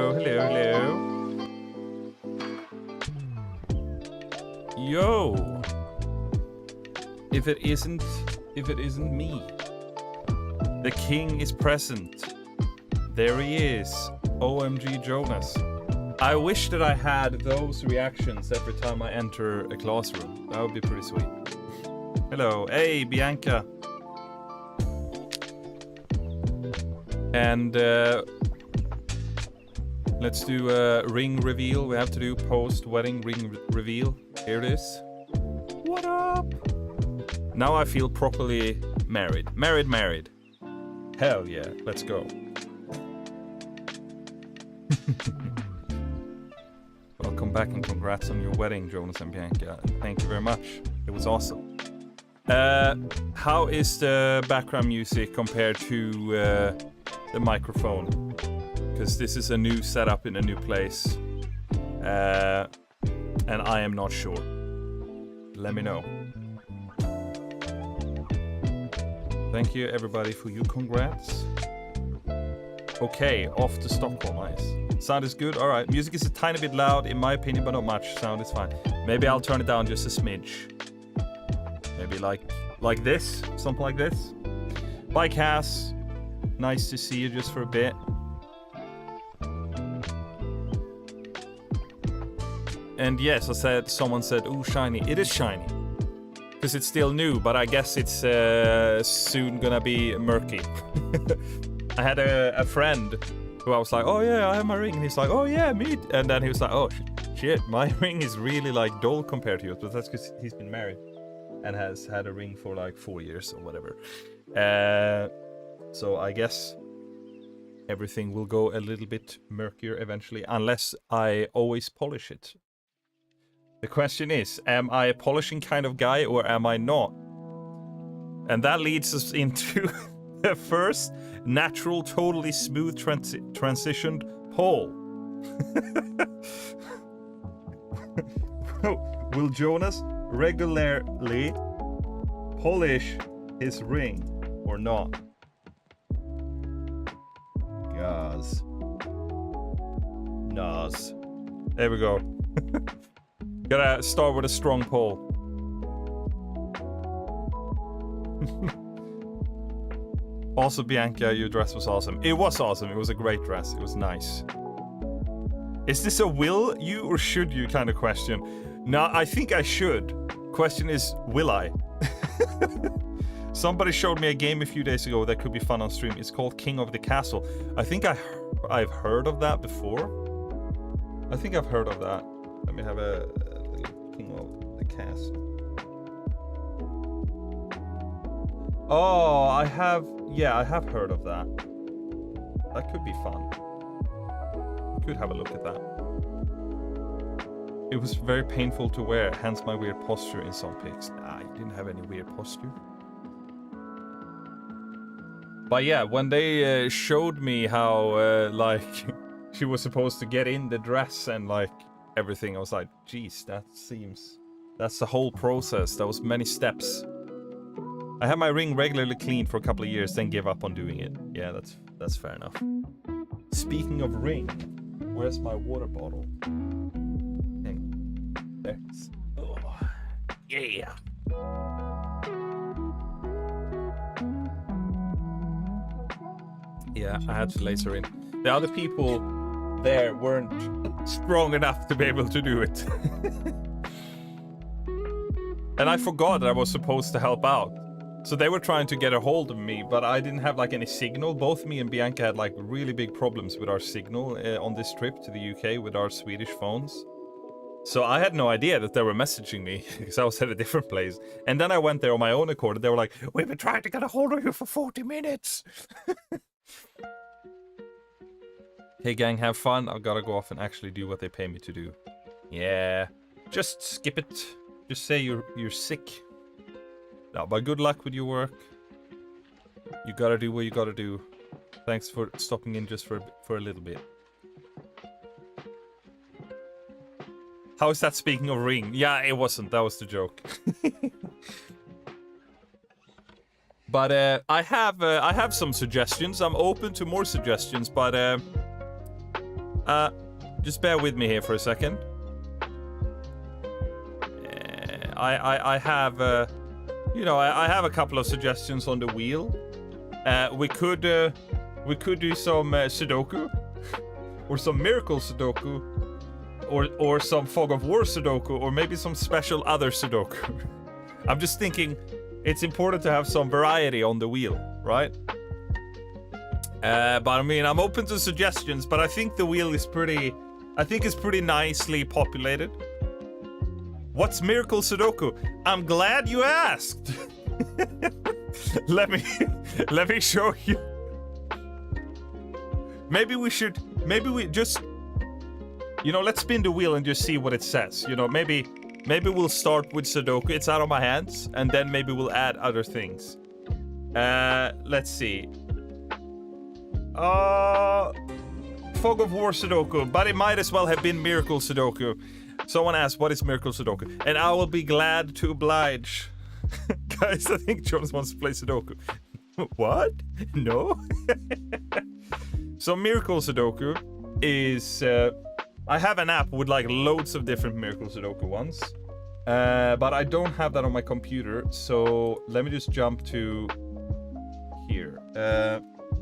hello, hello, hello. Yo. If it isn't me. The king is present. There he is. OMG Jonas. I wish that I had those reactions every time I enter a classroom. That would be pretty sweet. Hello. Hey, Bianca. And let's do a ring reveal. We have to do post-wedding ring reveal. Here it is. What up? Now I feel properly married. Married. Hell yeah, let's go. Welcome back and congrats on your wedding, Jonas and Bianca. Thank you very much. It was awesome. How is the background music compared to the microphone? Because this is a new setup in a new place. And I am not sure. Let me know. Thank you everybody for your congrats. Okay, off to Stockholm, nice. Sound is good, alright. Music is a tiny bit loud in my opinion, but not much. Sound is fine. Maybe I'll turn it down just a smidge. Maybe like this, something like this. Bye Cass. Nice to see you just for a bit. And yes, someone said, ooh, shiny. It is shiny. Because it's still new, but I guess it's soon gonna be murky. I had a friend who I was like, oh yeah, I have my ring. And he's like, oh yeah, me. And then he was like, oh shit, my ring is really like dull compared to yours. But that's because he's been married and has had a ring for like 4 years or whatever. So I guess everything will go a little bit murkier eventually, unless I always polish it. The question is, am I a polishing kind of guy or am I not? And that leads us into the first natural, totally smooth transitioned poll. Will Jonas regularly polish his ring or not? Guys. Nas. There we go. Gotta start with a strong poll. Also, Bianca, your dress was awesome. It was awesome. It was a great dress. It was nice. Is this a will you or should you kind of question? No, I think I should. Question is, will I? Somebody showed me a game a few days ago that could be fun on stream. It's called King of the Castle. I think I've heard of that before. I think I've heard of that. Let me have a King of the Castle. Oh, I have heard of that. That could be fun. Could have a look at that. It was very painful to wear, hence my weird posture in some pics. Nah, I didn't have any weird posture. But yeah, when they showed me how like she was supposed to get in the dress and like everything, I was like, geez, that's the whole process. That was many steps. I had my ring regularly cleaned for a couple of years, then gave up on doing it. Yeah, that's fair enough. Speaking of ring, where's my water bottle? There. Oh, yeah. Yeah, I had to laser in. The other people there weren't strong enough to be able to do it. And I forgot that I was supposed to help out. So they were trying to get a hold of me, but I didn't have like any signal. Both me and Bianca had like really big problems with our signal on this trip to the UK with our Swedish phones. So I had no idea that they were messaging me because I was at a different place. And then I went there on my own accord and they were like, we've been trying to get a hold of you for 40 minutes. Hey gang, have fun. I've got to go off and actually do what they pay me to do. Yeah, just skip it. Just say you're sick. No, but good luck with your work. You gotta do what you gotta do. Thanks for stopping in just for a little bit. How is that speaking of ring? Yeah, it wasn't. That was the joke. But I have some suggestions. I'm open to more suggestions, but Just bear with me here for a second. I have, I have a couple of suggestions on the wheel. We could do some Sudoku, or some Miracle Sudoku, or some Fog of War Sudoku, or maybe some special other Sudoku. I'm just thinking it's important to have some variety on the wheel, right? But I mean, I'm open to suggestions, but I think the wheel is pretty nicely populated. What's Miracle Sudoku? I'm glad you asked. Let me show you. Maybe we just, let's spin the wheel and just see what it says. Maybe we'll start with Sudoku. It's out of my hands, and then maybe we'll add other things. Let's see. Fog of War Sudoku, but it might as well have been Miracle Sudoku. Someone asked, what is Miracle Sudoku? And I will be glad to oblige. Guys, I think Jonas wants to play Sudoku. What? No? So Miracle Sudoku is... I have an app with like loads of different Miracle Sudoku ones. But I don't have that on my computer. So let me just jump to here.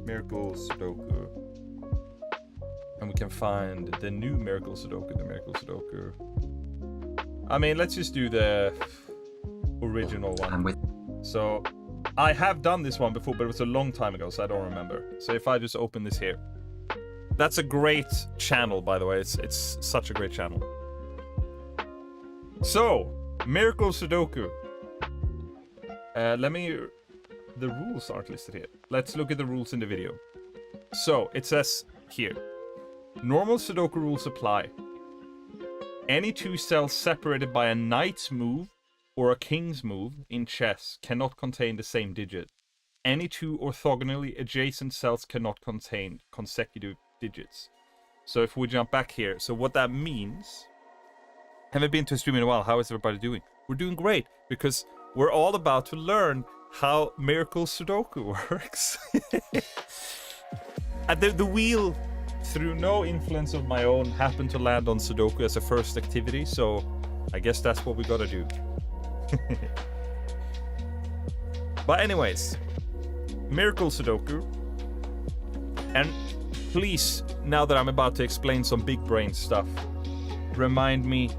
Miracle Sudoku. And we can find the new Miracle Sudoku, the Miracle Sudoku. I mean, let's just do the original one. So, I have done this one before, but it was a long time ago, so I don't remember. So if I just open this here. That's a great channel, by the way. It's such a great channel. So, Miracle Sudoku. The rules aren't listed here. Let's look at the rules in the video. So, it says here. Normal Sudoku rules apply. Any two cells separated by a knight's move or a king's move in chess cannot contain the same digit. Any two orthogonally adjacent cells cannot contain consecutive digits. So if we jump back here, so what that means... Haven't been to a stream in a while. How is everybody doing? We're doing great, because we're all about to learn how Miracle Sudoku works. And the wheel, through no influence of my own, happened to land on Sudoku as a first activity, so I guess that's what we gotta do. But anyways, Miracle Sudoku. And please, now that I'm about to explain some big brain stuff, remind me,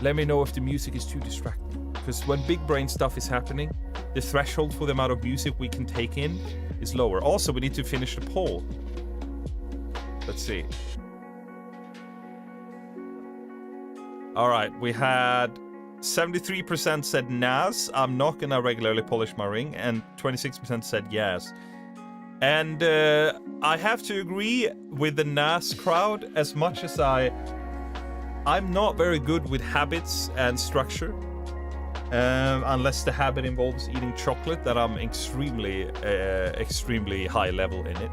let me know if the music is too distracting. Because when big brain stuff is happening, the threshold for the amount of music we can take in is lower. Also, we need to finish the poll. Let's see. Alright, we had 73% said Nas, I'm not gonna regularly polish my ring, and 26% said yes. And I have to agree with the Nas crowd as much as I'm not very good with habits and structure. Unless the habit involves eating chocolate, that I'm extremely high level in it.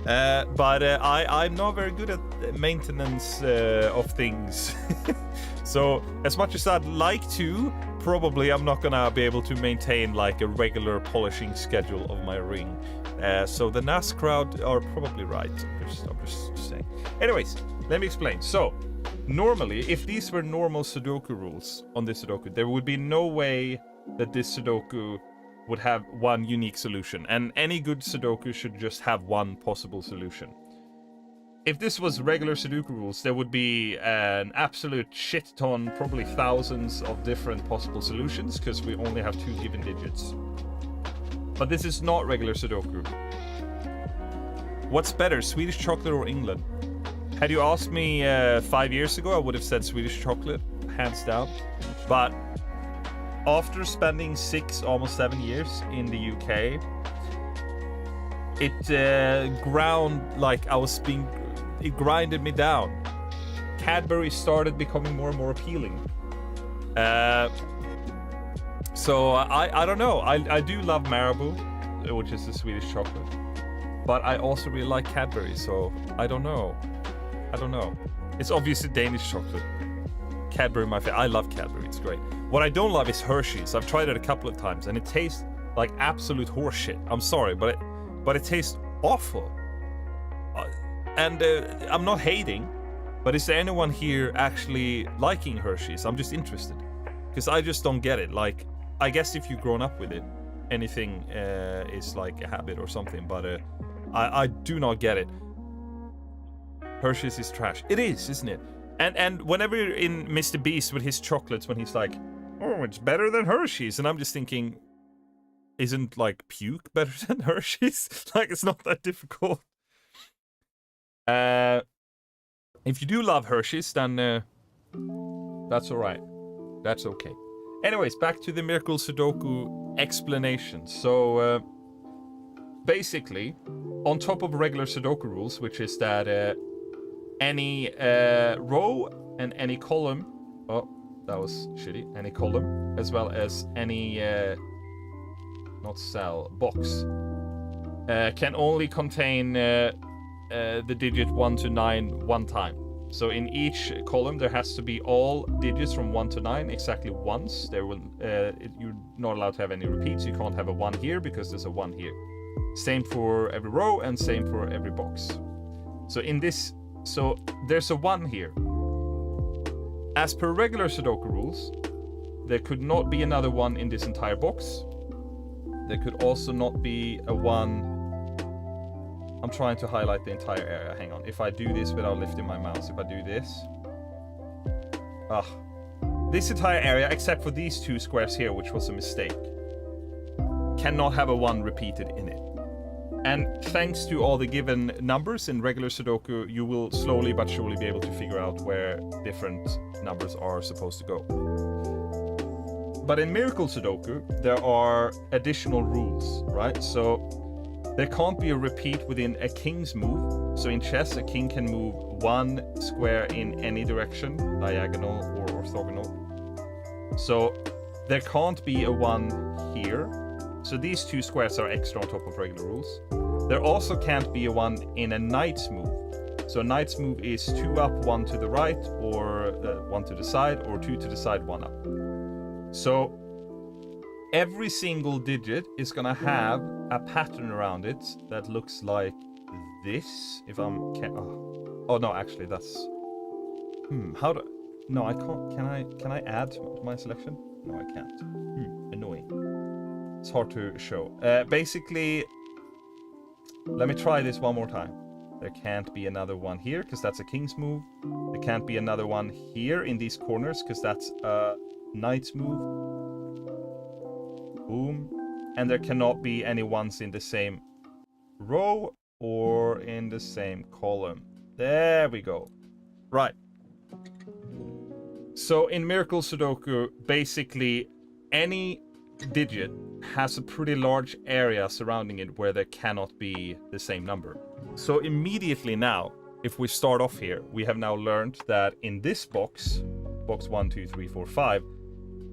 But I'm not very good at maintenance of things. So as much as I'd like to, probably I'm not gonna be able to maintain like a regular polishing schedule of my ring. So the NAS crowd are probably right. I'm just saying. Anyways, let me explain. So normally, if these were normal Sudoku rules on this Sudoku, there would be no way that this Sudoku would have one unique solution, and any good Sudoku should just have one possible solution. If this was regular Sudoku rules, there would be an absolute shit ton, probably thousands of different possible solutions, because we only have 2 given digits. But this is not regular Sudoku. What's better, Swedish chocolate or England? Had you asked me 5 years ago, I would have said Swedish chocolate, hands down. But after spending 6, almost 7 years in the UK, it it grinded me down. Cadbury started becoming more and more appealing. So I don't know. I do love Marabou, which is the Swedish chocolate. But I also really like Cadbury, so I don't know. It's obviously Danish chocolate. Cadbury, my favorite. I love Cadbury, it's great. What I don't love is Hershey's. I've tried it a couple of times and it tastes like absolute horseshit. I'm sorry, but it tastes awful. And I'm not hating. But is there anyone here actually liking Hershey's? I'm just interested. Because I just don't get it. Like, I guess if you've grown up with it, anything is like a habit or something. But I do not get it. Hershey's is trash. It is, isn't it? And whenever you're in Mr. Beast with his chocolates, when he's like, oh, it's better than Hershey's. And I'm just thinking, isn't like puke better than Hershey's? Like, it's not that difficult. If you do love Hershey's, then that's alright. That's okay. Anyways, back to the Miracle Sudoku explanation. So, basically, on top of regular Sudoku rules, which is that any row and any column... Oh, that was shitty. Any column, as well as any... not cell, box, can only contain the digit 1 to 9 one time. So in each column there has to be all digits from 1 to 9 exactly once. There will you're not allowed to have any repeats. You can't have a 1 here because there's a 1 here. Same for every row and same for every box. So in this, so there's a 1 here. As per regular Sudoku rules, there could not be another 1 in this entire box. There could also not be a 1. I'm trying to highlight the entire area. Hang on. If I do this without lifting my mouse, if I do this. This entire area, except for these 2 squares here, which was a mistake, cannot have a 1 repeated in it. And thanks to all the given numbers in regular Sudoku, you will slowly but surely be able to figure out where different numbers are supposed to go. But in Miracle Sudoku, there are additional rules, right? So there can't be a repeat within a king's move. So in chess, a king can move 1 square in any direction, diagonal or orthogonal. So there can't be a 1 here. So these 2 squares are extra on top of regular rules. There also can't be a 1 in a knight's move. So a knight's move is 2 up, 1 to the right, or 1 to the side, or 2 to the side, 1 up. So every single digit is gonna have a pattern around it that looks like this. If I'm oh no, actually that's how do no I can't. Can I add to my selection? No, I can't. Annoying. It's hard to show. Basically, let me try this one more time. There can't be another 1 here because that's a king's move. There can't be another 1 here in these corners because that's a knight's move. Boom. And there cannot be any 1s in the same row or in the same column. There we go. Right. So in Miracle Sudoku, basically any digit has a pretty large area surrounding it where there cannot be the same number. So immediately now, if we start off here, we have now learned that in this box 1, 2, 3, 4, 5,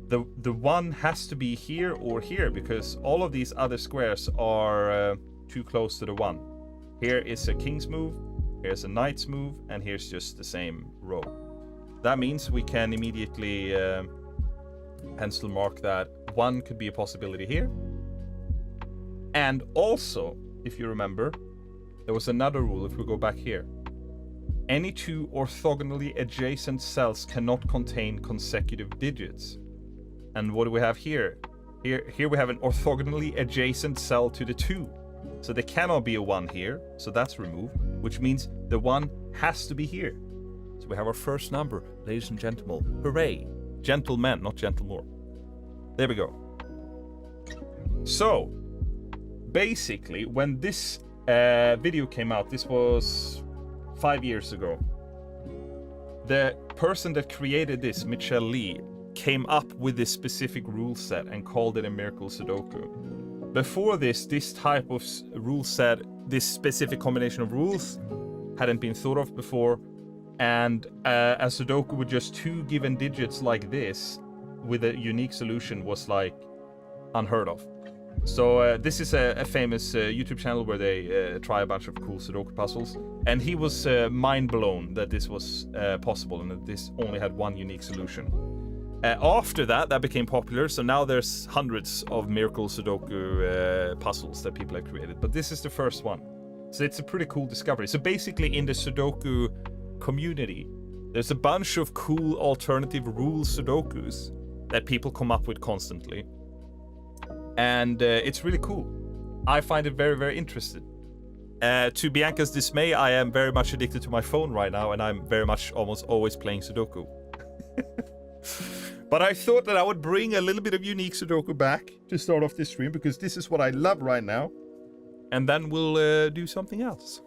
the 1 has to be here or here because all of these other squares are too close to the 1. Here is a king's move, here's a knight's move, and here's just the same row. That means we can immediately pencil mark that 1 could be a possibility here. And also, if you remember, there was another rule if we go back here. Any 2 orthogonally adjacent cells cannot contain consecutive digits. And what do we have here? Here we have an orthogonally adjacent cell to the 2. So there cannot be a 1 here, so that's removed, which means the 1 has to be here. So we have our first number, ladies and gentlemen. Hooray! Gentlemen, not gentlemore. There we go. So, basically, when this video came out, this was 5 years ago, the person that created this, Michelle Lee, came up with this specific rule set and called it a Miracle Sudoku. Before this type of rule set, this specific combination of rules hadn't been thought of before, and a Sudoku with just 2 given digits like this with a unique solution was like unheard of. So this is a famous YouTube channel where they try a bunch of cool Sudoku puzzles, and he was mind blown that this was possible and that this only had 1 unique solution. After that became popular, so now there's hundreds of Miracle Sudoku puzzles that people have created, but this is the first one. So it's a pretty cool discovery. So basically in the Sudoku community, There's a bunch of cool alternative rule Sudokus that people come up with constantly. And it's really cool. I find it very, very interesting. To Bianca's dismay, I am very much addicted to my phone right now, and I'm very much almost always playing Sudoku. But I thought that I would bring a little bit of unique Sudoku back to start off this stream, because this is what I love right now. And then we'll do something else.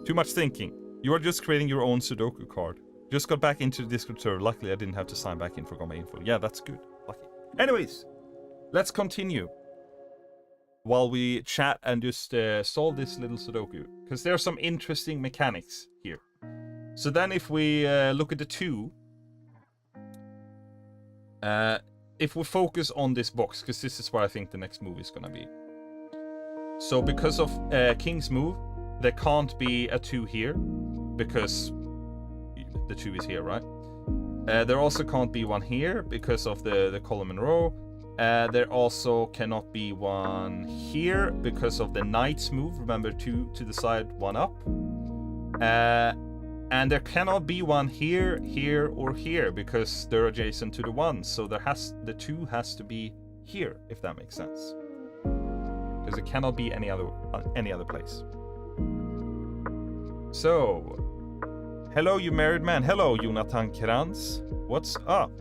Too much thinking. You are just creating your own Sudoku card. Just got back into the Discord server. Luckily, I didn't have to sign back in, forgot my info. Yeah, that's good. Lucky. Anyways, let's continue while we chat and just solve this little Sudoku, because there are some interesting mechanics here. So then if we look at the 2, if we focus on this box, because this is where I think the next move is going to be. So because of King's move, there can't be a 2 here, because the 2 is here, right? There also can't be 1 here because of the column and row. There also cannot be 1 here because of the knight's move. Remember, 2 to the side, 1 up. And there cannot be 1 here, here, or here because they're adjacent to the 1. So the 2 has to be here, if that makes sense. Because it cannot be any other place. So, hello, you married man. Hello, Jonathan Krantz. What's up?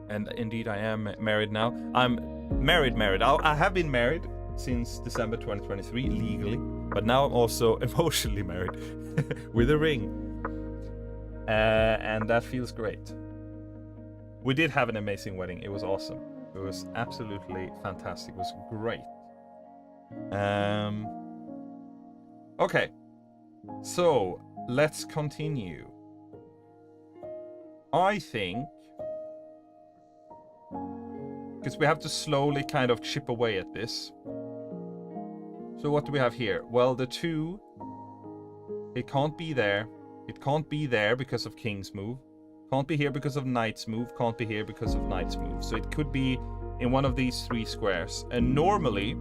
And indeed, I am married now. I'm married. I have been married since December 2023, legally. But now I'm also emotionally married with a ring. And that feels great. We did have an amazing wedding. It was awesome. It was absolutely fantastic. It was great. Okay. So, let's continue. I think, because we have to slowly kind of chip away at this. So what do we have here? Well, the 2, it can't be there. It can't be there because of King's move. Can't be here because of Knight's move. Can't be here because of Knight's move. So it could be in one of these 3 squares. And normally,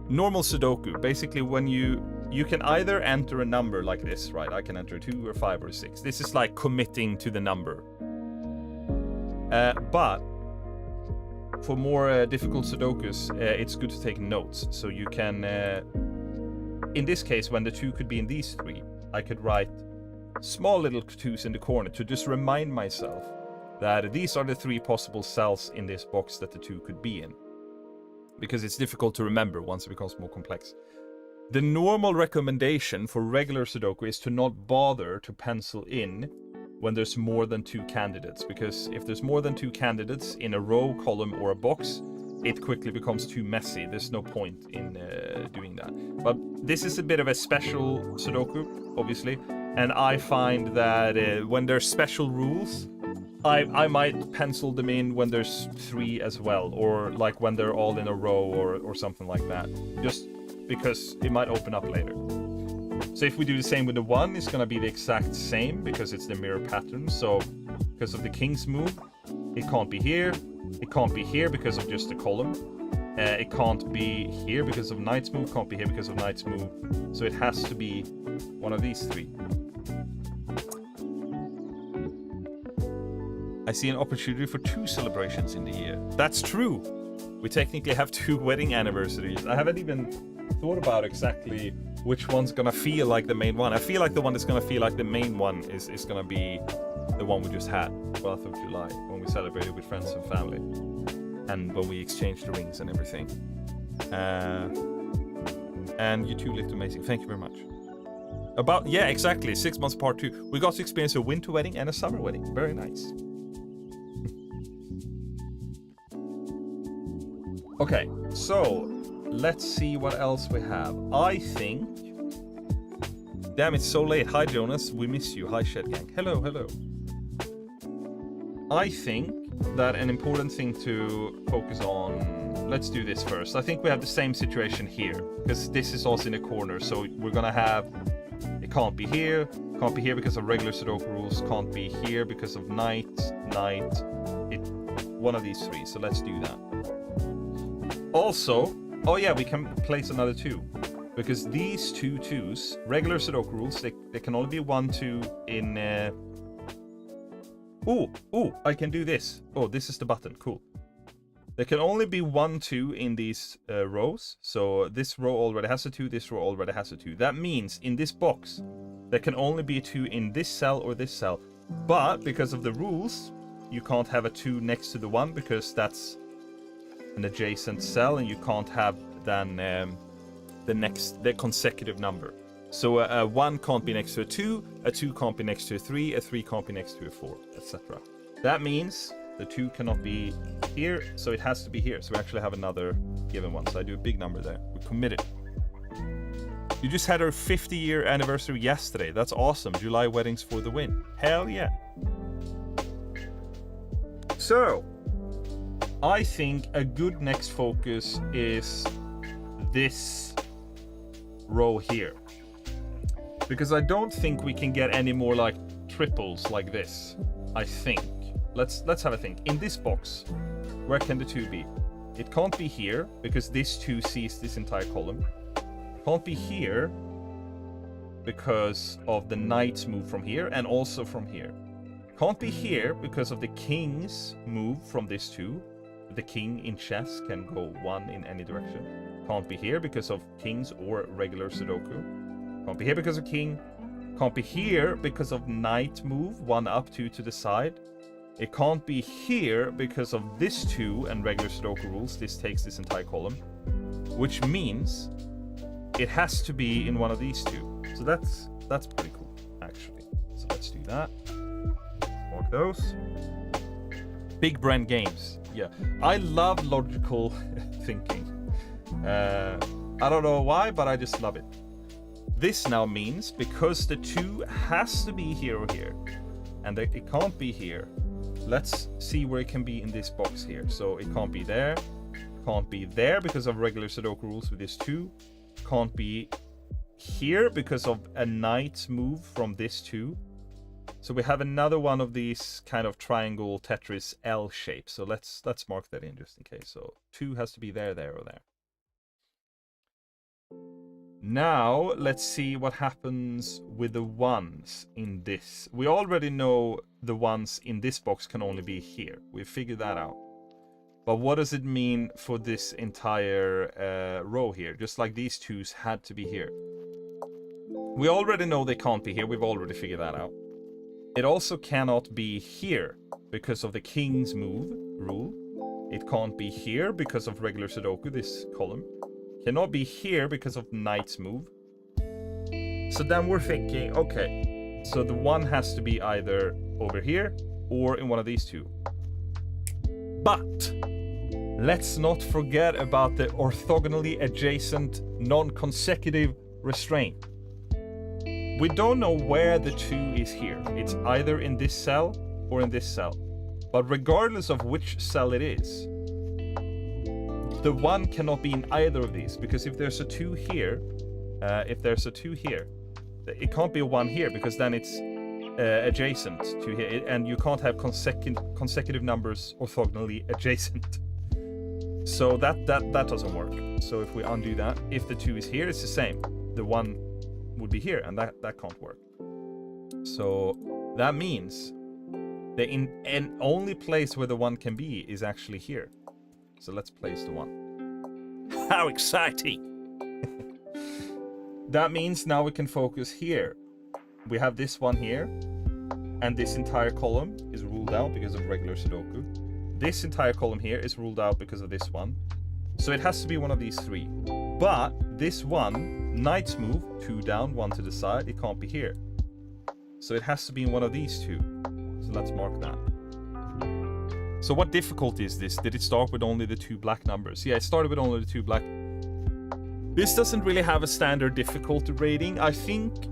normal Sudoku, basically when you can either enter a number like this, right? I can enter 2 or 5 or 6. This is like committing to the number. But for more difficult Sudokus, it's good to take notes. So you can, in this case, when the 2 could be in these 3, I could write small little 2s in the corner to just remind myself that these are the 3 possible cells in this box that the 2 could be in. Because it's difficult to remember once it becomes more complex. The normal recommendation for regular Sudoku is to not bother to pencil in when there's more than 2 candidates, because if there's more than 2 candidates in a row, column, or a box, it quickly becomes too messy. There's no point in doing that. But this is a bit of a special Sudoku, obviously, and I find that when there's special rules, I might pencil them in when there's 3 as well, or like when they're all in a row or something like that, just because it might open up later. So if we do the same with the 1, it's going to be the exact same because it's the mirror pattern. So because of the King's move, it can't be here. It can't be here because of just the column. It can't be here because of Knight's move. Can't be here because of Knight's move. So it has to be one of these 3. I see an opportunity for 2 celebrations in the year. That's true. We technically have 2 wedding anniversaries. I haven't even thought about exactly which one's gonna feel like the main one. I feel like the one that's gonna feel like the main one is gonna be the one we just had, 12th of July, when we celebrated with friends and family. And when we exchanged the rings and everything. And you 2 looked amazing. Thank you very much. Yeah, exactly. 6 months apart too. We got to experience a winter wedding and a summer wedding. Very nice. Okay, so let's see what else we have. I think... Damn, it's so late. Hi, Jonas. We miss you. Hi, Shed Gang. Hello, hello. I think that an important thing to focus on... Let's do this first. I think we have the same situation here, because this is also in a corner. So we're gonna have... It can't be here. Can't be here because of regular Sudoku rules. Can't be here because of Knight. One of these 3. So let's do that. Also... Oh yeah, we can place another 2. Because these two twos, regular Sudoku rules, they can only be 1, 2 in... Oh, I can do this. Oh, this is the button. Cool. There can only be 1, 2 in these rows. So this row already has a 2, this row already has a 2. That means in this box, there can only be a 2 in this cell or this cell. But because of the rules, you can't have a 2 next to the 1 because that's an adjacent cell, and you can't have then the consecutive number. So a 1 can't be next to a 2 can't be next to a 3 can't be next to a 4, etc. That means the 2 cannot be here, so it has to be here. So we actually have another given one. So I do a big number there. We're committed. You just had our 50-year anniversary yesterday. That's awesome. July weddings for the win. Hell yeah. So, I think a good next focus is this row here. Because I don't think we can get any more like triples like this. I think. Let's have a think. In this box, where can the 2 be? It can't be here because this 2 sees this entire column. Can't be here because of the knight's move from here and also from here. Can't be here because of the king's move from this 2. The king in chess can go 1 in any direction. Can't be here because of kings or regular Sudoku. Can't be here because of king. Can't be here because of knight move, 1 up, 2 to the side. It can't be here because of this 2 and regular Sudoku rules. This takes this entire column. Which means it has to be in one of these 2. So that's pretty cool, actually. So let's do that. Mark those. Big brain games. Yeah, I love logical thinking. I don't know why, but I just love it. This now means because the 2 has to be here or here, and it can't be here. Let's see where it can be in this box here. So it can't be there. Can't be there because of regular Sudoku rules with this 2. Can't be here because of a knight's move from this 2. So we have another one of these kind of triangle Tetris L shapes. So let's mark that in just in case. So 2 has to be there, there, or there. Now let's see what happens with the 1s in this. We already know the 1s in this box can only be here. We've figured that out. But what does it mean for this entire row here? Just like these 2s had to be here. We already know they can't be here. We've already figured that out. It also cannot be here because of the king's move rule. It can't be here because of regular Sudoku, this column. Cannot be here because of knight's move. So then we're thinking, okay, so the 1 has to be either over here or in one of these 2. But let's not forget about the orthogonally adjacent non-consecutive restraint. We don't know where the 2 is here. It's either in this cell or in this cell. But regardless of which cell it is, the 1 cannot be in either of these, because if there's a 2 here, it can't be a 1 here, because then it's adjacent to here, and you can't have consecutive numbers orthogonally adjacent. So that doesn't work. So if we undo that, if the 2 is here, it's the same. The 1 would be here, and that can't work. So that means the only place where the 1 can be is actually here. So let's place the 1. How exciting! That means now we can focus here. We have this 1 here, and this entire column is ruled out because of regular Sudoku. This entire column here is ruled out because of this 1. So it has to be one of these 3. But this 1, knight's move, 2 down, 1 to the side, it can't be here. So it has to be in one of these 2. So let's mark that. So what difficulty is this? Did it start with only the 2 black numbers? Yeah, it started with only the 2 black. This doesn't really have a standard difficulty rating. I think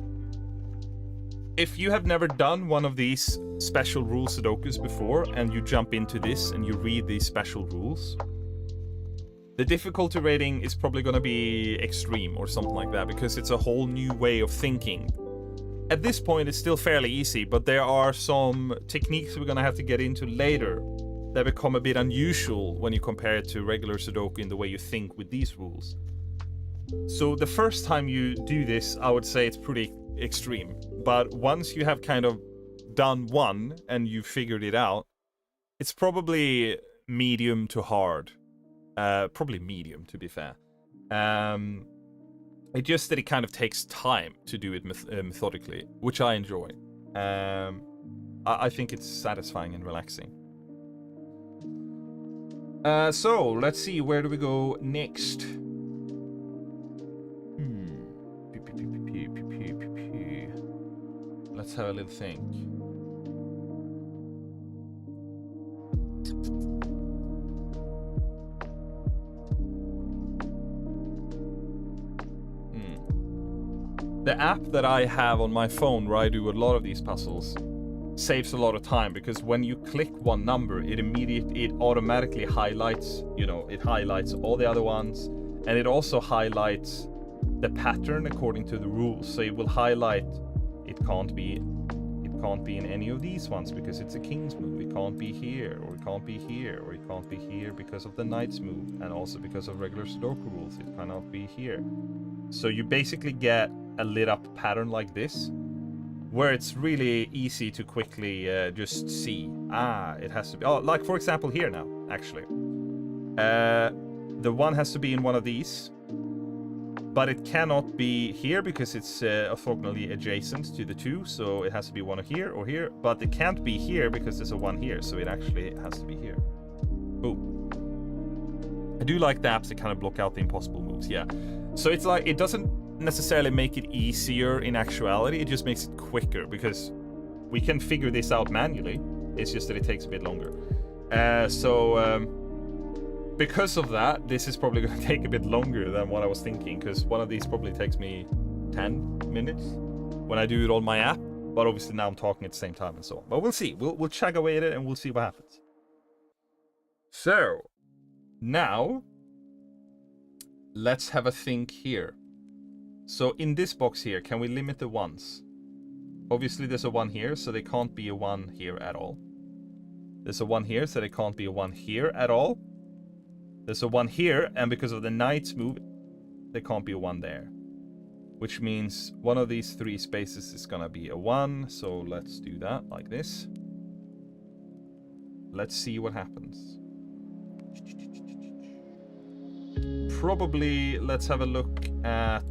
if you have never done one of these special rule Sudokus before and you jump into this and you read these special rules, the difficulty rating is probably going to be extreme or something like that, because it's a whole new way of thinking. At this point, it's still fairly easy, but there are some techniques we're going to have to get into later that become a bit unusual when you compare it to regular Sudoku in the way you think with these rules. So the first time you do this, I would say it's pretty extreme. But once you have kind of done one and you figured it out, it's probably medium to hard. Probably medium, to be fair. It just that it kind of takes time to do it methodically, which I enjoy. I think it's satisfying and relaxing. So let's see, where do we go next? Let's have a little think. The app that I have on my phone where I do a lot of these puzzles saves a lot of time, because when you click one number, it automatically highlights, it highlights all the other ones, and it also highlights the pattern according to the rules. So it will highlight it can't be in any of these ones because it's a king's move. It can't be here, or it can't be here, or it can't be here because of the knight's move, and also because of regular Sudoku rules, it cannot be here. So you basically get a lit up pattern like this, where it's really easy to quickly just see, it has to be, like for example here now, actually. The one has to be in one of these, but it cannot be here because it's orthogonally adjacent to the two, so it has to be one here or here, but it can't be here because there's a one here, so it actually has to be here. Boom. I do like the apps that kind of block out the impossible moves, yeah. So it's like, it doesn't necessarily make it easier in actuality, it just makes it quicker, because we can figure this out manually, it's just that it takes a bit longer. Because of that, this is probably going to take a bit longer than what I was thinking, because one of these probably takes me 10 minutes when I do it on my app, but obviously now I'm talking at the same time and so on. But we'll see, we'll chug away at it and we'll see what happens. So, now, let's have a think here. So in this box here, can we limit the ones? Obviously there's a one here, so there can't be a one here at all. There's a one here, so there can't be a one here at all. There's a one here, and because of the knight's move, there can't be a one there. Which means one of these three spaces is gonna be a one, so let's do that like this. Let's see what happens. Probably let's have a look at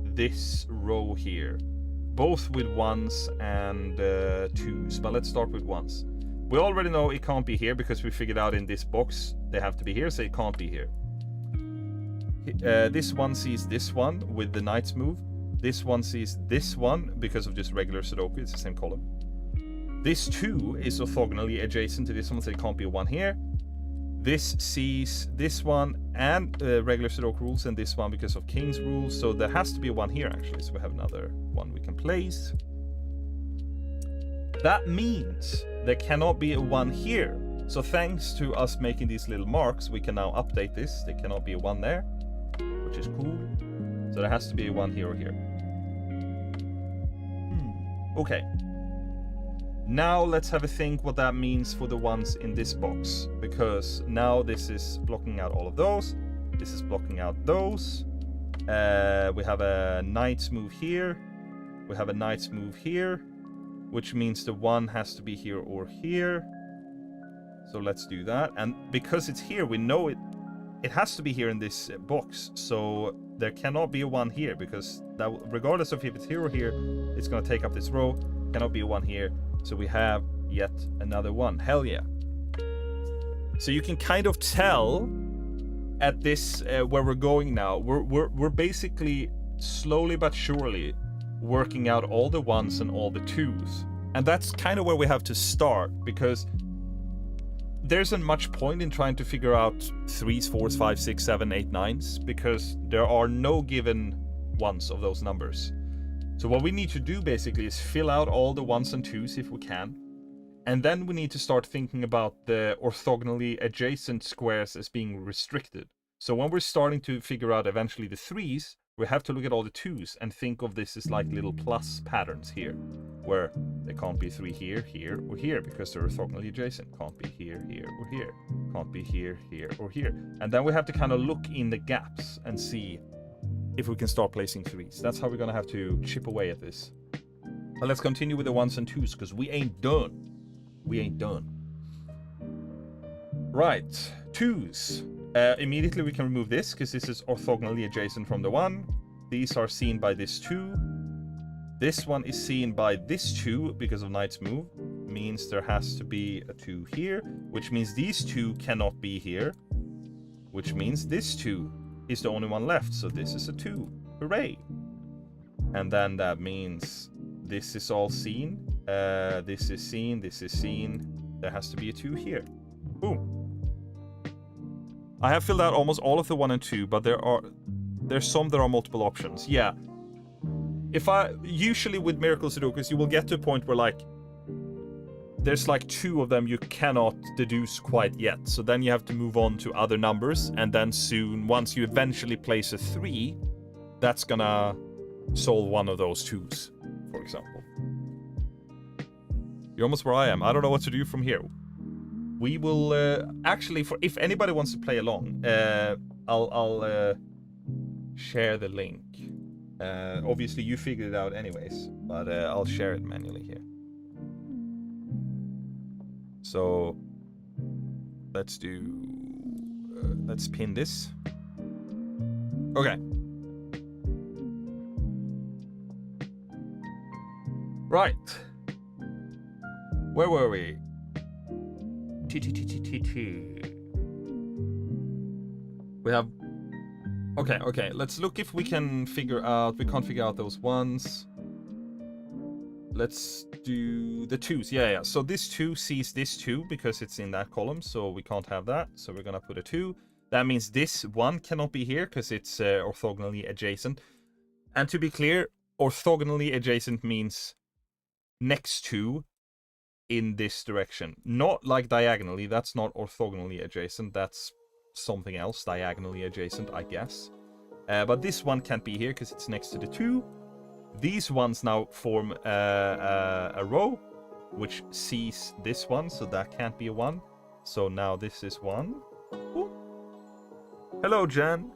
this row here, both with ones and twos, but let's start with ones. We already know it can't be here because we figured out in this box they have to be here, so it can't be here. This one sees this one with the knight's move. This one sees this one because of just regular Sudoku, it's the same column. This two is orthogonally adjacent to this one, so it can't be a one here. This sees this one and regular Sudoku rules, and this one because of King's rules, so there has to be a one here actually, so we have another one we can place. That means there cannot be a one here. So thanks to us making these little marks, we can now update this. There cannot be a one there, which is cool. So there has to be a one here or here. Okay. Now let's have a think what that means for the ones in this box, because now this is blocking out all of those. This is blocking out those. We have a knight's move here. We have a knight's move here, which means the one has to be here or here. So let's do that. And because it's here, we know it has to be here in this box. So there cannot be a one here, because that, regardless of if it's here or here, it's going to take up this row. Cannot be a one here. So we have yet another one. Hell yeah. So you can kind of tell at this where we're going now. We're basically slowly but surely working out all the ones and all the twos. And that's kind of where we have to start, because there isn't much point in trying to figure out 3s, 4s, 5s, 6s, 7s, 8s, 9s, because there are no given ones of those numbers. So what we need to do basically is fill out all the 1s and 2s if we can. And then we need to start thinking about the orthogonally adjacent squares as being restricted. So when we're starting to figure out eventually the 3s, we have to look at all the 2s and think of this as like little plus patterns here, where there can't be 3 here, here, or here, because they're orthogonally adjacent. Can't be here, here, or here. Can't be here, here, or here. And then we have to kind of look in the gaps and see if we can start placing 3s. That's how we're gonna have to chip away at this. But let's continue with the 1s and 2s, because we ain't done. We ain't done. Right, 2s. Immediately we can remove this, because this is orthogonally adjacent from the 1. These are seen by this 2. This one is seen by this 2 because of knight's move. Means there has to be a 2 here, which means these 2 cannot be here. Which means this 2 is the only one left, so this is a 2. Hooray! And then that means this is all seen. This is seen, this is seen. There has to be a 2 here. Boom. I have filled out almost all of the 1 and 2, but there's some that are multiple options. Yeah. Usually with Miracle Sudokus, you will get to a point where, like, there's like 2 of them you cannot deduce quite yet. So then you have to move on to other numbers, and then soon, once you eventually place a 3, that's gonna solve one of those 2s, for example. You're almost where I am. I don't know what to do from here. We will actually, if anybody wants to play along, I'll share the link. Obviously you figured it out anyways, but I'll share it manually here. So let's pin this. Okay. Right. Where were we? We have... Okay. Let's look if we can figure out... We can't figure out those ones. Let's do the 2s. Yeah. So this 2 sees this 2 because it's in that column, so we can't have that. So we're gonna put a 2. That means this 1 cannot be here because it's orthogonally adjacent. And to be clear, orthogonally adjacent means next to in this direction. Not like diagonally. That's not orthogonally adjacent. That's something else. Diagonally adjacent, I guess. But this 1 can't be here because it's next to the 2. These ones now form a row, which sees this 1, so that can't be a 1. So now this is 1. Ooh. Hello, Jan.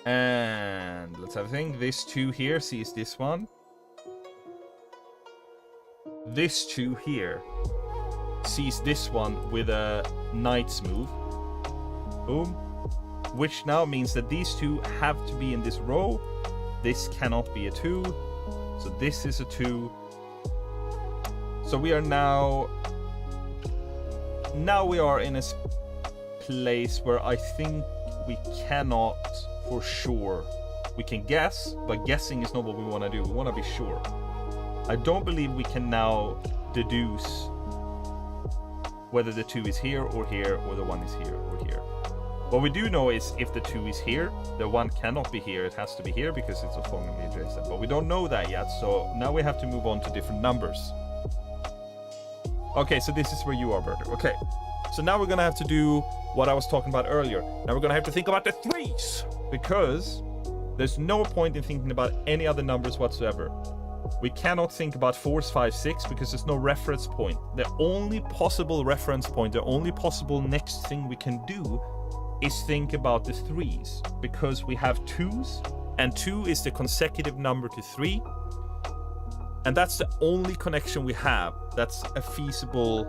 And let's have a think. This 2 here sees this 1. This 2 here sees this 1 with a knight's move. Boom. Which now means that these 2 have to be in this row. This cannot be a 2. So this is a 2. So we are now we are in a place where I think we cannot for sure. We can guess, but guessing is not what we want to do. We want to be sure. I don't believe we can now deduce whether the 2 is here, or the 1 is here, or here. What we do know is if the 2 is here, the 1 cannot be here. It has to be here because it's orthogonally adjacent. But we don't know that yet, so now we have to move on to different numbers. Okay, so this is where you are, Berger. Okay, so now we're gonna have to do what I was talking about earlier. Now we're gonna have to think about the 3s, because there's no point in thinking about any other numbers whatsoever. We cannot think about 4s, 5s, 6 because there's no reference point. The only possible reference point, the only possible next thing we can do is think about the 3s, because we have 2s, and 2 is the consecutive number to 3. And that's the only connection we have. That's a feasible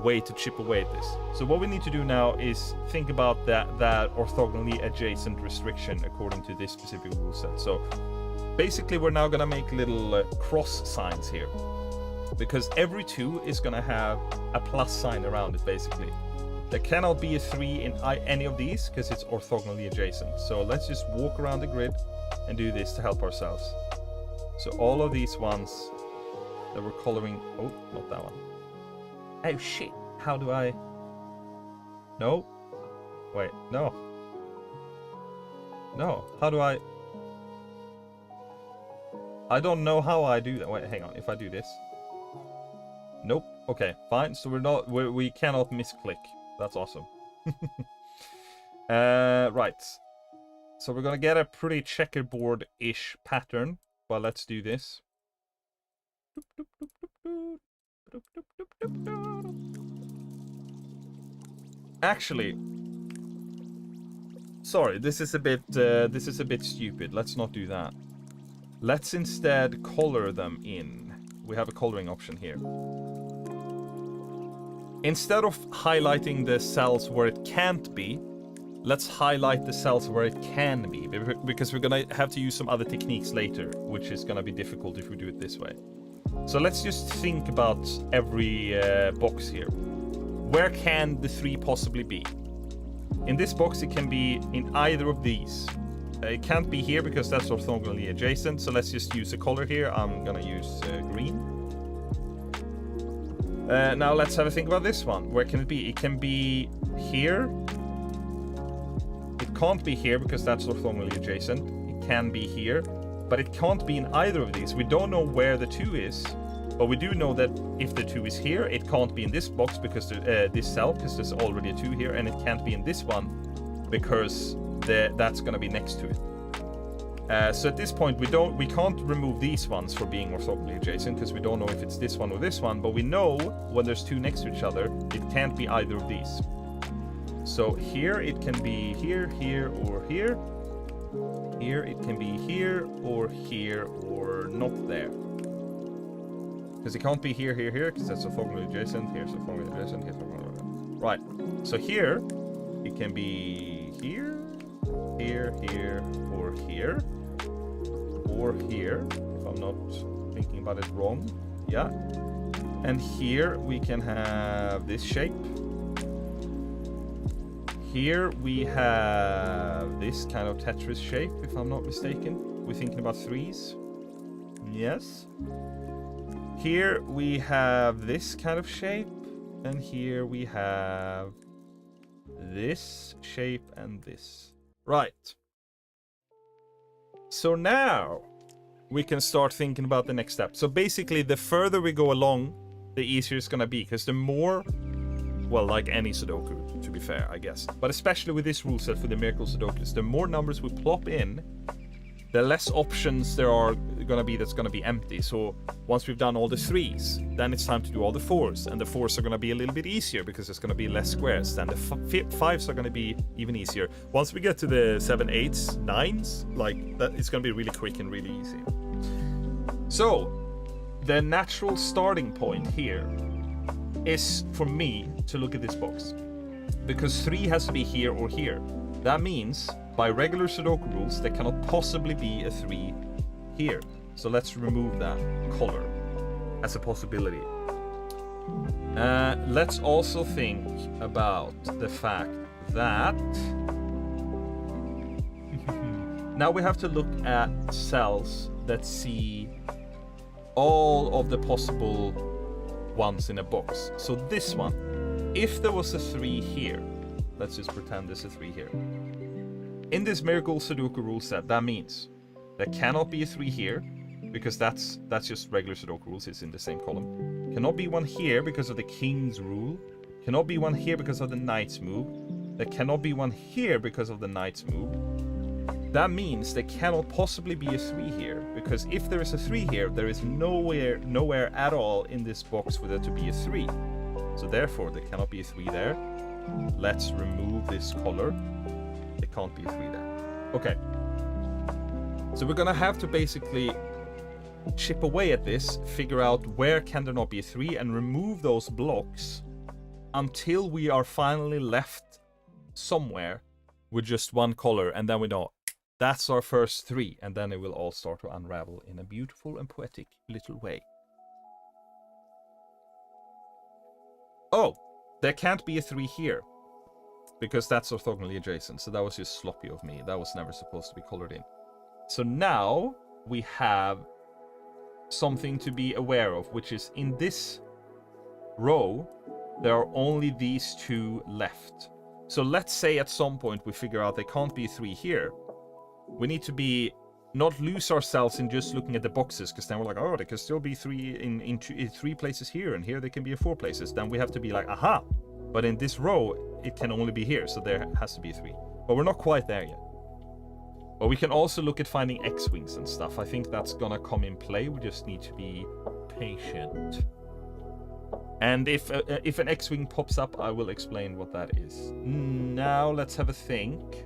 way to chip away at this. So what we need to do now is think about that orthogonally adjacent restriction according to this specific rule set. So basically we're now gonna make little cross signs here, because every 2 is gonna have a plus sign around it basically. There cannot be a 3 in any of these because it's orthogonally adjacent. So let's just walk around the grid and do this to help ourselves. So all of these ones that we're coloring... Oh, not that one. Oh shit, how do I... No. Wait, no. No, how do I... I don't know how I do that. Wait, hang on, if I do this... Nope, okay, fine. So we cannot misclick. That's awesome. Right. So we're gonna get a pretty checkerboard-ish pattern, but let's do this. Actually, Sorry, this is a bit stupid. Let's not do that. Let's instead color them in. We have a coloring option here. Instead of highlighting the cells where it can't be, let's highlight the cells where it can be, because we're gonna have to use some other techniques later, which is gonna be difficult if we do it this way. So let's just think about every box here. Where can the 3 possibly be? In this box, it can be in either of these. It can't be here because that's orthogonally adjacent, so let's just use a color here. I'm gonna use green. Now let's have a think about this one. Where can it be? It can be here. It can't be here because that's orthogonally adjacent. It can be here, but it can't be in either of these. We don't know where the 2 is, but we do know that if the 2 is here, it can't be in this box because this cell, because there's already a 2 here, and it can't be in this one because that's going to be next to it. So at this point, we can't remove these ones for being orthogonally adjacent because we don't know if it's this one or this one, but we know when there's 2 next to each other, it can't be either of these. So here it can be here, here, or here. Here it can be here, or not there. Because it can't be here, here, here, because that's orthogonally adjacent. Here's orthogonally adjacent. Here's orthogonally adjacent. Right. So here it can be here, here, here, or here. Or here, if I'm not thinking about it wrong. Yeah. And here we can have this shape. Here we have this kind of Tetris shape, if I'm not mistaken. We're thinking about 3s. Yes. Here we have this kind of shape. And here we have this shape and this. Right. So now we can start thinking about the next step. So basically, the further we go along, the easier it's gonna be, because the more, well, like any Sudoku, to be fair, I guess, but especially with this rule set for the miracle Sudokus, the more numbers we plop in, the less options there are gonna be that's gonna be empty. So once we've done all the 3s, then it's time to do all the 4s, and the 4s are gonna be a little bit easier because there's gonna be less squares. Then the 5s are gonna be even easier. Once we get to the 7, 8s, 9s, like that, it's gonna be really quick and really easy. So the natural starting point here is for me to look at this box, because 3 has to be here or here. That means by regular Sudoku rules there cannot possibly be a 3 here. So let's remove that color as a possibility. Let's also think about the fact that now we have to look at cells that see all of the possible ones in a box. So this one, if there was a 3 here, let's just pretend there's a 3 here. In this miracle Sudoku rule set, that means there cannot be a 3 here, because that's just regular Sudoku rules, it's in the same column. Cannot be one here because of the king's rule. Cannot be one here because of the knight's move. There cannot be one here because of the knight's move. That means there cannot possibly be a 3 here, because if there is a 3 here, there is nowhere at all in this box for there to be a 3. So therefore, there cannot be a 3 there. Let's remove this color. There can't be a 3 there. Okay. So we're gonna have to basically chip away at this, figure out where can there not be a 3, and remove those blocks until we are finally left somewhere with just one color, and then we know that's our first 3, and then it will all start to unravel in a beautiful and poetic little way. Oh, there can't be a 3 here, because that's orthogonally adjacent, so that was just sloppy of me. That was never supposed to be colored in. So now we have something to be aware of, which is in this row, there are only these 2 left. So let's say at some point we figure out there can't be a 3 here. We need to be not lose ourselves in just looking at the boxes, because then we're like, oh, there can still be 3 in 3 places here, and here there can be 4 places. Then we have to be like, aha, but in this row it can only be here, so there has to be 3. But we're not quite there yet. But we can also look at finding X-wings and stuff. I think that's gonna come in play. We just need to be patient. And if an X-wing pops up, I will explain what that is. Now let's have a think.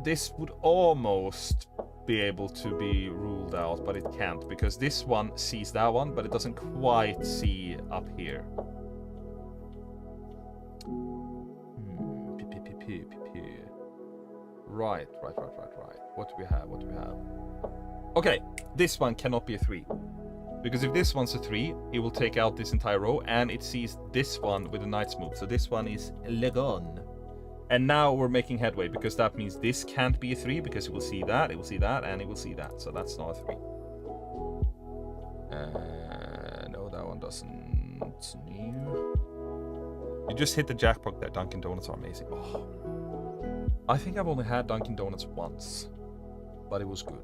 this would almost be able to be ruled out, but it can't, because this one sees that one, but it doesn't quite see up here. Right. What do we have? Okay, this one cannot be a 3. Because if this one's a 3, it will take out this entire row, and it sees this one with a knight's move. So this one is le gone. And now we're making headway, because that means this can't be a 3, because it will see that, it will see that, and it will see that. So that's not a 3. No, that one doesn't. You just hit the jackpot there. Dunkin' Donuts are amazing. Oh. I think I've only had Dunkin' Donuts once, but it was good.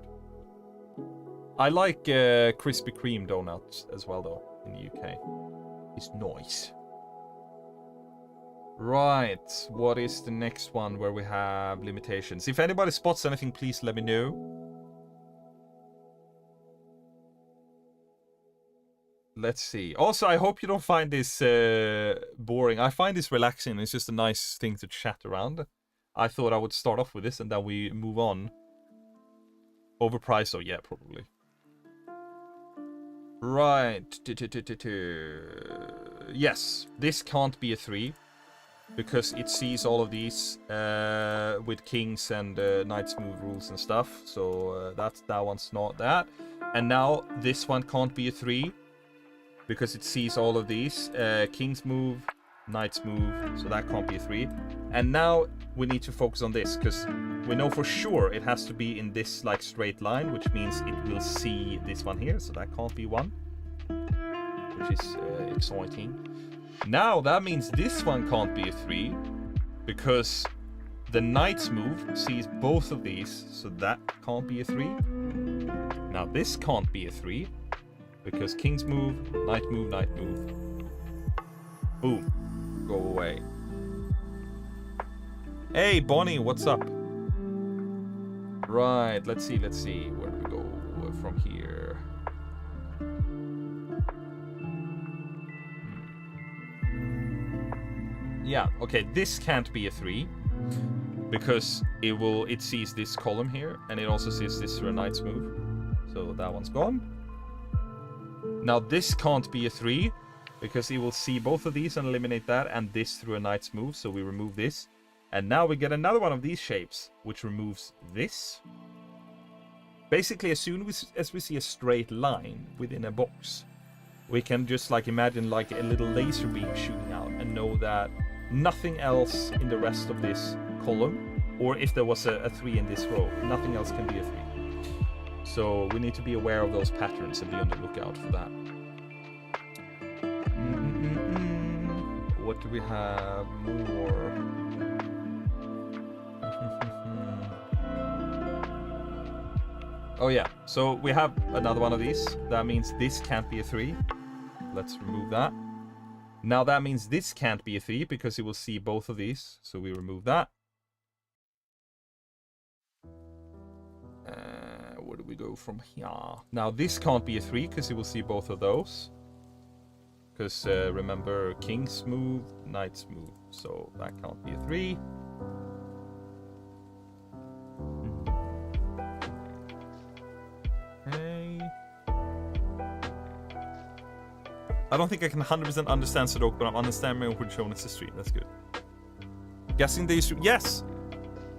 I like Krispy Kreme donuts as well, though, in the UK. It's nice. Right, what is the next one where we have limitations? If anybody spots anything, please let me know. Let's see. Also, I hope you don't find this boring. I find this relaxing. It's just a nice thing to chat around. I thought I would start off with this and then we move on. Overpriced, oh yeah, probably. Right. Yes, this can't be a 3. Because it sees all of these with kings and knights move rules and stuff. So that one's not that. And now this one can't be a 3. Because it sees all of these. Kings move, knights move. So that can't be a 3. And now we need to focus on this. Because we know for sure it has to be in this like straight line. Which means it will see this one here. So that can't be 1. Which is exciting. Now that means this one can't be a 3 because the knight's move sees both of these, so that can't be a 3. Now this can't be a 3 because king's move, knight move, knight move. Boom. Go away. Hey Bonnie, what's up? Right, let's see. Where do we go from here? Yeah, okay, this can't be a 3 because it sees this column here and it also sees this through a knight's move. So that one's gone. Now this can't be a 3 because it will see both of these and eliminate that and this through a knight's move. So we remove this. And now we get another one of these shapes which removes this. Basically, as soon as we see a straight line within a box, we can just like imagine like a little laser beam shooting out and know that nothing else in the rest of this column, or if there was a 3 in this row, nothing else can be a 3. So we need to be aware of those patterns and be on the lookout for that. What do we have more? Oh yeah, so we have another one of these. That means this can't be a 3. Let's remove that. Now that means this can't be a 3 because it will see both of these. So we remove that. Where do we go from here? Now this can't be a 3 because it will see both of those. Because remember, king's move, knight's move. So that can't be a 3. I don't think I can 100% understand Sudoku, but I'm understanding what you're showing us the street. That's good. Guessing the issue. Yes!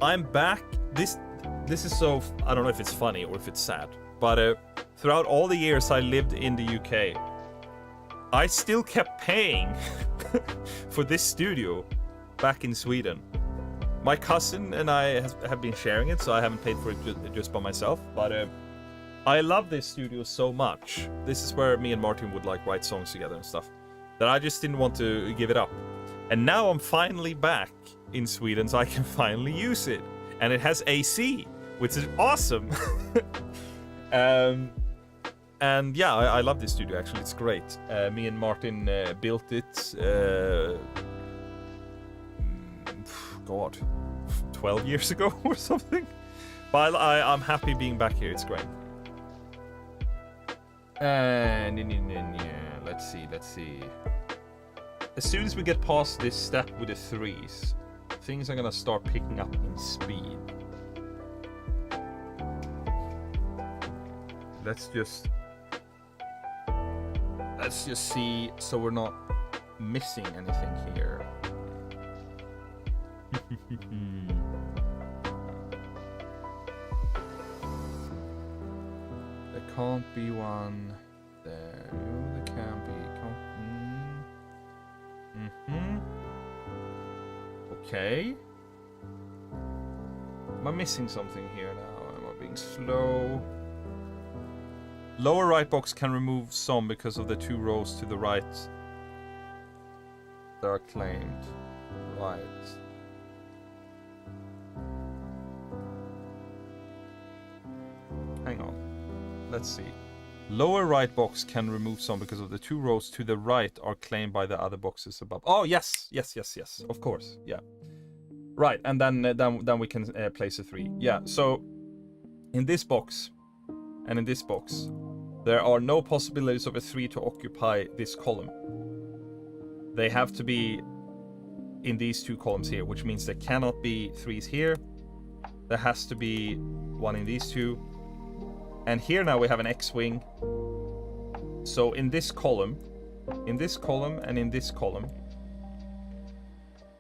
I'm back. This is so... I don't know if it's funny or if it's sad. But throughout all the years I lived in the UK, I still kept paying for this studio back in Sweden. My cousin and I have been sharing it, so I haven't paid for it just by myself. But... I love this studio so much. This is where me and Martin would like write songs together and stuff. That I just didn't want to give it up. And now I'm finally back in Sweden, so I can finally use it. And it has AC, which is awesome. And yeah, I love this studio actually. It's great. Me and Martin built it. God, 12 years ago or something. But I'm happy being back here. It's great. And let's see. As soon as we get past this step with the 3s, things are gonna start picking up in speed. let's just see so we're not missing anything here. There can't be one there. No, there can be. Okay. Am I missing something here now? Am I being slow? Lower right box can remove some because of the 2 rows to the right that are claimed. Right. Hang on. Let's see. Lower right box can remove some because of the 2 rows to the right are claimed by the other boxes above. Oh, yes. Of course. Yeah. Right, and then we can place a 3. Yeah, so in this box and in this box, there are no possibilities of a 3 to occupy this column. They have to be in these 2 columns here, which means there cannot be 3s here. There has to be 1 in these 2. And here now we have an X-wing. So in this column, and in this column,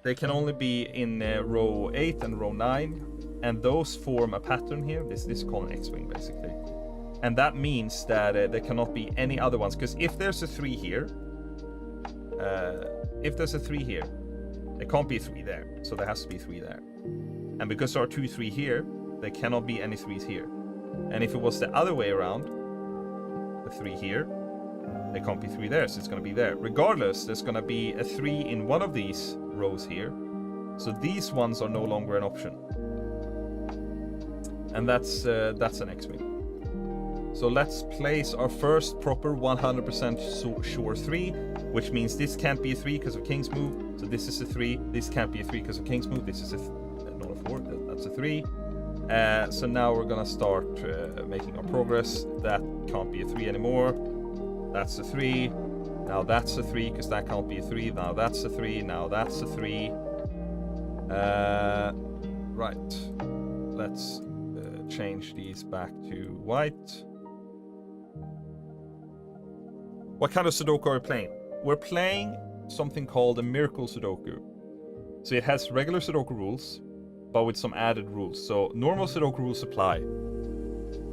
they can only be in row 8 and row 9. And those form a pattern here. This is called an X-wing, basically. And that means that there cannot be any other ones. Because if there's a 3 here, there can't be a 3 there. So there has to be 3 there. And because there are 2 3 here, there cannot be any 3s here. And if it was the other way around, the 3 here, there can't be 3 there, so it's going to be there. Regardless, there's going to be a 3 in one of these rows here. So these ones are no longer an option. And that's an X-wing. So let's place our first proper 100% sure 3, which means this can't be a 3 because of King's move. So this is a 3. This can't be a 3 because of King's move. This is not a 4. That's a 3. So now we're gonna start making our progress. That can't be a 3 anymore. That's a 3. Now that's a 3 because that can't be a 3. Now that's a 3. Now that's a 3. Right. Let's change these back to white. What kind of Sudoku are we playing? We're playing something called a Miracle Sudoku. So it has regular Sudoku rules, but with some added rules. So normal Sudoku rules apply.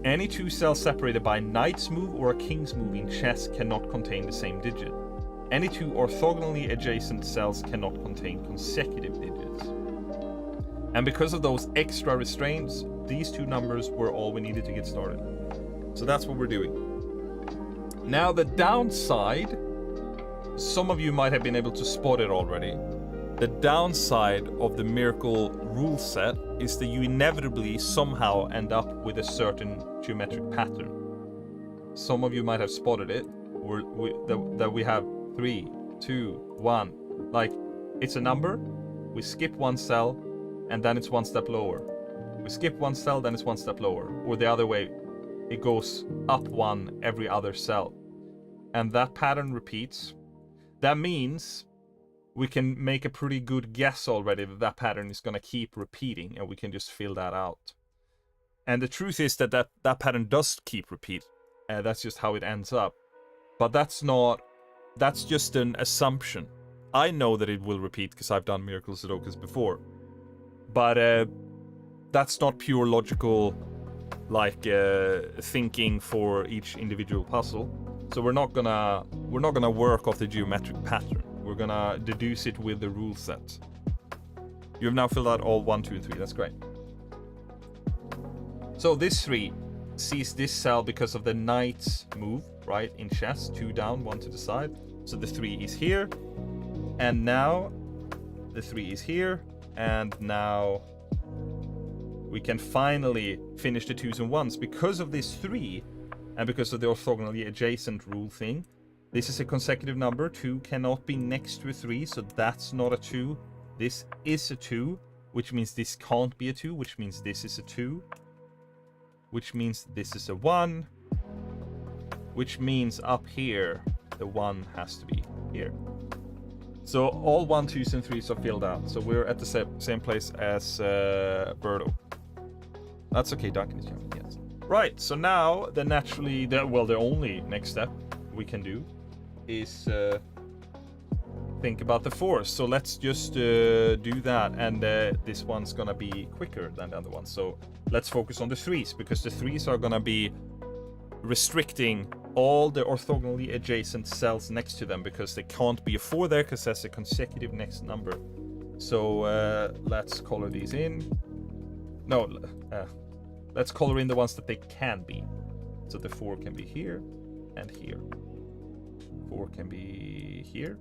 Any 2 cells separated by a knight's move or a king's move in chess cannot contain the same digit. Any 2 orthogonally adjacent cells cannot contain consecutive digits. And because of those extra restraints, these 2 numbers were all we needed to get started. So that's what we're doing. Now the downside, some of you might have been able to spot it already. The downside of the Miracle rule set is that you inevitably somehow end up with a certain geometric pattern. Some of you might have spotted it, that we have 3, 2, 1. Like, it's a number, we skip 1 cell, and then it's 1 step lower. We skip 1 cell, then it's 1 step lower. Or the other way, it goes up 1 every other cell. And that pattern repeats. That means we can make a pretty good guess already that pattern is going to keep repeating, and we can just fill that out. And the truth is that pattern does keep repeat. That's just how it ends up. But that's just an assumption. I know that it will repeat because I've done Miracle Sudokus before. But that's not pure logical, like, thinking for each individual puzzle. So we're not gonna work off the geometric pattern. We're gonna deduce it with the rule set. You have now filled out all 1, 2, and 3. That's great. So this 3 sees this cell because of the knight's move, right? In chess, 2 down, 1 to the side. So the 3 is here. And now the 3 is here. And now we can finally finish the 2s and 1s because of this 3 and because of the orthogonally adjacent rule thing. This is a consecutive number. 2 cannot be next to a 3, so that's not a 2. This is a 2, which means this can't be a 2, which means this is a 2, which means this is a 1, which means up here, the 1 has to be here. So all 1, 2s, and 3s are filled out. So we're at the same place as Birdo. That's okay, Duncan is jumping, yes. Right, so now the only next step we can do is think about the fours. So let's just do that, and this one's gonna be quicker than the other one. So let's focus on the threes, because the threes are gonna be restricting all the orthogonally adjacent cells next to them, because they can't be a 4 there because that's a consecutive next number. So let's color these in. No, let's color in the ones that they can be. So the 4 can be here and here. 4 can be here.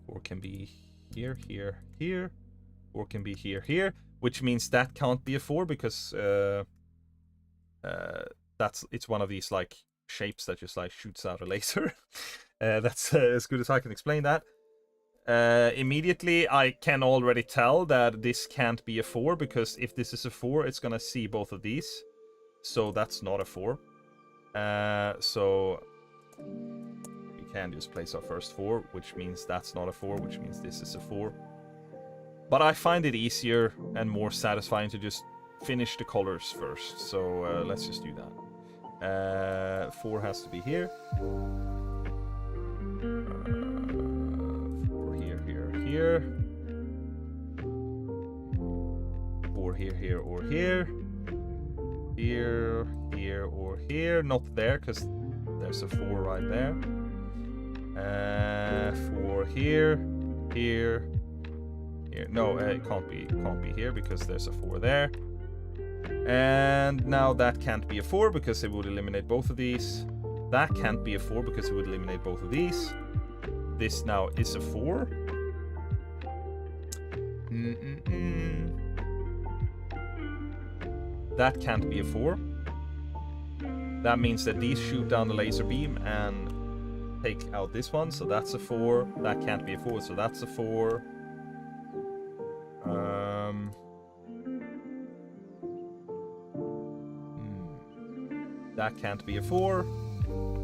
4 can be here, here, here. 4 can be here, here. Which means that can't be a 4 because it's one of these like shapes that just like shoots out a laser. That's as good as I can explain that. Immediately I can already tell that this can't be a 4, because if this is a 4, it's gonna see both of these. So that's not a 4. So we can just place our first 4, which means that's not a 4, which means this is a 4. But I find it easier and more satisfying to just finish the colors first. So let's just do that. 4 has to be here. 4 here, here, here. 4 here, here, or here. Here, here, or here. Not there, because there's a 4 right there. 4 here, here, here. No, it can't be here because there's a 4 there. And now that can't be a 4 because it would eliminate both of these. That can't be a 4 because it would eliminate both of these. This now is a 4. That can't be a 4. That means that these shoot down the laser beam and take out this one, so that's a 4. That can't be a 4, so that's a 4. That can't be a 4.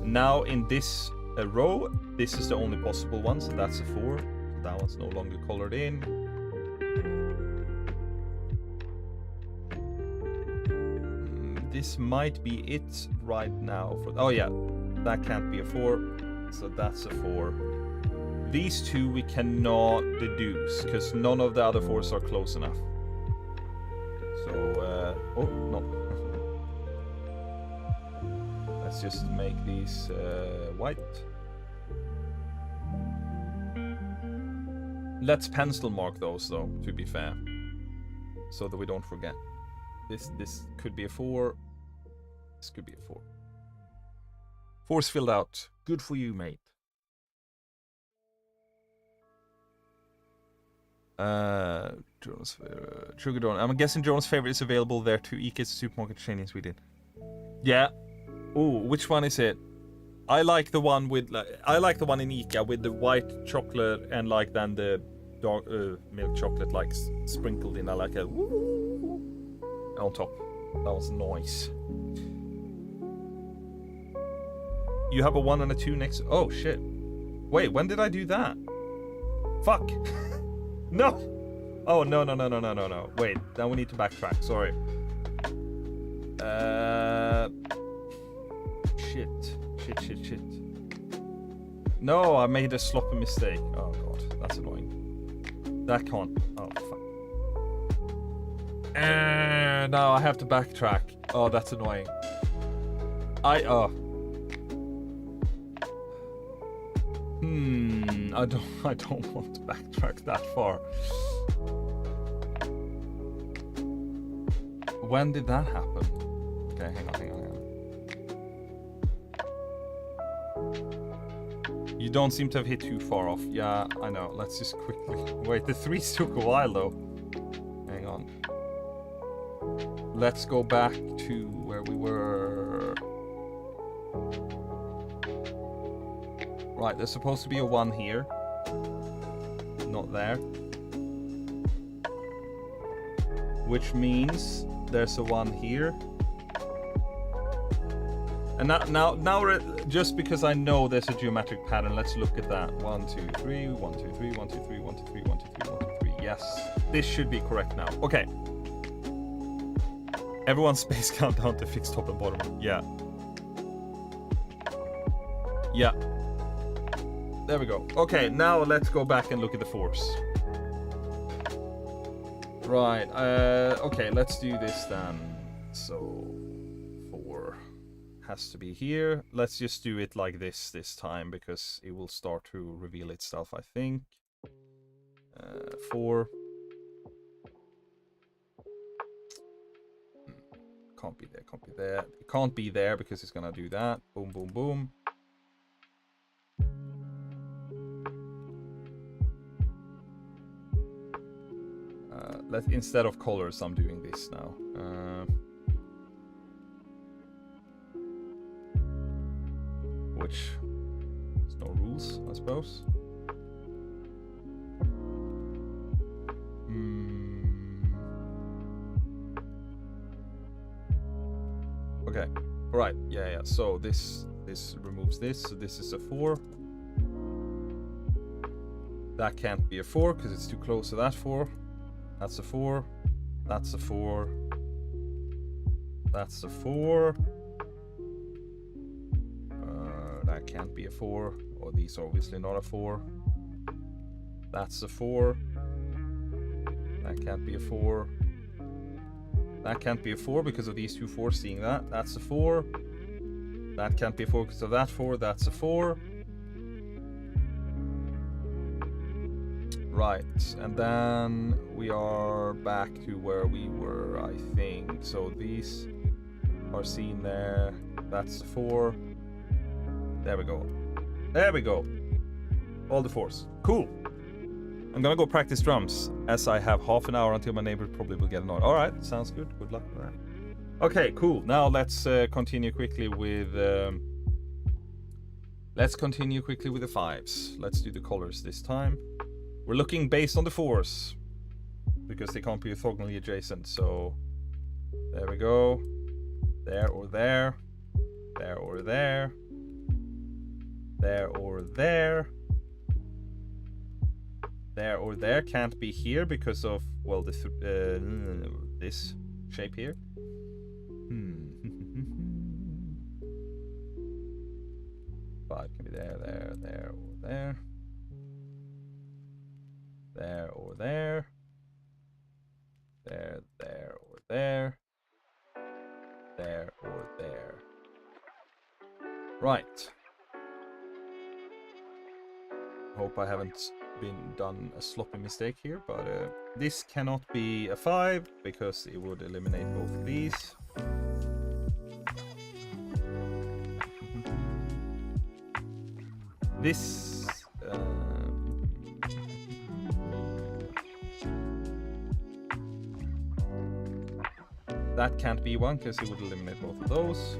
Now in this row, this is the only possible one, so that's a 4. So that one's no longer colored in. This might be it right now. Oh yeah, that can't be a 4, so that's a 4. These two we cannot deduce, because none of the other 4s are close enough. So, oh, no. Let's just make these white. Let's pencil mark those though, to be fair, so that we don't forget. This could be a 4. This could be a 4. 4's filled out. Good for you, mate. Sugar Dawn. I'm guessing Jonas' favorite is available there too. Ike's supermarket chain in Sweden. Yeah. Oh, which one is it? I like the one with I like the one in Ica with the white chocolate and like then the dark milk chocolate like sprinkled in. I like a woo on top. That was nice. You have a 1 and a 2 next. Oh shit. Wait, when did I do that? Fuck. No. Oh no. Wait, now we need to backtrack. Sorry. Shit. No, I made a sloppy mistake. Oh god, that's annoying. That can't. Oh fuck. Now I have to backtrack. Oh, that's annoying. I don't want to backtrack that far. When did that happen? Okay, hang on. You don't seem to have hit too far off. Yeah, I know. Let's just quickly... Wait, the 3s took a while, though. Hang on. Let's go back to where we were. Right, there's supposed to be a 1 here. Not there. Which means there's a 1 here. And now we're just because I know there's a geometric pattern, let's look at that. 1, 2, 3, 1, 2, 3, 1, 2, 3, 1, 2, 3, 1, 2, 3, 1, 2, 3. Yes, this should be correct now. Okay. Everyone's space countdown to fix top and bottom. Yeah. Yeah. There we go. Okay, now let's go back and look at the force. Right. Okay, let's do this then. So 4 has to be here. Let's just do it like this time because it will start to reveal itself, I think. 4. Can't be there, can't be there. It can't be there because it's gonna do that. Boom, boom, boom. Instead of colors, I'm doing this now. Which there's no rules, I suppose. Okay. All right. Yeah. So this removes this. So this is a 4. That can't be a 4 because it's too close to that 4. That's a 4. That's a 4. That's a 4. That can't be a 4. Or these are obviously not a 4. That's a 4. That can't be a 4. That can't be a 4 because of these two 4s seeing that. That's a 4. That can't be a 4 because of that 4. That's a 4. Right, and then we are back to where we were, I think. So these are seen there. That's a 4. There we go. There we go. All the 4s. Cool. I'm gonna go practice drums as I have half an hour until my neighbor probably will get annoyed. All right, sounds good. Good luck with that. Okay, cool. Now let's continue quickly with. Let's continue quickly with the 5s. Let's do the colors this time. We're looking based on the 4s because they can't be orthogonally adjacent. So there we go. There or there. There or there. There or there. There or there can't be here because of, well, this shape here. 5 can be there, there, there, or there. There or there. There, there, or there. There or there. Right. Hope I haven't done a sloppy mistake here, but this cannot be a 5 because it would eliminate both of these. This that can't be 1 because it would eliminate both of those.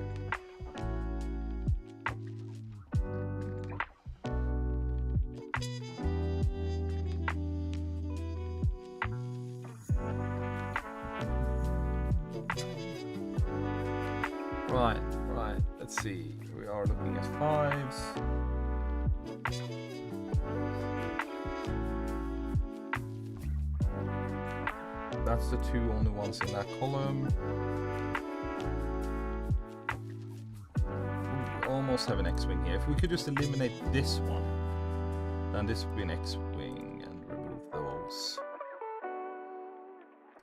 Right. Let's see. We are looking at 5s. That's the 2 only ones in that column. We almost have an X-wing here. If we could just eliminate this one, then this would be an X-wing and remove those.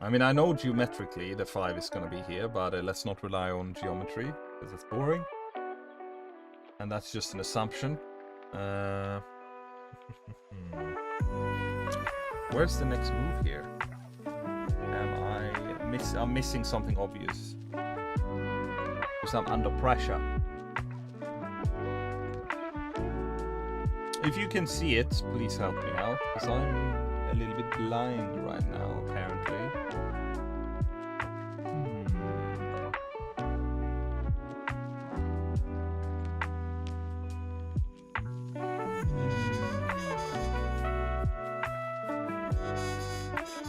I mean, I know geometrically the 5 is going to be here, but let's not rely on geometry because it's boring. And that's just an assumption. Where's the next move here? I'm missing something obvious. Because I'm under pressure. If you can see it, please help me out. Because I'm a little bit blind right now, apparently.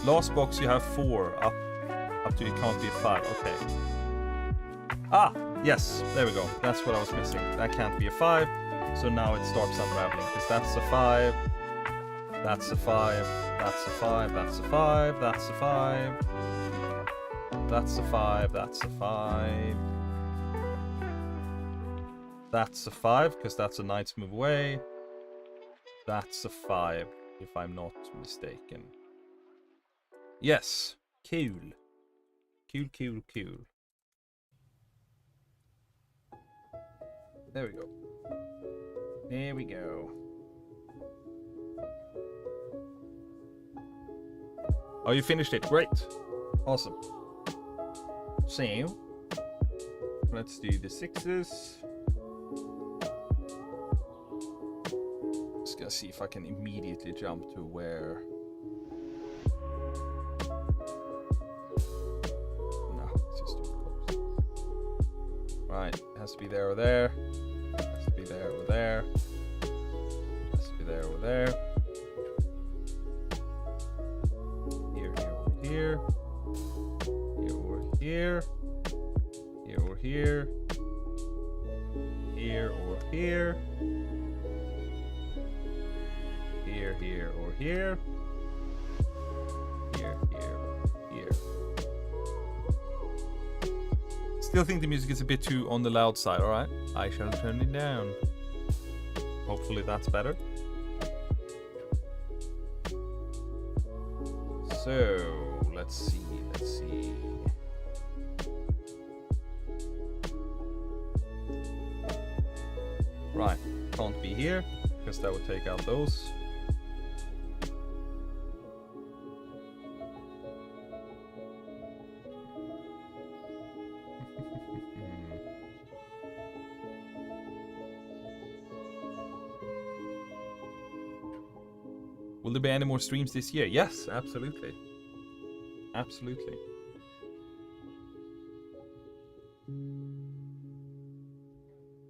Last box you have 4 up to it can't be a 5. Okay. Ah, yes, there we go. That's what I was missing. That can't be a 5. So now it starts unraveling because that's a 5. That's a 5. That's a 5. That's a 5. That's a 5. That's a 5, that's a 5. That's a 5, because that's a knight's move away. That's a 5, if I'm not mistaken. Yes, cool. Cool. There we go. There we go. Oh, you finished it. Great. Awesome. So, let's do the 6s. Just gonna see if I can immediately jump to where... No, it's just too close. Right, it has to be there or there. It has to be there or there. It has to be there or there. Here or here, here or here, here or here, here or here, here. Still think the music is a bit too on the loud side, alright? I shall turn it down. Hopefully that's better. So... Let's see. Right, can't be here, because that would take out those. Will there be any more streams this year? Yes, absolutely. Absolutely.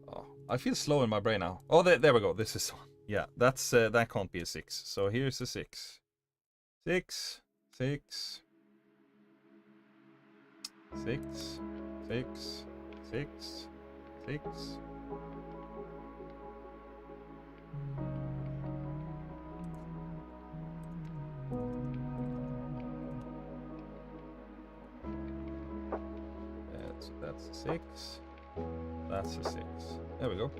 Oh, I feel slow in my brain now. Oh, there we go. This is one. Yeah, that's that can't be a 6. So here's a 6. 6, 6, 6, 6, 6, 6. That's a 6. That's a 6. There we go.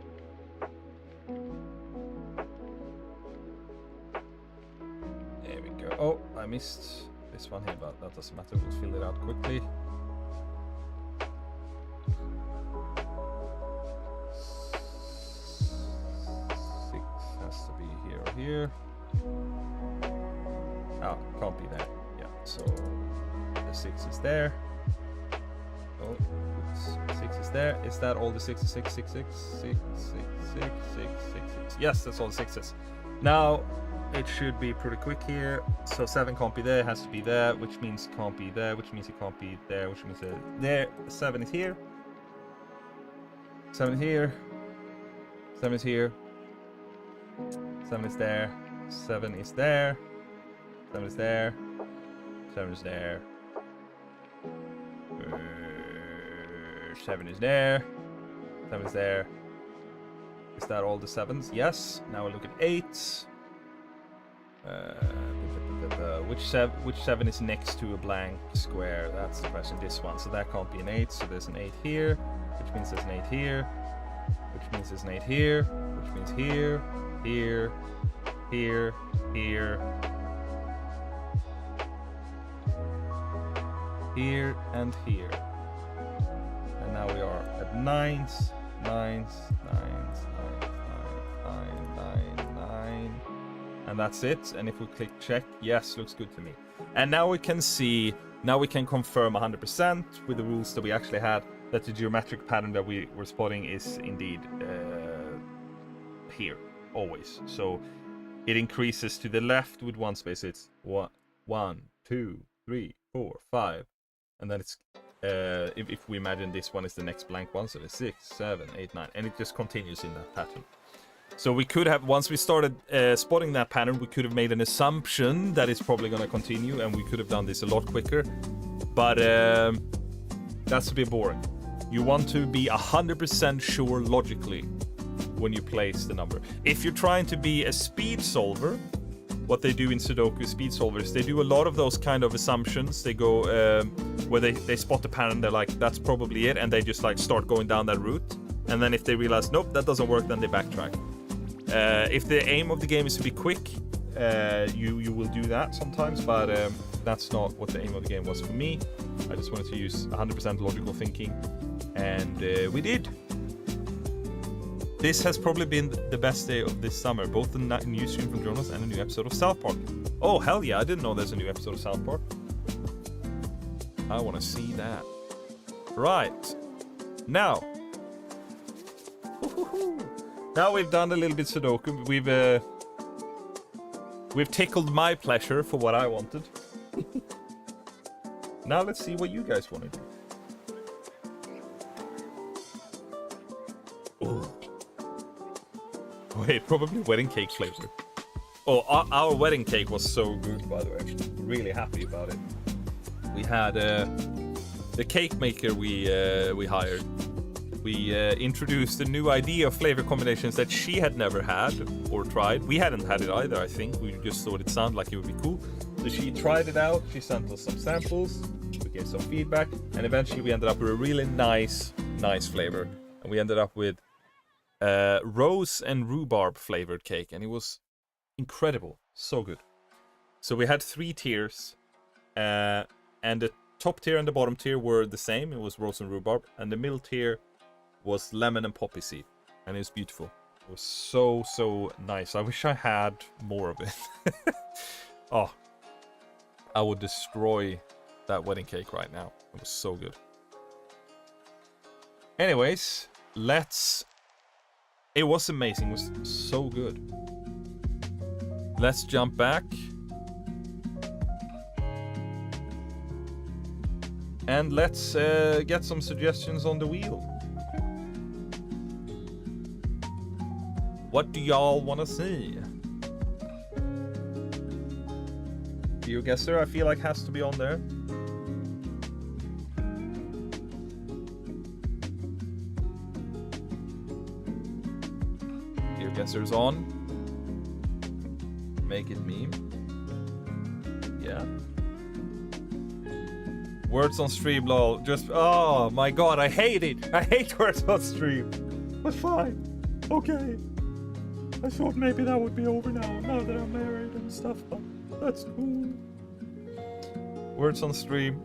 There we go. Oh, I missed this one here, but that doesn't matter. We'll fill it out quickly. Six has to be here or here. Oh, can't be there. Yeah, so the 6 is there. Oh, oops. 6 is there. Is that all the 6s? 6, 6, 6, 6, 6, 6, 6, 6, 6. Yes, that's all the 6s. Now, it should be pretty quick here. So 7 can't be there, it has to be there, which means it can't be there, which means it can't be there, which means there. 7 is here. 7 is here. 7 is here. 7 is there. 7 is there. 7 is there. 7 is there. 7 is there. 7 is there. Is that all the 7s? Yes. Now we look at 8s. Which 7 is next to a blank square? That's the question. This one. So that can't be an 8. So there's an 8 here, which means there's an 8 here, which means there's an 8 here, which means here, here, here, here, and here. And now we are at 9s, 9s, 9s, 9s, 9. And that's it. And if we click check, yes, looks good to me. And now we can see, now we can confirm 100% with the rules that we actually had that the geometric pattern that we were spotting is indeed here, always. So it increases to the left with 1 space. It's 1, 2, 3, 4, 5. And then it's, if we imagine this one is the next blank one, so it's 6, 7, 8, 9. And it just continues in that pattern. So we could have, once we started spotting that pattern, we could have made an assumption that it's probably going to continue, and we could have done this a lot quicker. But that's a bit boring. You want to be 100% sure logically when you place the number. If you're trying to be a speed solver, what they do in Sudoku speed solvers. They do a lot of those kind of assumptions. They go where they spot the pattern, they're like, that's probably it, and they just like start going down that route. And then if they realize, nope, that doesn't work, then they backtrack. If the aim of the game is to be quick, you will do that sometimes, but that's not what the aim of the game was for me. I just wanted to use 100% logical thinking, and we did. This has probably been the best day of this summer, both the new stream from Jonas and a new episode of South Park. Oh, hell yeah, I didn't know there's a new episode of South Park. I want to see that. Right. Now. Now we've done a little bit Sudoku. We've tickled my pleasure for what I wanted. Now let's see what you guys want to do. Ooh. Wait, probably wedding cake flavor. Oh, our wedding cake was so good, by the way. I'm really happy about it. We had the cake maker we hired. We introduced a new idea of flavor combinations that she had never had or tried. We hadn't had it either, I think. We just thought it sounded like it would be cool. So she tried it out. She sent us some samples. We gave some feedback. And eventually we ended up with a really nice flavor. And we ended up with rose and rhubarb flavored cake. And it was incredible. So good. So we had 3 tiers. And the top tier and the bottom tier were the same. It was rose and rhubarb. And the middle tier was lemon and poppy seed, and it was beautiful. It was so nice. I wish I had more of it. Oh, I would destroy that wedding cake right now. It was so good. Anyways, it was amazing. It was so good. Let's jump back. And let's get some suggestions on the wheel. What do y'all want to see? GeoGuessr, I feel like has to be on there. GeoGuessr's on. Make it meme. Yeah. Words on stream, lol. Just, oh my god, I hate it. I hate words on stream. But fine. Okay. I thought maybe that would be over now that I'm married and stuff, but that's cool. Words on stream.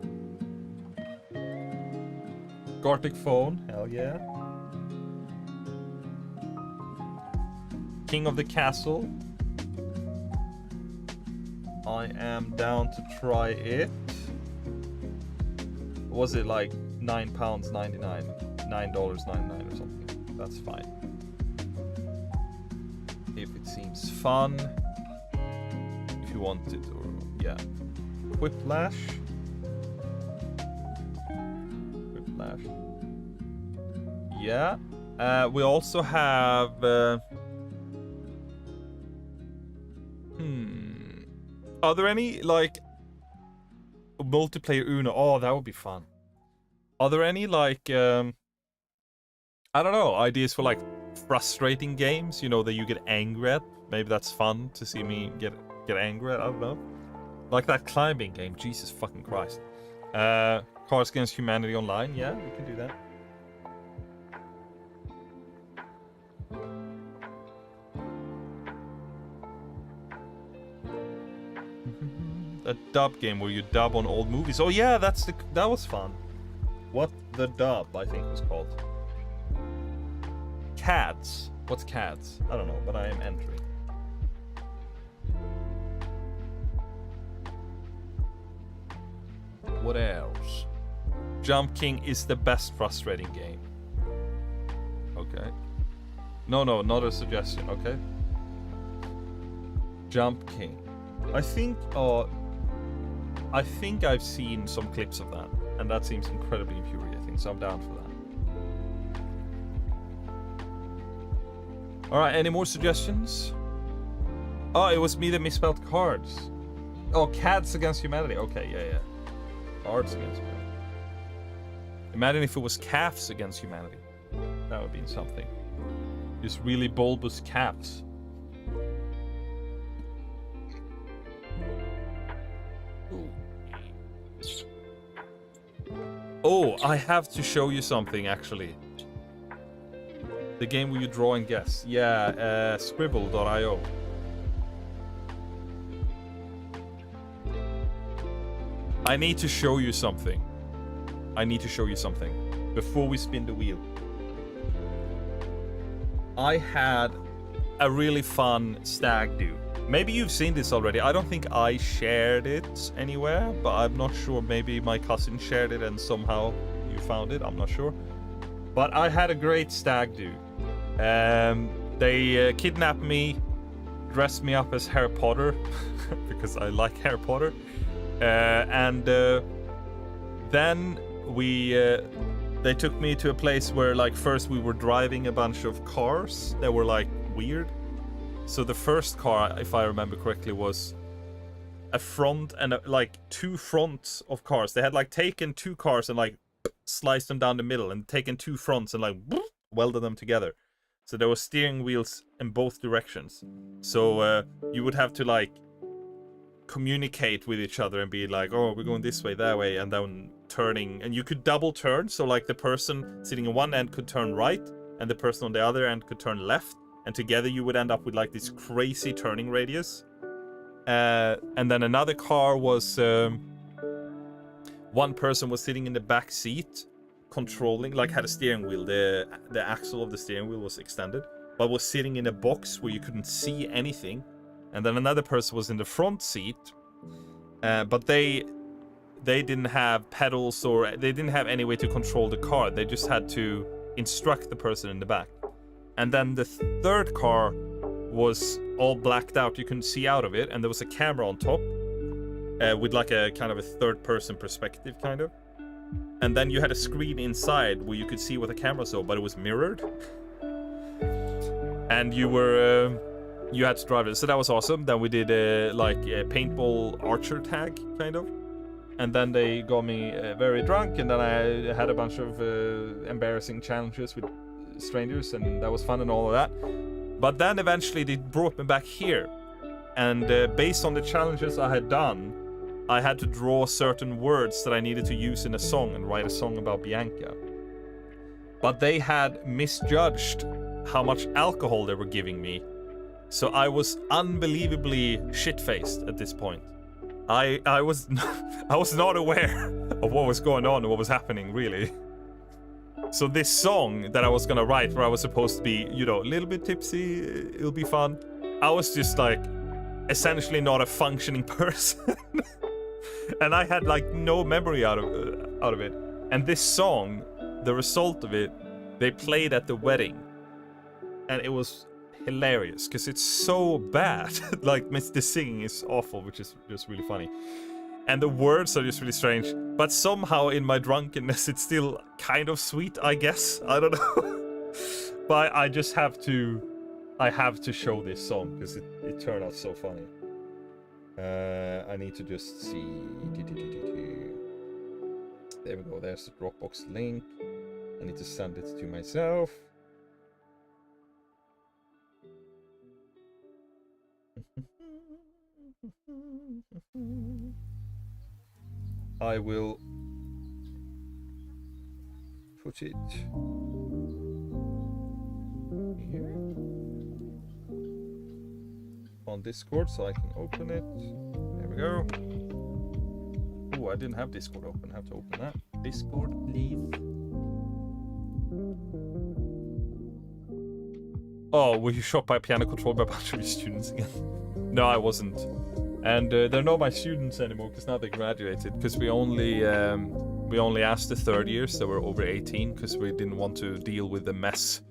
Gartic phone, hell yeah. King of the castle. I am down to try it. Was it like £9.99? $9.99 or something. That's fine. If it seems fun, if you want it, or yeah. Whiplash. Yeah. We also have are there any like multiplayer Uno? Oh, that would be fun. Are there any like I don't know, ideas for like frustrating games, you know, that you get angry at? Maybe that's fun to see me get angry at. I don't know. Like that climbing game. Jesus fucking Christ. Cards Against Humanity Online. Yeah, we can do that. A dub game where you dub on old movies. Oh yeah, that was fun. What the Dub, I think it was called. CADS. What's CADS? I don't know, but I am entering. What else? Jump King is the best frustrating game. Okay. No, not a suggestion, okay? Jump King. I think I've seen some clips of that, and that seems incredibly infuriating, so I'm down for that. Alright, any more suggestions? Oh, it was me that misspelled cards. Oh, Cats Against Humanity. Okay, yeah. Cards Against Humanity. Imagine if it was Calves Against Humanity. That would be something. Just really bulbous calves. Oh, I have to show you something, actually. The game where you draw and guess. Yeah, scribble.io. I need to show you something. Before we spin the wheel. I had a really fun stag do. Maybe you've seen this already. I don't think I shared it anywhere, but I'm not sure. Maybe my cousin shared it and somehow you found it. I'm not sure. But I had a great stag do. They kidnapped me, dressed me up as Harry Potter, because I like Harry Potter. And then they took me to a place where, like, first we were driving a bunch of cars that were, like, weird. So the first car, if I remember correctly, was a front and like two fronts of cars. They had like taken two cars and like sliced them down the middle and taken two fronts and like welded them together. So there were steering wheels in both directions. So you would have to like communicate with each other and be like, oh, we're going this way, that way, and then turning. And you could double turn. So like the person sitting on one end could turn right and the person on the other end could turn left. And together you would end up with like this crazy turning radius. And then another car was... one person was sitting in the back seat, controlling, like had a steering wheel. The axle of the steering wheel was extended, but was sitting in a box where you couldn't see anything. And then another person was in the front seat, but they didn't have pedals or they didn't have any way to control the car. They just had to instruct the person in the back. And then the third car was all blacked out. You couldn't see out of it. And there was a camera on top with like a kind of a third person perspective kind of. And then you had a screen inside where you could see what the camera saw, but it was mirrored. And you had to drive it. So that was awesome. Then we did like a paintball archer tag kind of. And then they got me very drunk. And then I had a bunch of embarrassing challenges with strangers, and that was fun and all of that. But then eventually they brought me back here, and based on the challenges I had done, I had to draw certain words that I needed to use in a song and write a song about Bianca. But they had misjudged how much alcohol they were giving me, so I was unbelievably shit-faced at this point. I was not aware of what was going on and what was happening, really. So this song that I was gonna write, where I was supposed to be, you know, a little bit tipsy, it'll be fun. I was just like, essentially not a functioning person. And I had like no memory out of it. And this song, the result of it, they played at the wedding. And it was hilarious, because it's so bad. Like, the singing is awful, which is just really funny. And the words are just really strange. But somehow in my drunkenness, it's still kind of sweet, I guess. I don't know. But I just have to... I have to show this song, because it turned out so funny. I need to just see... There we go. There's the Dropbox link. I need to send it to myself. I will put it here on Discord so I can open it. There we go. Oh, I didn't have Discord open. I have to open that. Discord, please. Oh, were you shot by a piano controlled by a bunch of your students again? No, I wasn't. And they're not my students anymore, because now they graduated. Because we only asked the third years that were over 18, because we didn't want to deal with the mess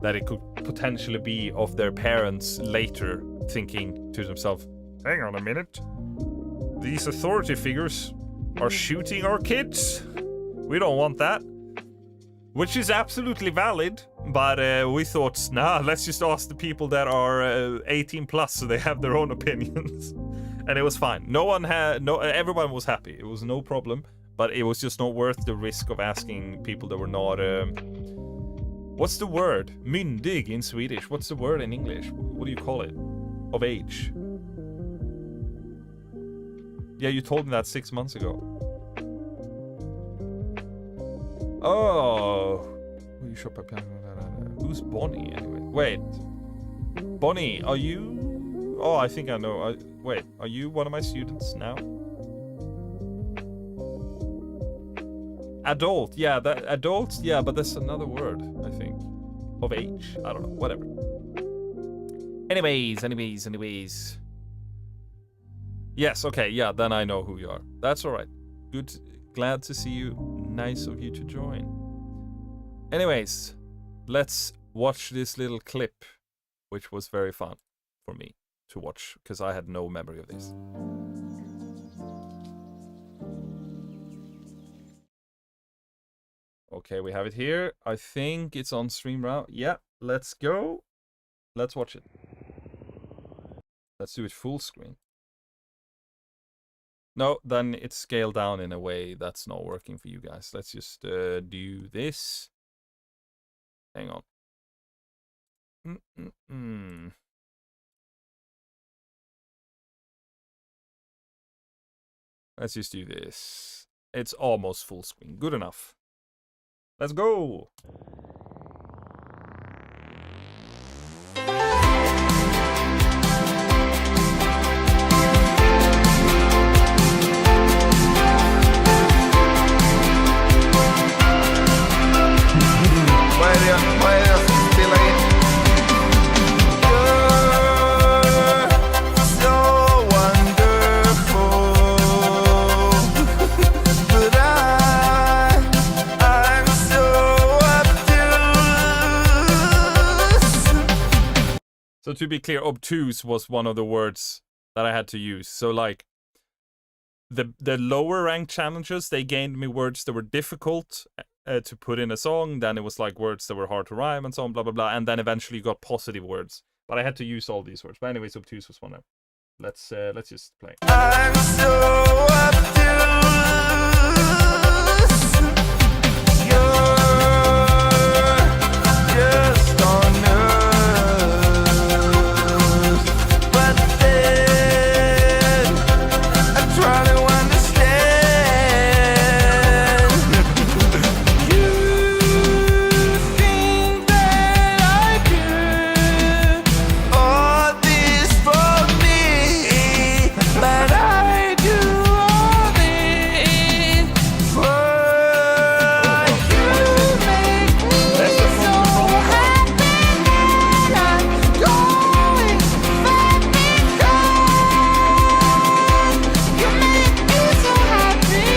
that it could potentially be of their parents later thinking to themselves, hang on a minute, these authority figures are shooting our kids. We don't want that. Which is absolutely valid, but we thought, nah, let's just ask the people that are 18 plus so they have their own opinions. And it was fine. Everyone was happy. It was no problem, but it was just not worth the risk of asking people that were not... what's the word? Myndig in Swedish. What's the word in English? What do you call it? Of age. Yeah, you told me that 6 months ago. Oh. Who's Bonnie anyway? Wait. Bonnie, are you... Oh, I think I know. Wait, are you one of my students now? Adult, yeah, that adults, yeah, but that's another word, I think. Of age. I don't know, whatever. Anyways. Yes, okay, yeah, then I know who you are. That's alright. Good, glad to see you. Nice of you to join. Anyways, let's watch this little clip, which was very fun for me to watch, because I had no memory of this. Okay, we have it here. I think it's on stream now. Yeah, let's go. Let's watch it. Let's do it full screen. No, then it's scaled down in a way that's not working for you guys. Let's just do this. Hang on. Let's just do this. It's almost full screen. Good enough. Let's go! Vad är det jag ska spela in? You're so wonderful, but I'm so obtuse. So to be clear, obtuse was one of the words that I had to use. So like the lower ranked challenges, they gained me words that were difficult to put in a song. Then it was like words that were hard to rhyme and so on, blah blah blah. And then eventually you got positive words. But I had to use all these words. But anyways, obtuse was one of them. Let's just play. I'm so obtuse. You're just on earth, but then I try to understand. You think that I do all this for me, but I do all this for you. Make me so happy that I'm going let me go. You make me so happy.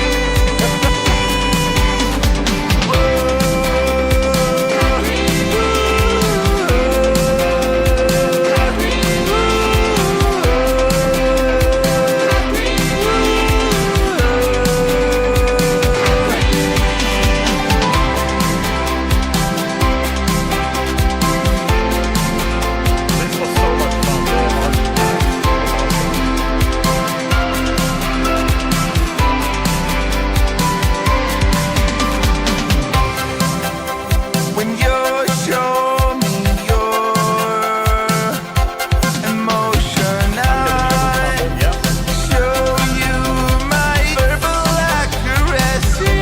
This was so much fun. When you show me your emotion, I Yeah. show you my verbal accuracy.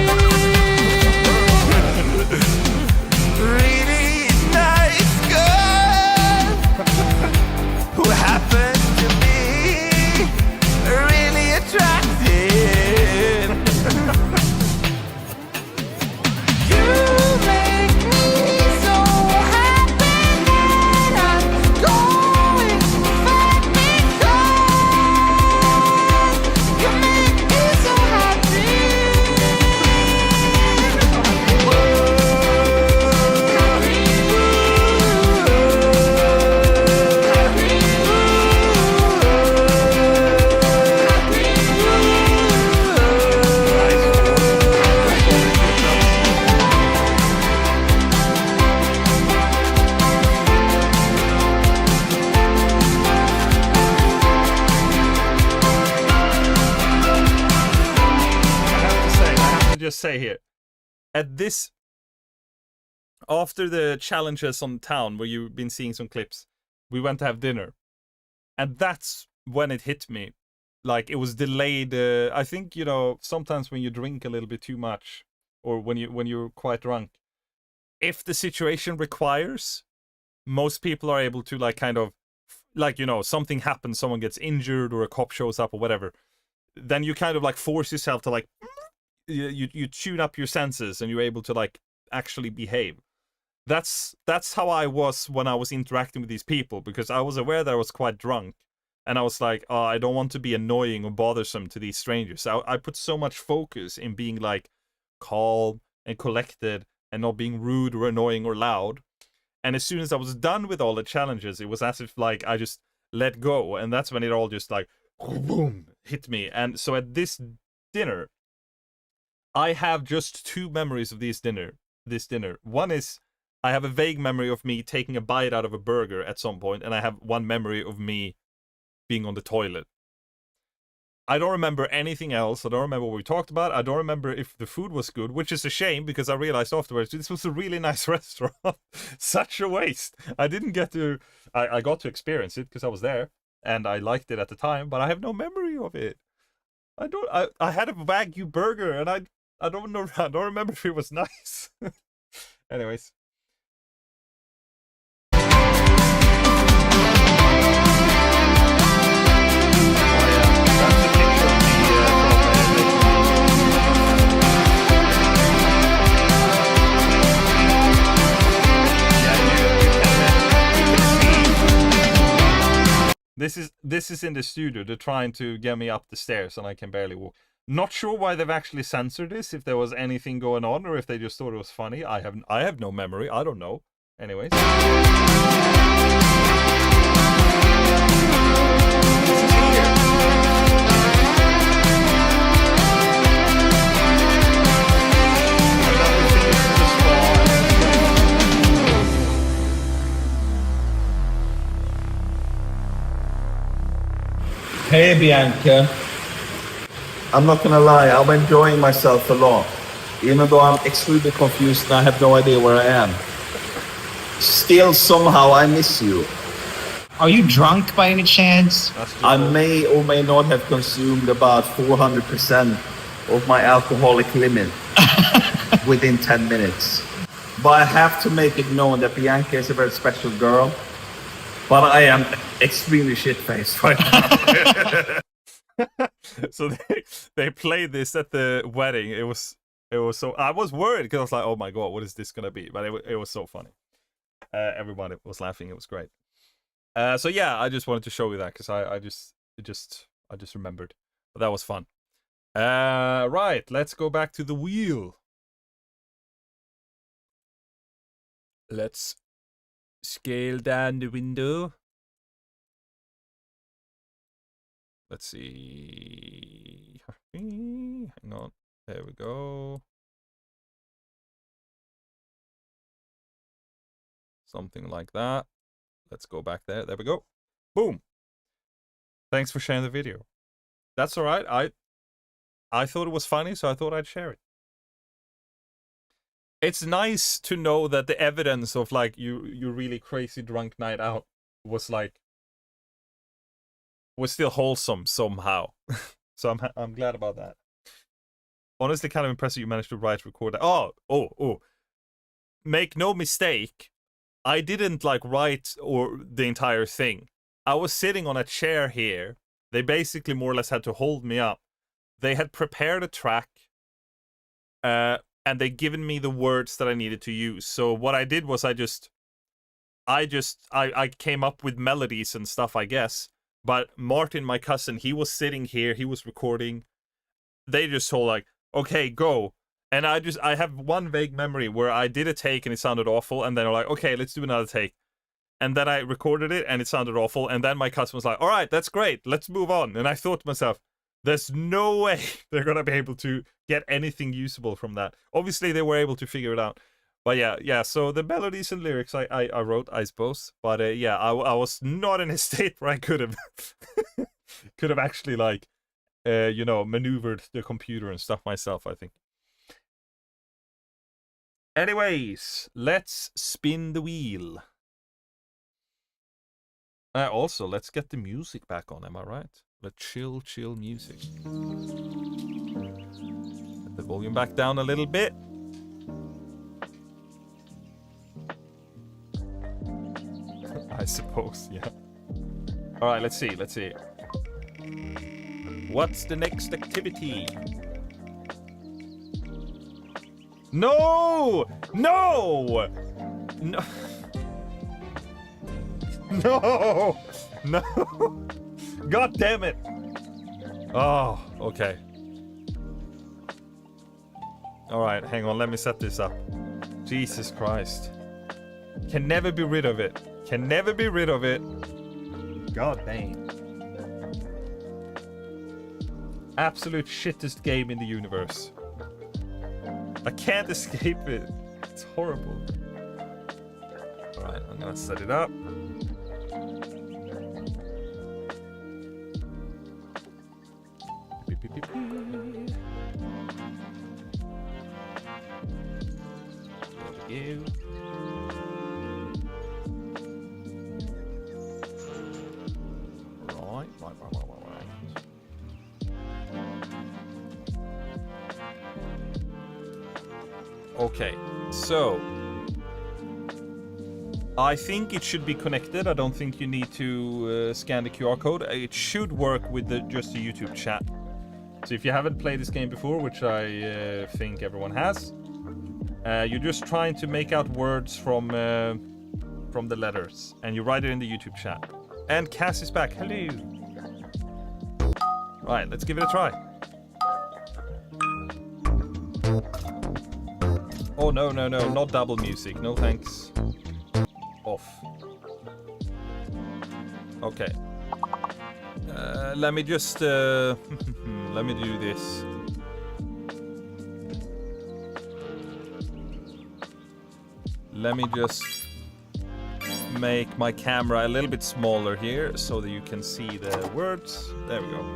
Really nice girl who happens to be really attractive. You make me so happy that I'm going let me go. You make me so happy. I have to just say here, at this, after the challenges on town where you've been seeing some clips, we went to have dinner, and that's when it hit me like it was delayed. I think, you know, sometimes when you drink a little bit too much, or when you're quite drunk, if the situation requires, most people are able to like kind of like, you know, something happens, someone gets injured or a cop shows up or whatever, then you kind of like force yourself to like you tune up your senses and you're able to like actually behave. That's how I was when I was interacting with these people, because I was aware that I was quite drunk, and I was like, oh, I don't want to be annoying or bothersome to these strangers. I put so much focus in being like calm and collected and not being rude or annoying or loud. And as soon as I was done with all the challenges, it was as if like I just let go, and that's when it all just like boom hit me. And so at this dinner, I have just two memories of this dinner. One is I have a vague memory of me taking a bite out of a burger at some point, and I have one memory of me being on the toilet. I don't remember anything else. I don't remember what we talked about. I don't remember if the food was good, which is a shame because I realized afterwards this was a really nice restaurant. Such a waste. I didn't get to. I got to experience it because I was there and I liked it at the time, but I have no memory of it. I had a Wagyu burger and I don't know. I don't remember if it was nice. Anyways. This is in the studio. They're trying to get me up the stairs and I can barely walk. Not sure why they've actually censored this, if there was anything going on or if they just thought it was funny. I have no memory. I don't know. Anyways. Hey Bianca. I'm not gonna lie, I'm enjoying myself a lot. Even though I'm extremely confused and I have no idea where I am. Still, somehow, I miss you. Are you drunk by any chance? I may or may not have consumed about 400% of my alcoholic limit within 10 minutes. But I have to make it known that Bianca is a very special girl. But I am extremely shit-faced right now. So they played this at the wedding. It was so, I was worried because I was like, oh my god, what is this gonna be? But it was so funny. Everybody was laughing. It was great. So yeah, I just wanted to show you that because I just remembered. But that was fun. Right, let's go back to the wheel. Let's scale down the window. Let's see. Hang on. There we go. Something like that. Let's go back there. There we go. Boom. Thanks for sharing the video. That's all right. I thought it was funny, so I thought I'd share it. It's nice to know that the evidence of like you really crazy drunk night out was still wholesome somehow. So I'm glad about that. Honestly, kind of impressive you managed to record that. Oh. Make no mistake, I didn't like write or the entire thing. I was sitting on a chair here. They basically more or less had to hold me up. They had prepared a track, and they given me the words that I needed to use. So what I did was I came up with melodies and stuff, I guess. But Martin, my cousin, he was sitting here, he was recording. They just told like, okay, go. And I have one vague memory where I did a take and it sounded awful, and then I'm like, okay, let's do another take. And then I recorded it and it sounded awful, and then my cousin was like, all right, that's great, let's move on. And I thought to myself, there's no way they're gonna be able to get anything usable from that. Obviously they were able to figure it out. But yeah, so the melodies and lyrics I wrote, I suppose. But yeah, I was not in a state where I could have actually like maneuvered the computer and stuff myself, I think. Anyways, let's spin the wheel. Also, let's get the music back on, am I right? Let chill music. Let the volume back down a little bit. I suppose, yeah. All right, let's see. What's the next activity? No! No! No! No! No! God damn it! Oh, okay. Alright, hang on, let me set this up. Jesus Christ. Can never be rid of it. Can never be rid of it. God dang. Absolute shittest game in the universe. I can't escape it. It's horrible. Alright, I'm gonna set it up. There we go. Right. Okay, so I think it should be connected. I don't think you need to scan the QR code. It should work with just the YouTube chat. So if you haven't played this game before, which I think everyone has, you're just trying to make out words from the letters, and you write it in the YouTube chat. And Cass is back. Hello. Right, let's give it a try. Oh, no, not double music. No thanks. Off. Okay. Let me just... let me do this. Let me just make my camera a little bit smaller here so that you can see the words. There we go.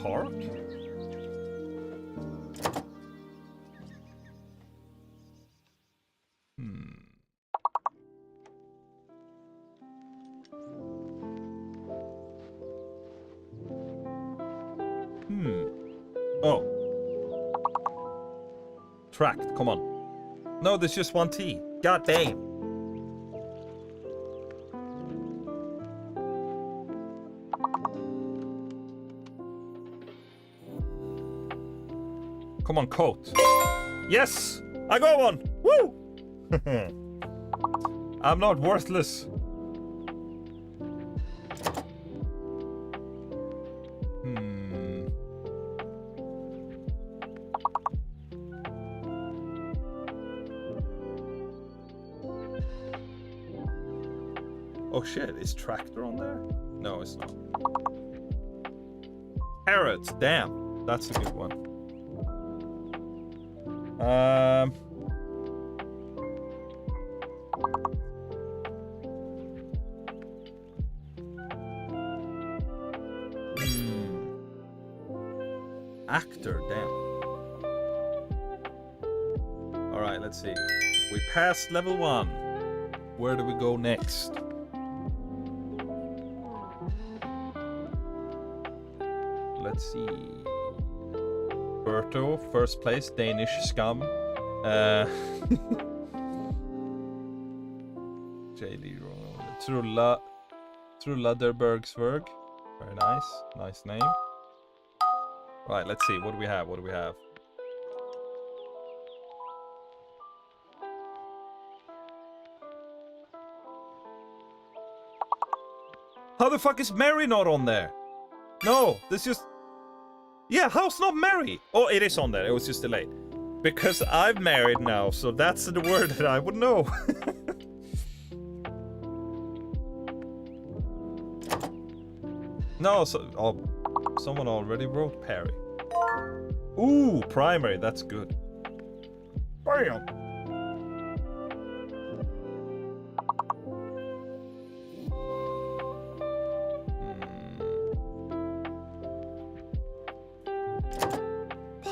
Tark? Oh. Tracked, come on. No, there's just one T. God damn. Come on, coat. Yes! I got one! Woo! I'm not worthless. Oh shit, is tractor on there? No, it's not. Carrots, damn. That's a good one. Actor, damn. Alright, let's see. We passed level 1. Where do we go next? Let's see. Berto, first place, Danish scum. JD Trulladderbergsberg. Very nice. Nice name. Right, let's see. What do we have? How the fuck is Mary not on there? No, this just... Yeah, how's not Mary? Oh, it is on there. It was just delayed. Because I'm married now, so that's the word that I would know. No, so... Oh, someone already wrote Perry. Ooh, primary. That's good. Bam!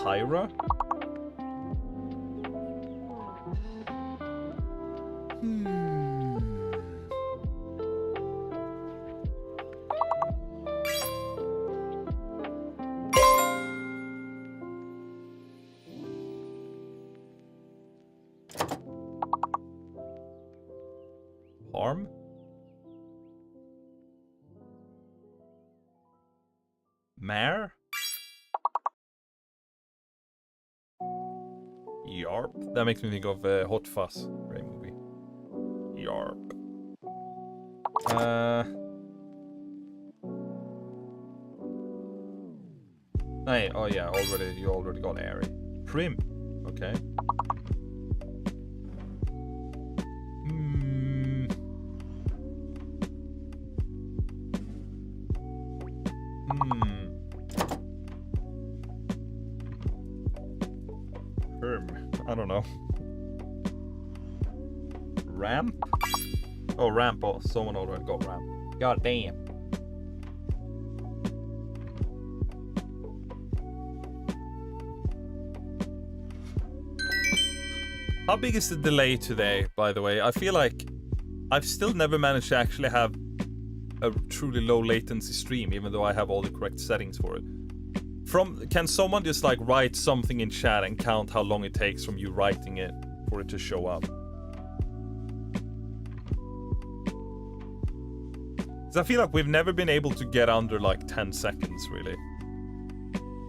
Pyra? Harm? Mare? Yarp? That makes me think of Hot Fuzz, great movie. Yarp. Hey, oh yeah, you already got Airy. Prim. Okay. I don't know. Ramp? Oh, ramp. Oh, someone already got ramp. God damn. How big is the delay today, by the way? I feel like I've still never managed to actually have a truly low latency stream, even though I have all the correct settings for it. Can someone just like write something in chat and count how long it takes from you writing it for it to show up? Because I feel like we've never been able to get under like 10 seconds, really.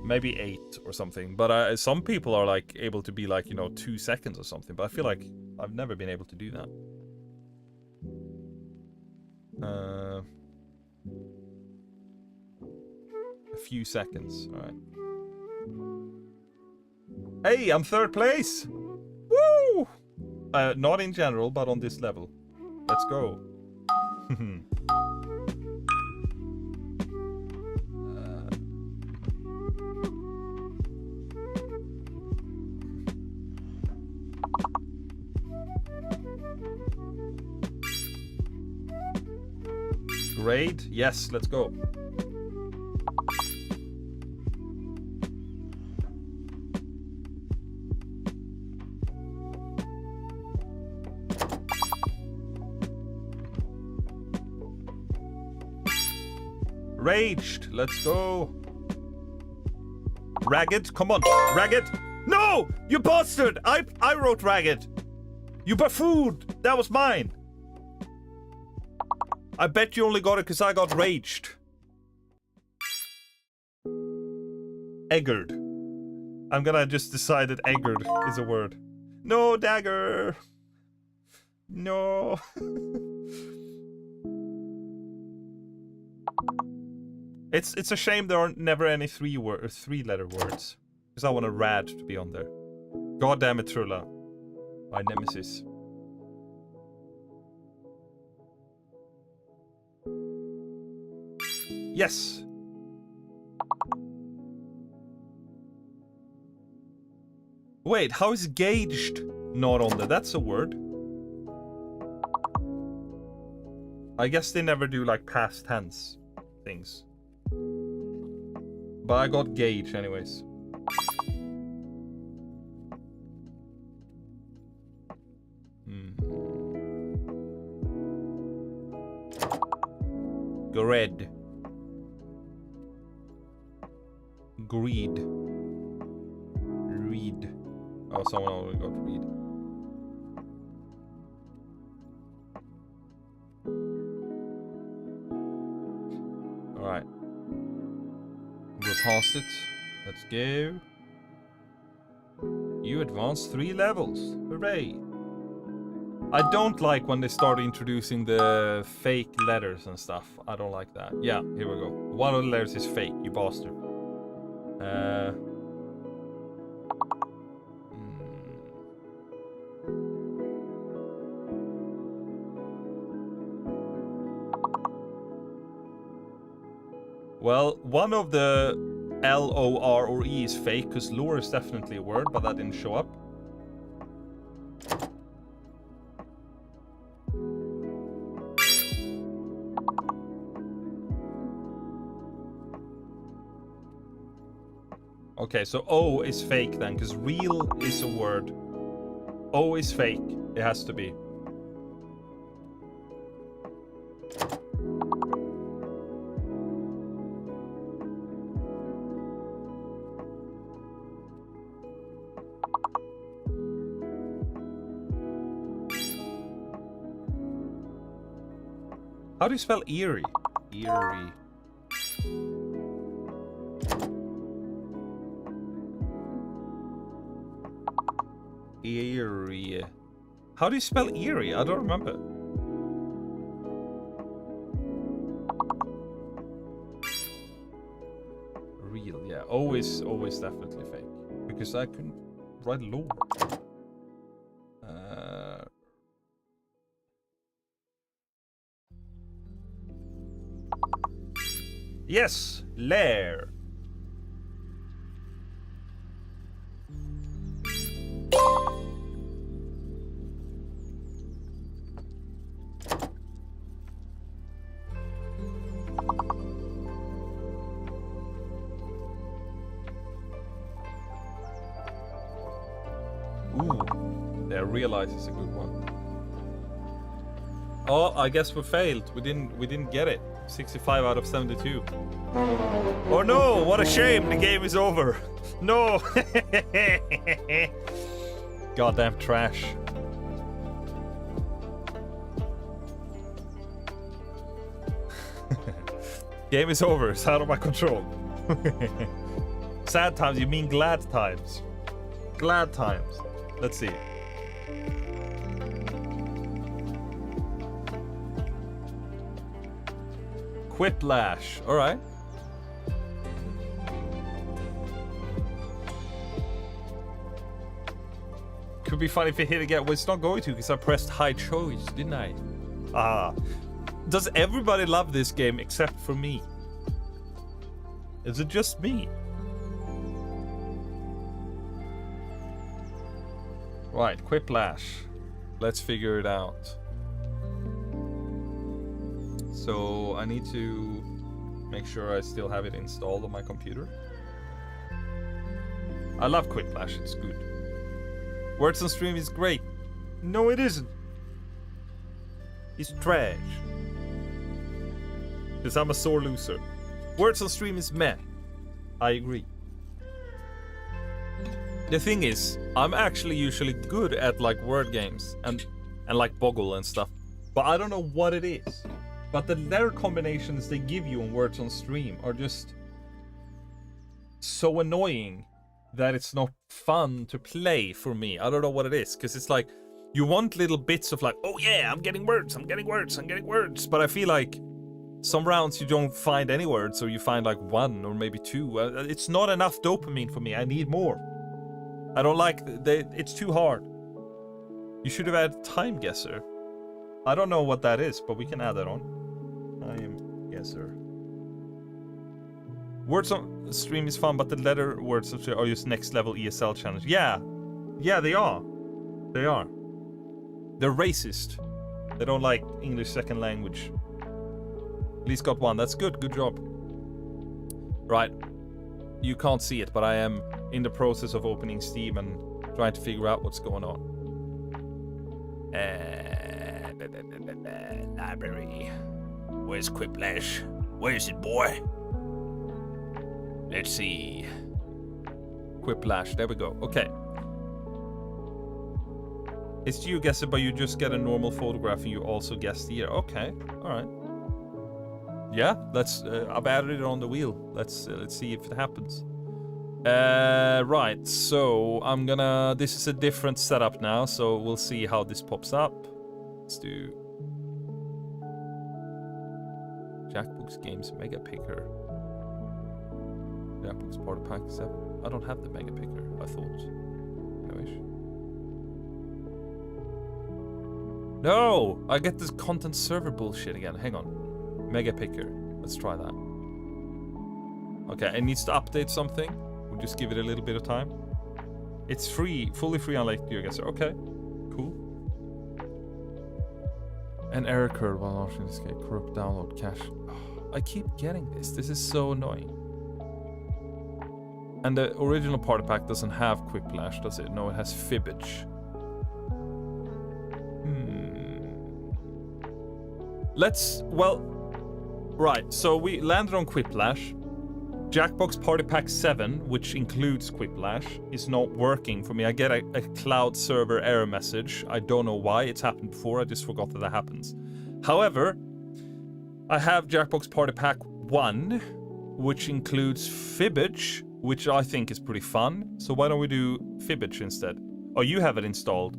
Maybe 8 or something. But some people are like able to be like, 2 seconds or something. But I feel like I've never been able to do that. A few seconds, alright. Hey, I'm 3rd place! Woo! Not in general, but on this level. Let's go. Grade? Yes, let's go. Raged, let's go. Ragged, come on, Ragged. No, you bastard! I wrote Ragged. You buffoon! That was mine. I bet you only got it because I got raged. Eggard. I'm gonna just decide that Eggard is a word. No, dagger. No. It's a shame there aren't never any three-letter words. Because I want a rad to be on there. God damn it, Trulla. My nemesis. Yes! Wait, how is gauged not on there? That's a word. I guess they never do like past tense things. But I got gauge anyways. Gred. Greed. Read. Oh, someone already got read. Alright. We're past it. Let's go. You advanced 3 levels. Hooray. I don't like when they start introducing the fake letters and stuff. I don't like that. Yeah, here we go. One of the letters is fake, you bastard. Well, one of the L, O, R, or E is fake, because lore is definitely a word, but that didn't show up. Okay, so O is fake then, because real is a word. O is fake. It has to be. How do you spell eerie? Eerie. Eerie. How do you spell eerie? I don't remember. Real, yeah. Always definitely fake. Because I couldn't write lore. Yes, lair. Ooh, I realize it's a good one. Oh, I guess we failed. We didn't get it. 65 out of 72. Oh no, what a shame, the game is over. No. Goddamn trash. Game is over, it's out of my control. Sad times, you mean glad times. Glad times. Let's see. Quiplash. All right. Could be funny if it hit again. Well, it's not going to because I pressed high choice, didn't I? Ah. Does everybody love this game except for me? Is it just me? Right, Quiplash. Let's figure it out. So I need to make sure I still have it installed on my computer. I love Quiplash, it's good. Words on Stream is great. No, it isn't. It's trash. Because I'm a sore loser. Words on Stream is meh. I agree. The thing is, I'm actually usually good at like word games and like Boggle and stuff. But I don't know what it is. But the letter combinations they give you on Words on Stream are just so annoying that it's not fun to play for me. I don't know what it is, because it's like you want little bits of like, oh yeah, I'm getting words. But I feel like some rounds you don't find any words, or you find like one or maybe two. It's not enough dopamine for me. I need more. I don't like it's too hard. You should have added time guesser. I don't know what that is, but we can add that on. Time guesser. Words on Stream is fun, but the letter words are just next level ESL challenge. Yeah, they are. They're racist. They don't like English second language. At least got one. That's good. Good job. Right. You can't see it, but I am in the process of opening Steam and trying to figure out what's going on. Library. Where's Quiplash? Where is it, boy? Let's see. Quiplash. There we go. Okay. It's you guess it, but you just get a normal photograph and you also guess the year. Okay. All right. Yeah. Let's. I've added it on the wheel. Let's see if it happens. Right. So I'm gonna. This is a different setup now, so we'll see how this pops up. Let's do Jackbook's Games Mega Picker. Jackbook's part of Pack 7. I don't have the Mega Picker, I thought. I wish. No! I get this content server bullshit again. Hang on. Mega Picker. Let's try that. Okay, it needs to update something. We'll just give it a little bit of time. It's free, fully free unlike GeoGuessr. Okay, cool. An error code while launching this game. Corrupt download cache. Oh, I keep getting this. This is so annoying. And the original party pack doesn't have Quiplash, does it? No, it has Fibbage. Right, so we landed on Quiplash. Jackbox Party Pack 7, which includes Quiplash, is not working for me. I get a cloud server error message. I don't know why. It's happened before. I just forgot that happens. However, I have Jackbox Party Pack 1, which includes Fibbage, which I think is pretty fun. So why don't we do Fibbage instead? Oh, you have it installed.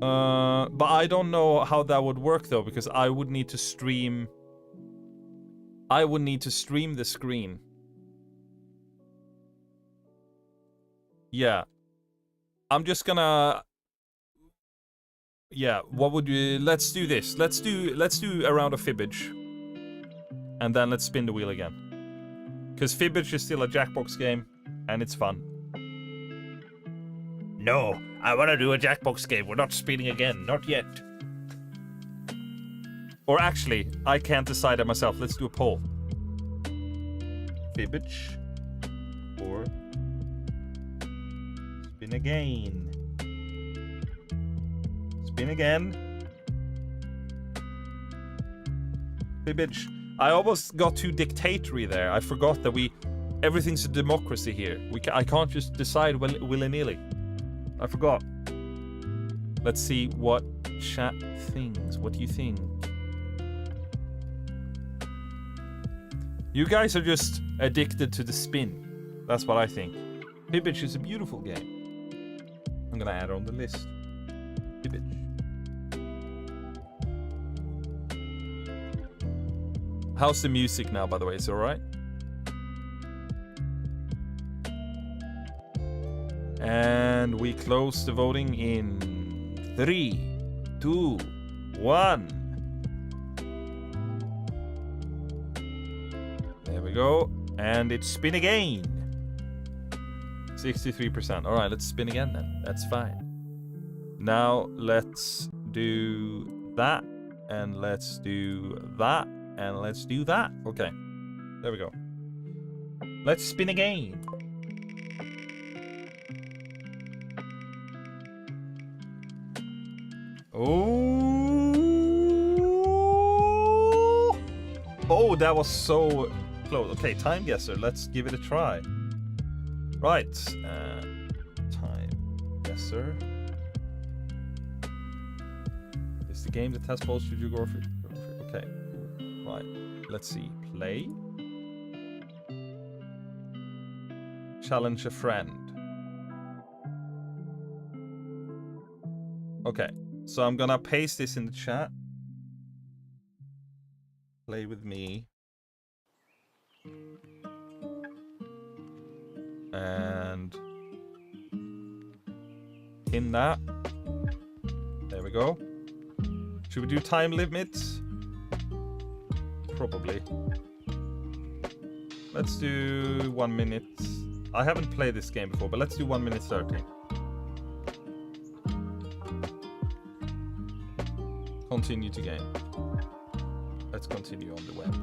But I don't know how that would work though, because I would need to stream... I would need to stream the screen. Yeah. I'm just gonna... Yeah, what would you... Let's do this. Let's do a round of Fibbage. And then let's spin the wheel again. Because Fibbage is still a Jackbox game, and it's fun. No, I want to do a Jackbox game. We're not spinning again. Not yet. Or actually, I can't decide it myself. Let's do a poll. Fibbage or spin again. Spin again. Fibbage. I almost got too dictatory there. I forgot that everything's a democracy here. I can't just decide willy-nilly. I forgot. Let's see what chat thinks. What do you think? You guys are just addicted to the spin. That's what I think. Fibbage is a beautiful game. I'm gonna add on the list. Fibbage. How's the music now, by the way? Is it alright? And we close the voting in 3, 2, 1. There we go. And it's spin again. 63%. Alright, let's spin again then. That's fine. Now let's do that. And let's do that. And let's do that. Okay. There we go. Let's spin again. Oh, that was so close. Okay, time guesser. Let's give it a try. Right. Time guesser. It's the game that has both geography. Okay. Right. Let's see. Play. Challenge a friend. Okay. So I'm gonna paste this in the chat. Play with me. And in that. There we go. Should we do time limits? Probably. Let's do 1 minute. I haven't played this game before, but let's do 1 minute 30. Continue to game. Let's continue on the web.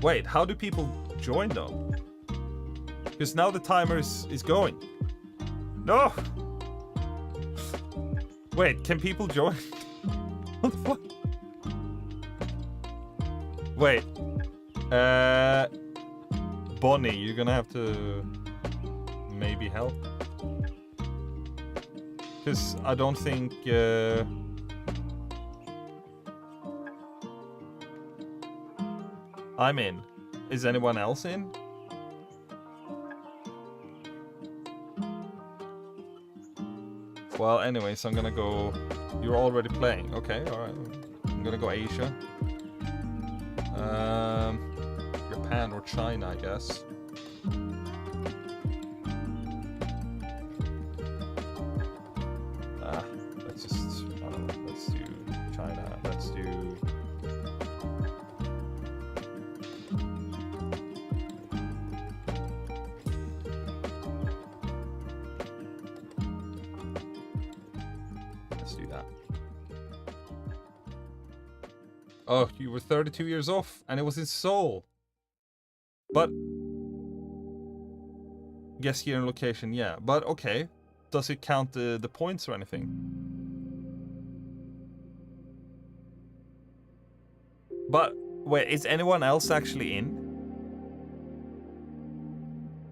Wait, how do people join though? Because now the timer is going. No! Wait, can people join? What the fuck? Wait. Bonnie, you're gonna have to maybe help. Because I don't think... I'm in. Is anyone else in? Well, anyways, I'm gonna go... You're already playing. Okay, alright. I'm gonna go Asia. Japan or China, I guess. Let's just... I don't know. Let's do China. Let's do... Oh, you were 32 years off, and it was in Seoul. But Guess year and location, yeah. But okay. Does it count the points or anything? But wait, is anyone else actually in?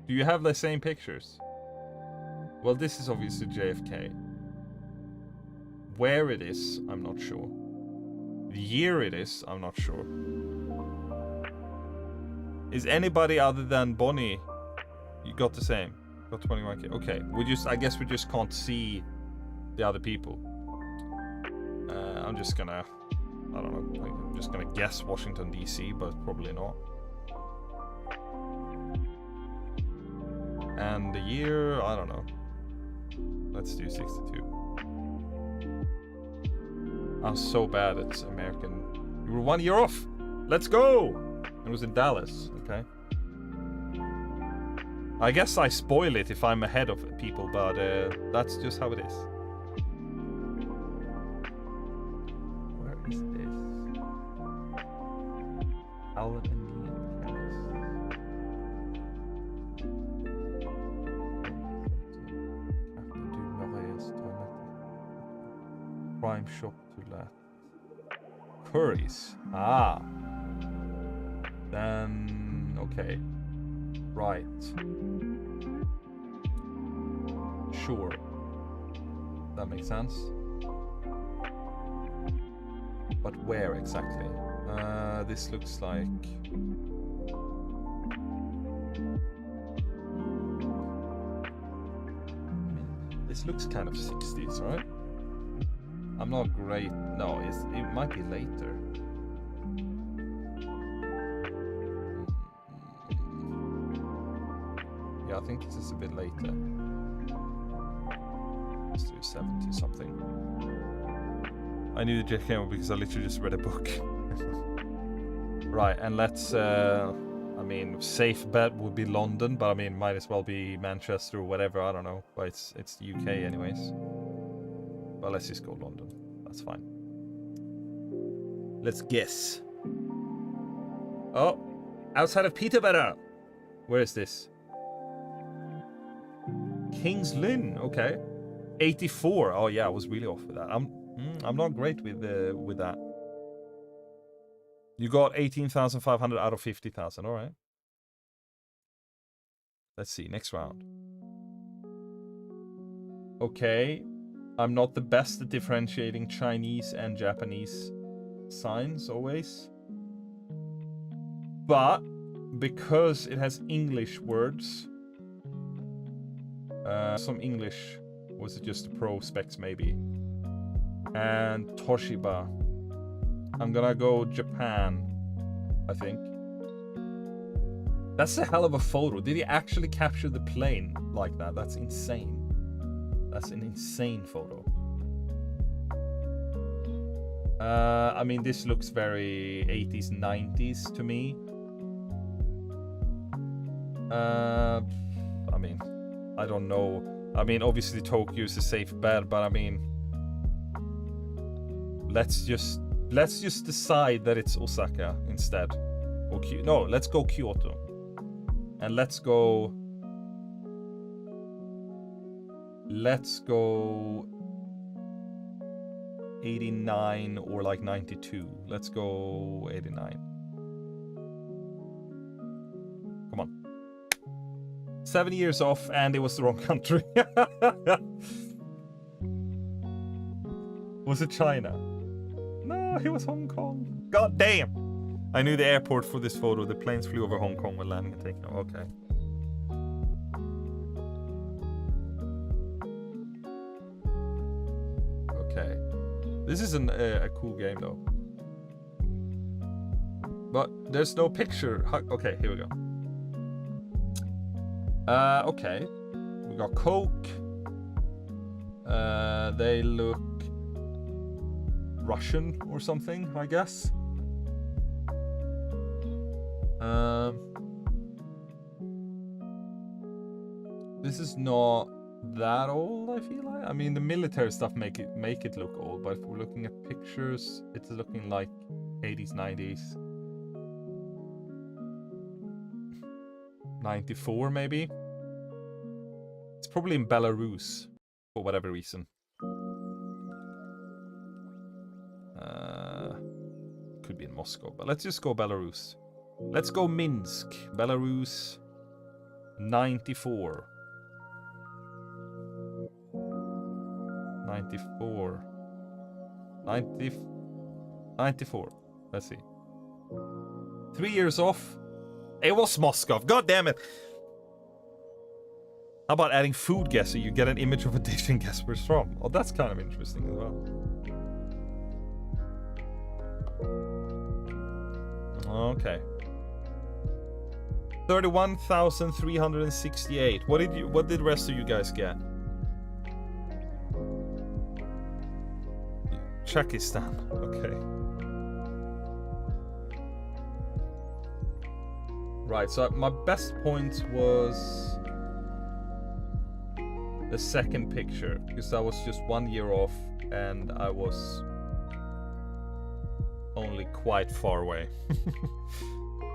Do you have the same pictures? Well, this is obviously JFK. Where it is, I'm not sure. The year it is, I'm not sure. Is anybody other than Bonnie? You got the same. Got 21k. Okay, I guess we just can't see the other people. I'm just gonna, I don't know. I'm just gonna guess Washington DC, but probably not. And the year, I don't know. Let's do 62. I'm so bad at American. You were 1 year off. Let's go. It was in Dallas. Okay. I guess I spoil it if I'm ahead of people, but that's just how it is. Where is this? Allen and Prime shop to let. Curries. Ah. Then okay. Right. Sure. That makes sense. But where exactly? This looks like... This looks kind of 60s, right? I'm not great. No, it might be later. Yeah, I think this is a bit later. Let's do 70 something. I knew the Jeff came up because I literally just read a book. Right, and let's, I mean, safe bet would be London, but I mean, might as well be Manchester or whatever, I don't know. But it's the UK anyways. But let's just go London. That's fine. Let's guess. Oh, outside of Peterborough. Where is this? Kings Lynn. Okay. 84. Oh yeah, I was really off with that. I'm not great with that. You got 18,500 out of 50,000. All right. Let's see. Next round. Okay. I'm not the best at differentiating Chinese and Japanese signs always. But because it has English words, some English, was it just the pro specs maybe? And Toshiba. I'm gonna go Japan, I think. That's a hell of a photo. Did he actually capture the plane like that? That's insane. That's an insane photo. I mean, this looks very 80s, 90s to me. I mean, I don't know. I mean, obviously Tokyo is a safe bet, but I mean, let's just decide that it's Osaka instead. Or no, let's go Kyoto. And let's go 89 or like 92. Let's go 89. Come on. 7 years off, and it was the wrong country. Was it China? No, it was Hong Kong. God damn. I knew the airport for this photo. The planes flew over Hong Kong when landing and taking off. Okay. Okay. This is a cool game though. But there's no picture. Okay, here we go. Okay. We got Coke. They look Russian or something, I guess. This is not that old, I feel like. I mean, the military stuff make it look old, but if we're looking at pictures, it's looking like 80s, 90s. 94 maybe. probably in Belarus for whatever reason. Could be in Moscow, but let's just go Belarus. Let's go Minsk, Belarus. 94. 94. 94. Let's see. 3 years off. It was Moscow. God damn it. How about adding food guess so you get an image of a dish and guess where it's from? Oh, that's kind of interesting as well. Okay. 31,368. What did the rest of you guys get? Czechostan. Okay. Right, so my best point was the second picture, because I was just 1 year off and I was only quite far away.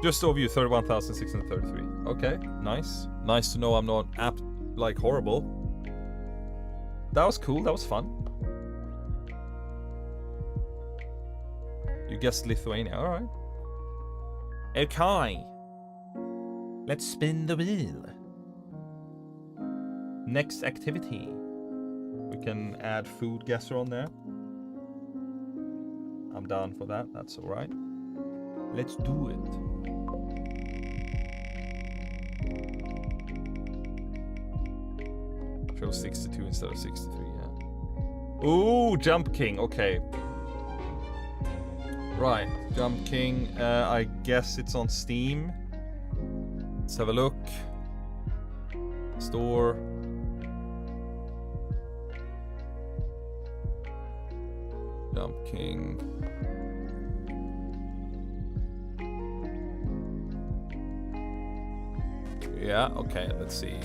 Just over you, 31,633. Okay, nice. Nice to know I'm not like horrible. That was cool, that was fun. You guessed Lithuania, alright. Okay. Let's spin the wheel. Next activity. We can add food guesser on there. I'm down for that, that's alright. Let's do it. Show 62 instead of 63, yeah. Ooh, Jump King, okay. Right, Jump King, I guess it's on Steam. Let's have a look. Store. Jump King. Yeah, okay, let's see.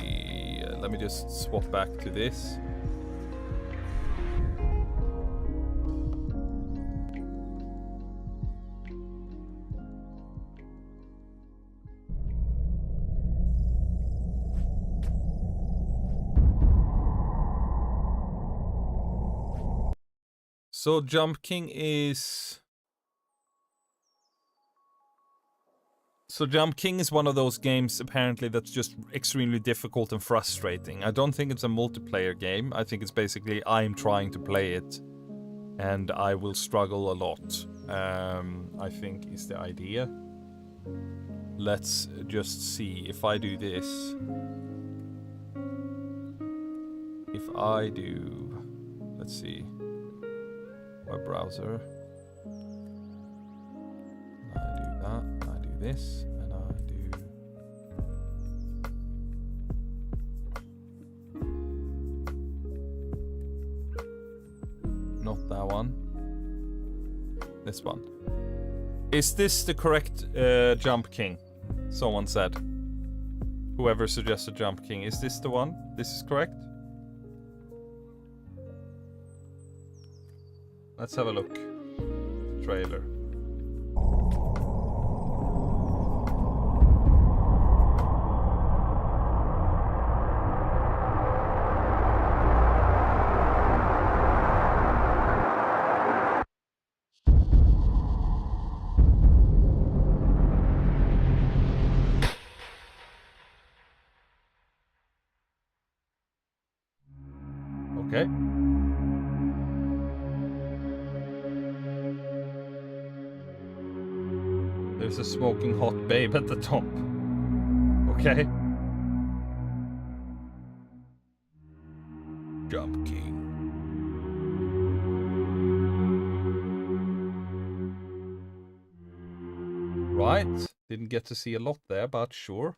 Let me just swap back to this. So Jump King is... So Jump King is one of those games, apparently, that's just extremely difficult and frustrating. I don't think it's a multiplayer game. I think it's basically I'm trying to play it, and I will struggle a lot. I think is the idea. Let's just see if I do this. If I do... Let's see. Web browser. I do that. I do this, and I do. Not that one. This one. Is this the correct Jump King? Someone said. Whoever suggested Jump King. Is this the one? This is correct? Let's have a look. Trailer. Okay. There's a smoking hot babe at the top. Okay. Jump King. Right. Didn't get to see a lot there, but sure.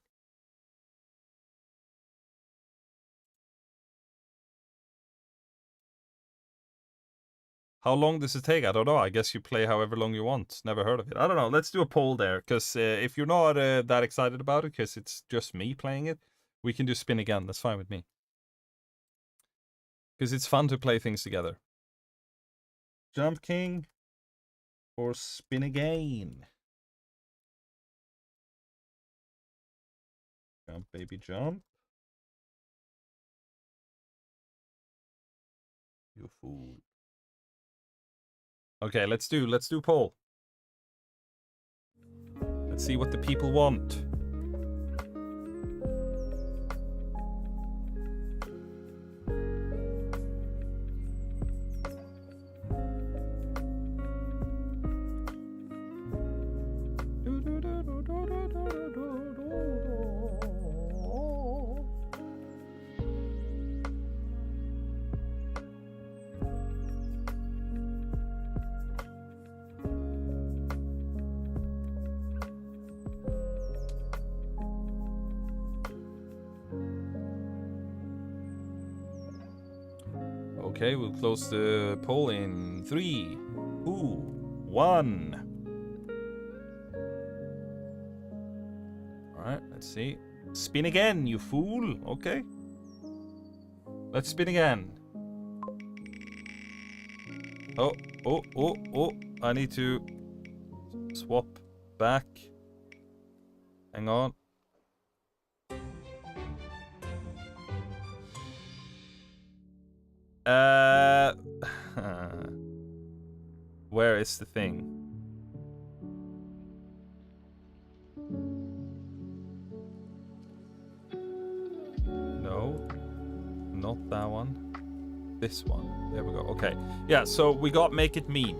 How long does it take? I don't know. I guess you play however long you want. Never heard of it. I don't know. Let's do a poll there. Because if you're not that excited about it, because it's just me playing it, we can do spin again. That's fine with me. Because it's fun to play things together. Jump King or spin again? Jump, baby, jump. You fool. Okay, let's do poll. Let's see what the people want. Okay, we'll close the poll in 3, 2, 1. Alright, let's see. Spin again, you fool. Okay. Let's spin again. Oh. I need to swap back. Hang on. Where is the thing? No, not that one. This one. There we go. Okay. Yeah, so we got Make It Mean.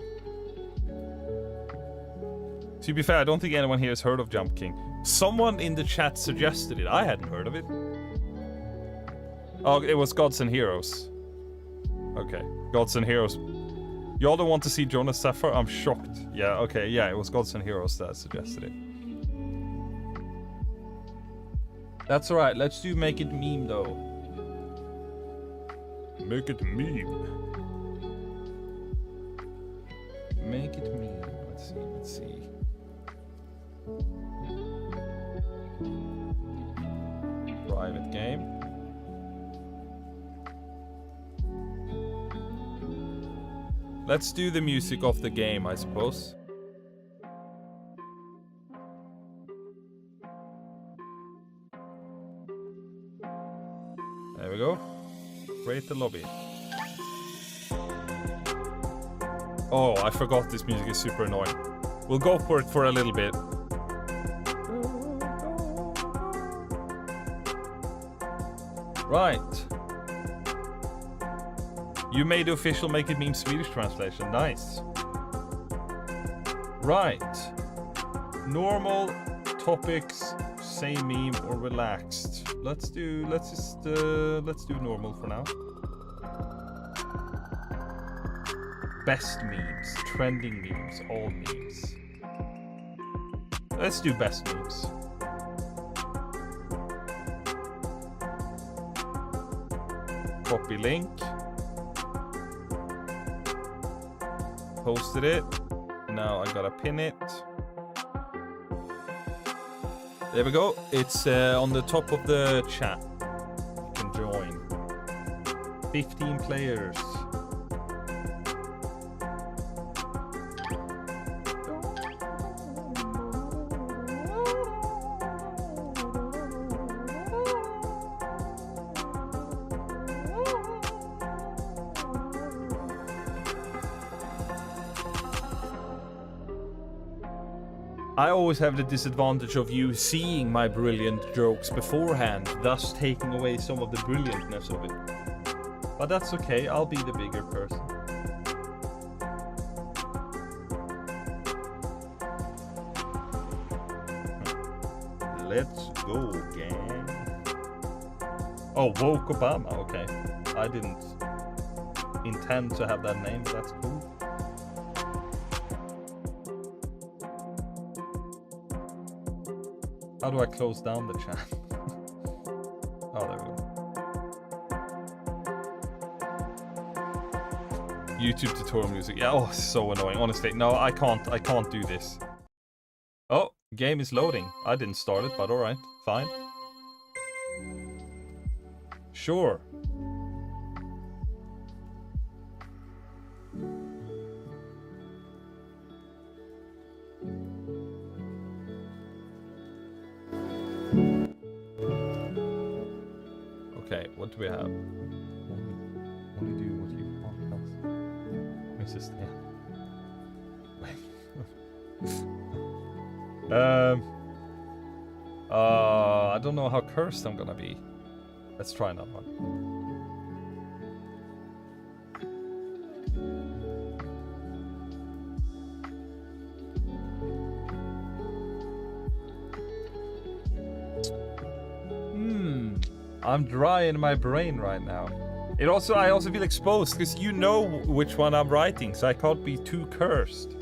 To be fair, I don't think anyone here has heard of Jump King. Someone in the chat suggested it. I hadn't heard of it. Oh, it was Gods and Heroes. Okay, Gods and Heroes. Y'all don't want to see Jonas Sapphire? I'm shocked. Yeah, okay, yeah, it was Gods and Heroes that suggested it. That's alright, let's do Make It Meme though. Make it meme. Make it meme. Let's see. Private game. Let's do the music of the game, I suppose. There we go. Rate the lobby. Oh, I forgot this music is super annoying. We'll go for it for a little bit. Right. You made the official Make It Meme Swedish translation. Nice. Right. Normal, topics, same meme, or relaxed. Let's do normal for now. Best memes, trending memes, all memes. Let's do best memes. Copy link. Posted it. Now I gotta pin it. There we go. It's on the top of the chat. You can join. 15 players. I always have the disadvantage of you seeing my brilliant jokes beforehand, thus taking away some of the brilliantness of it. But that's okay, I'll be the bigger person. Let's go, gang. Oh, Woke Obama, okay. I didn't intend to have that name, but that's cool. How do I close down the chat? Oh, there we go. YouTube tutorial music. Yeah, oh, so annoying. Honestly, no, I can't do this. Oh, game is loading. I didn't start it, but alright. Fine. Sure. Okay, what do we have? Only do what you want. system. I don't know how cursed I'm gonna be. Let's try another one. I'm dry in my brain right now. I also feel exposed because you know which one I'm writing, so I can't be too cursed.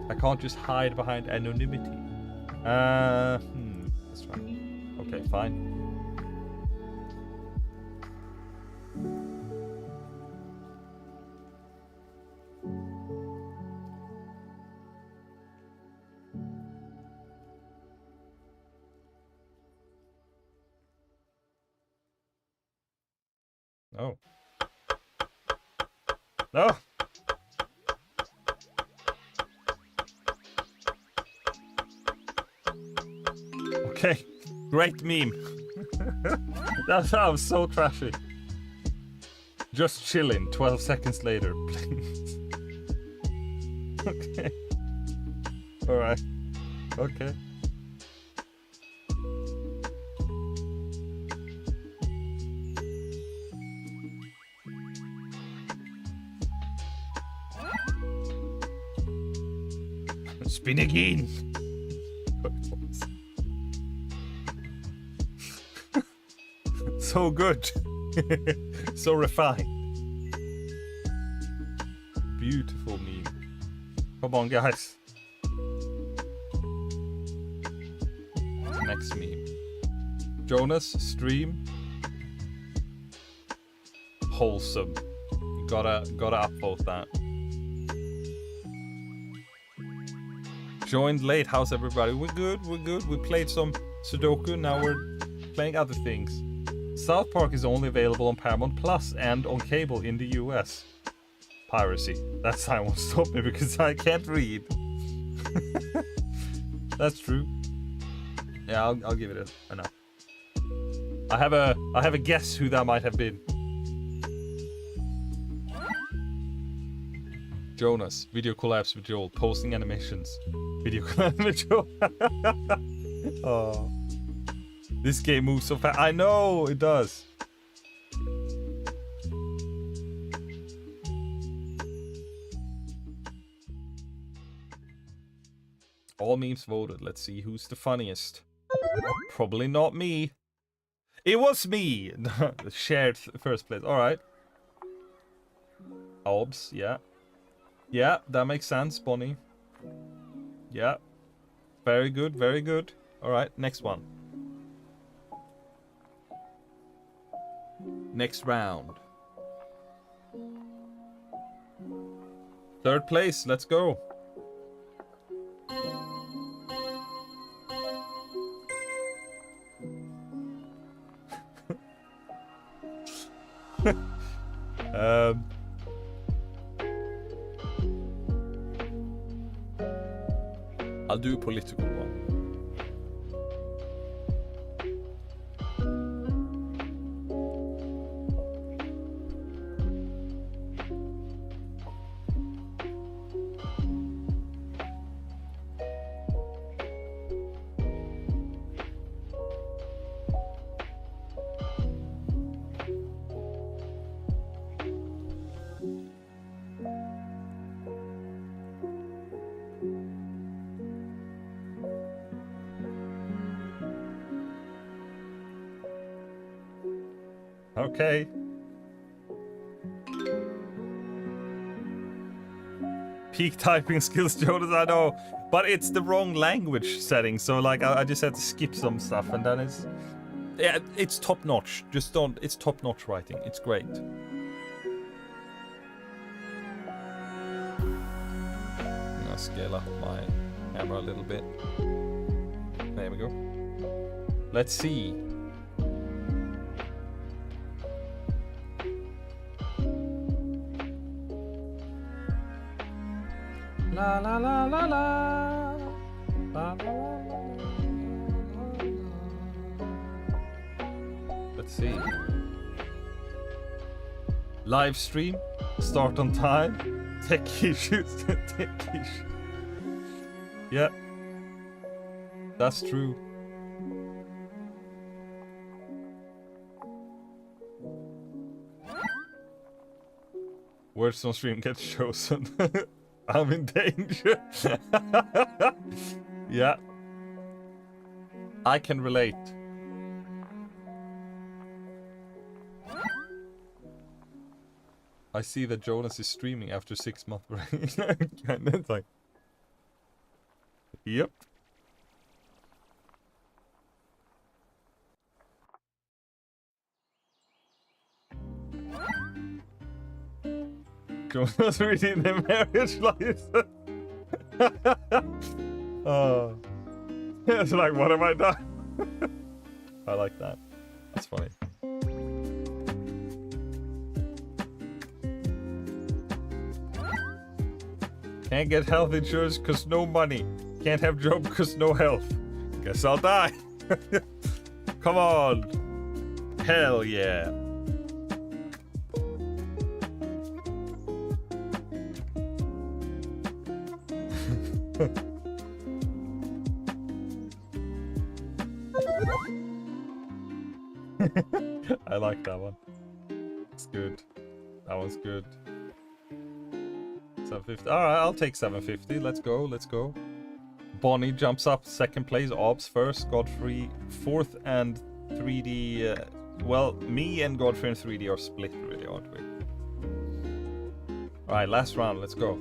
I can't just hide behind anonymity. Let's try. Okay, fine. No. No! Okay, great meme. That sounds so trashy. Just chilling, 12 seconds later. Okay. Alright. Okay. Spin again. So good. So refined. Beautiful meme. Come on, guys. Next meme. Jonas, stream. Wholesome. Gotta upvote that. Joined late. How's everybody? We're good. We played some Sudoku. Now we're playing other things. South Park is only available on Paramount Plus and on cable in the US. Piracy. That sign won't stop me because I can't read. That's true. Yeah, I'll give it a no. I have a guess who that might have been. Jonas, video collabs with Joel, posting animations. Video collabs with Joel. Oh. This game moves so fast. I know it does. All memes voted. Let's see who's the funniest. Probably not me. It was me. Shared first place. All right. Obs, yeah. Yeah, that makes sense, Bonnie. Yeah. Very good, very good. All right, next one. Next round. Third place, let's go. I'll do a political one. Okay. Peak typing skills, Jonas, I know. But it's the wrong language setting, so like I just had to skip some stuff and then it's... Yeah, it's top notch. Just don't... It's top notch writing. It's great. I'm gonna scale up my camera a little bit. There we go. Let's see. La la la la la. La la la la. Let's see. Live stream, start on time, tech issues, tech issues. Yeah, that's true. Words on stream get chosen. I'm in danger. Yeah. I can relate. I see that Jonas is streaming after 6 months break. And it's like, yep. Jonas reading the marriage license. Oh. It's like, what have I done? I like that. That's funny. Can't get health insurance because no money. Can't have job because no health. Guess I'll die. Come on. Hell yeah. I like that one. It's good. That one's good. 750. Alright, I'll take 750. Let's go, let's go. Bonnie jumps up 2nd place. Obs first. Godfrey 4th, and 3D. Well, me and Godfrey and 3D are split, really, aren't we? Alright, last round. Let's go.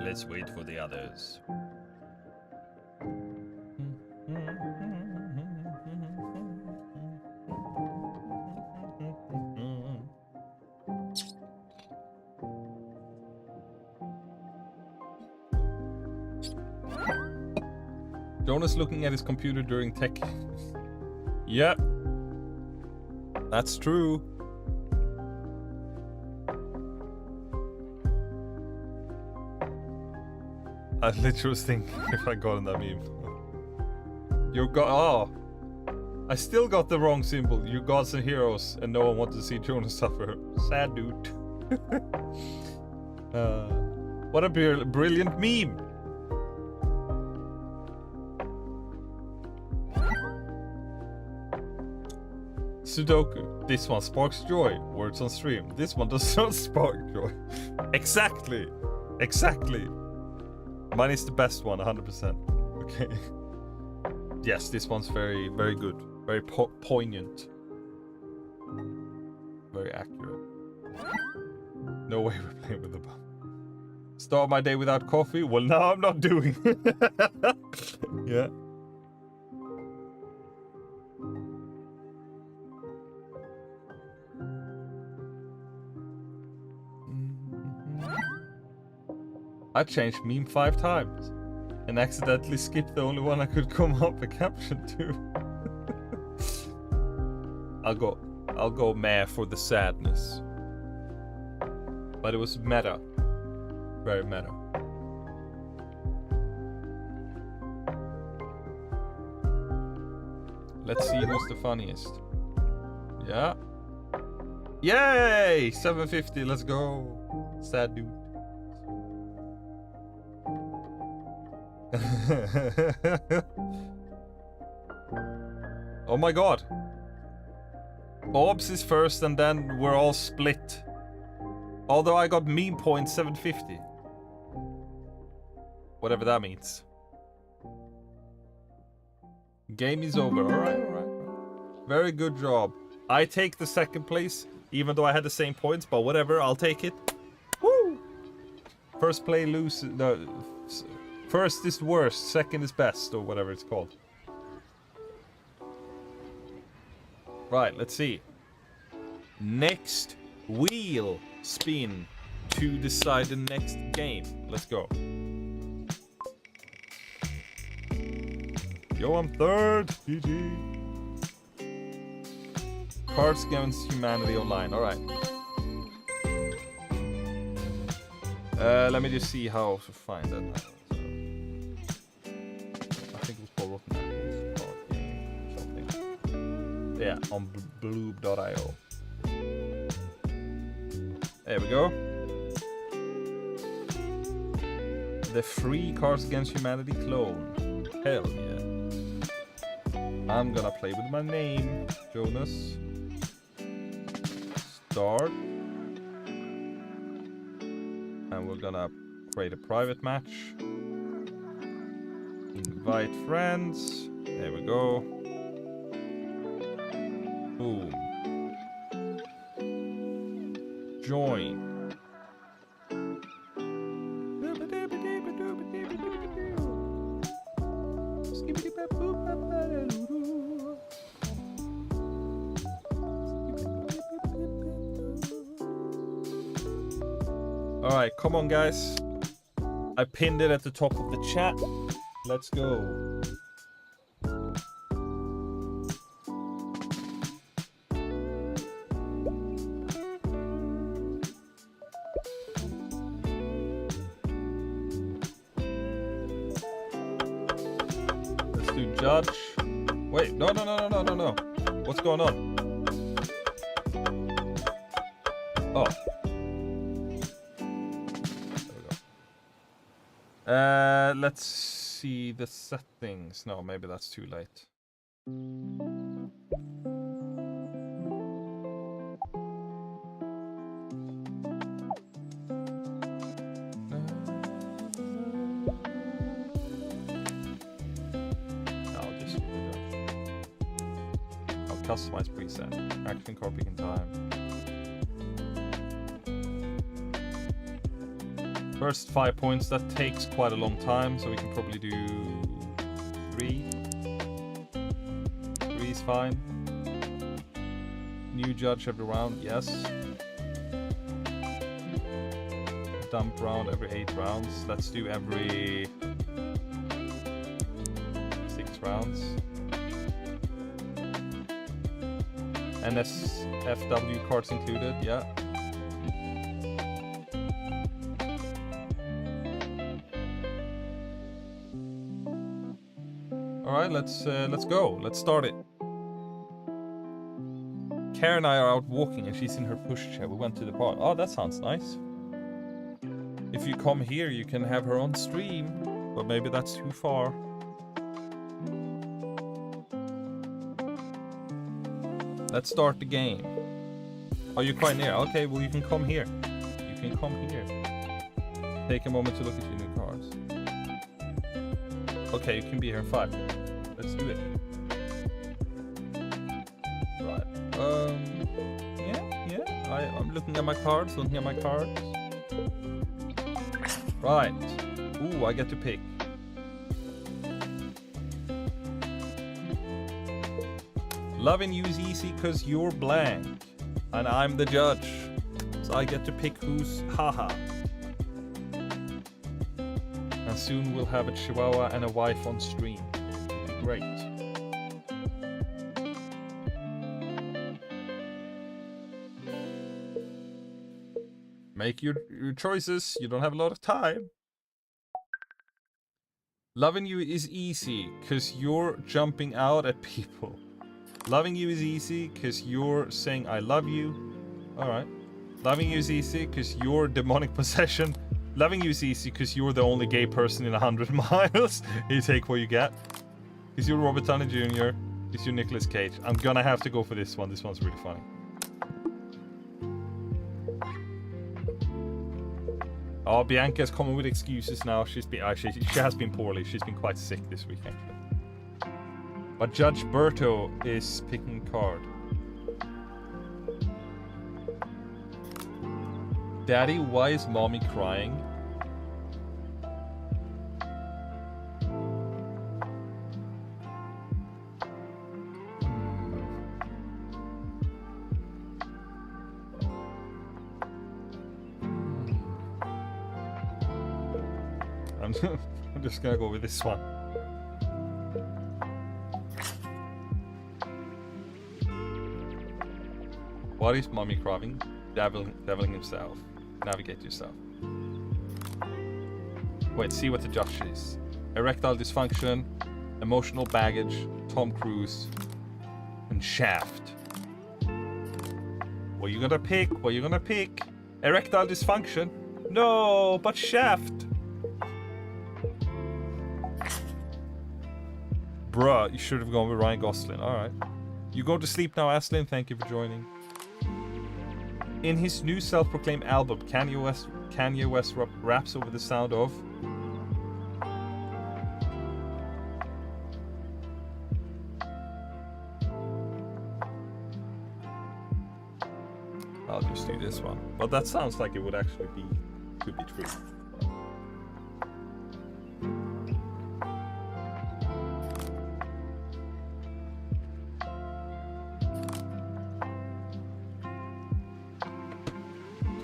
Let's wait for the others. Jonas looking at his computer during tech. Yep. That's true. I literally was thinking if I got in that meme. You got. Oh! I still got the wrong symbol. You gods and heroes, and no one wanted to see Jonas suffer. Sad dude. What a brilliant meme! Sudoku. This one sparks joy. Words on stream. This one does not spark joy. Exactly! Exactly! Mine is the best one, 100%. Okay. Yes, this one's very, very good. Very poignant. Very accurate. No way we're playing with the bomb. Start my day without coffee? Well, now I'm not doing. Yeah. I changed meme 5 times and accidentally skipped the only one I could come up a caption to. I'll go meh for the sadness. But it was meta. Very meta. Let's see who's the funniest. Yeah. Yay! 750, let's go. Sad dude. Oh my god. Orbs is first and then we're all split. Although I got meme points 750. Whatever that means. Game is over. Alright. Very good job. I take the second place, even though I had the same points, but whatever, I'll take it. Woo! First play lose. No, first is worst, second is best, or whatever it's called. Right, let's see. Next wheel spin to decide the next game. Let's go. Yo, I'm third. GG. Cards Against Humanity Online. Alright. Let me just see how to find that now. So, I think it was called Rotten Apples card game or something. Yeah, on bloob.io. There we go. The free Cards Against Humanity clone. Hell yeah. I'm gonna play with my name, Jonas. Start. And we're gonna create a private match. Invite friends. There we go. Boom. Join. Alright, come on guys. I pinned it at the top of the chat. Let's go. Let's do judge. Wait, no. What's going on? Oh. Let's see the settings. No, maybe that's too late. I'll customize preset. Action copy in time. First 5 points, that takes quite a long time, so we can probably do 3. 3 is fine. New judge every round, yes. Dump round every 8 rounds. Let's do every 6 rounds. NSFW cards included, yeah. Alright, let's go. Let's start it. Karen and I are out walking and she's in her pushchair. We went to the park. Oh, that sounds nice. If you come here, you can have her on stream. But maybe that's too far. Let's start the game. Are you quite near? Okay, well you can come here. You can come here. Take a moment to look at your new cards. Okay, you can be here in 5. Let's do it. Right. Yeah. I'm looking at my cards. Right. Ooh, I get to pick. Loving you is easy because you're blank. And I'm the judge. So I get to pick who's haha. And soon we'll have a chihuahua and a wife on stream. Great. Make your choices. You don't have a lot of time. Loving you is easy because you're jumping out at people. Loving you is easy because you're saying I love you. Alright. Loving you is easy because you're demonic possession. Loving you is easy because you're the only gay person in 100 miles. You take what you get. Is you Robert Downey Jr.? Is you Nicolas Cage? I'm gonna have to go for this one. This one's really funny. Oh, Bianca's coming with excuses now. She has been poorly. She's been quite sick this week, actually. But Judge Berto is picking card. Daddy, why is mommy crying? I'm just gonna go with this one. What is mommy crying? Deviling himself. Navigate yourself. Wait, see what the judge is. Erectile dysfunction, emotional baggage, Tom Cruise, and Shaft. What you gonna pick? What you gonna pick? Erectile dysfunction? No, but Shaft. Bruh, you should have gone with Ryan Gosling. Alright. You go to sleep now, Aslin. Thank you for joining. In his new self-proclaimed album, Kanye West raps over the sound of... I'll just do this one. But that sounds like it would actually be... could be true.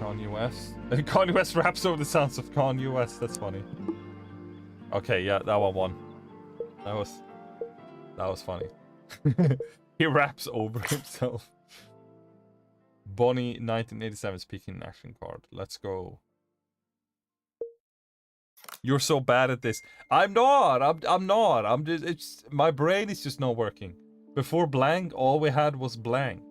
Kanye West. Kanye West raps over the sounds of Kanye West. That's funny. Okay, yeah, that one won. That was funny. He raps over himself. Bonnie 1987 speaking action card. Let's go. You're so bad at this. I'm not. I'm not. I'm just. It's my brain is just not working. Before blank, all we had was blank.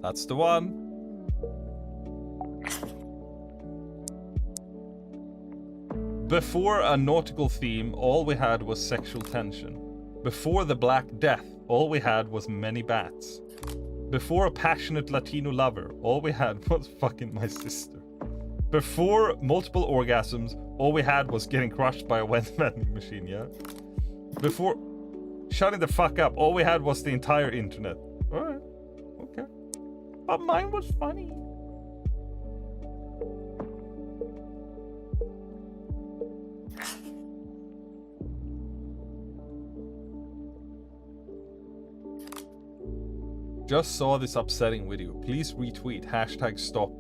That's the one. Before a nautical theme, all we had was sexual tension. Before the Black Death, all we had was many bats. Before a passionate Latino lover, all we had was fucking my sister. Before multiple orgasms, all we had was getting crushed by a wet vending machine, yeah? Before shutting the fuck up, all we had was the entire internet. Alright, okay. But mine was funny. Just saw this upsetting video. Please retweet. #stop.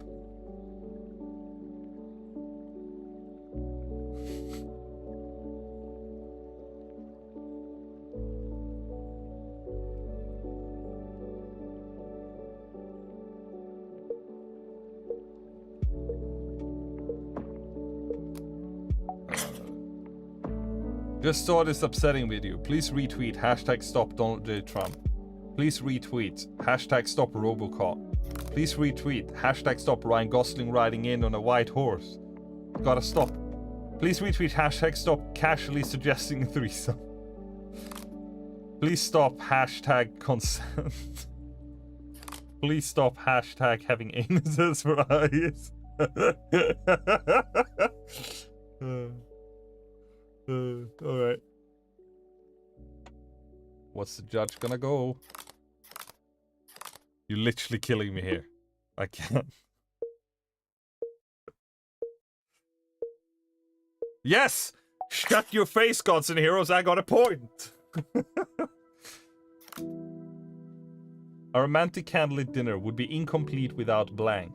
Just saw this upsetting video. Please retweet. #stop Donald J. Trump. Please retweet. #stop Robocop. Please retweet. #stop Ryan Gosling riding in on a white horse. Gotta stop. Please retweet. #stop casually suggesting a threesome. Please stop. #consent. Please stop. #having anuses for eyes. Alright. What's the judge gonna go? You're literally killing me here. I can't. Yes! Shut your face, gods and heroes. I got a point. A romantic candlelit dinner would be incomplete without blank.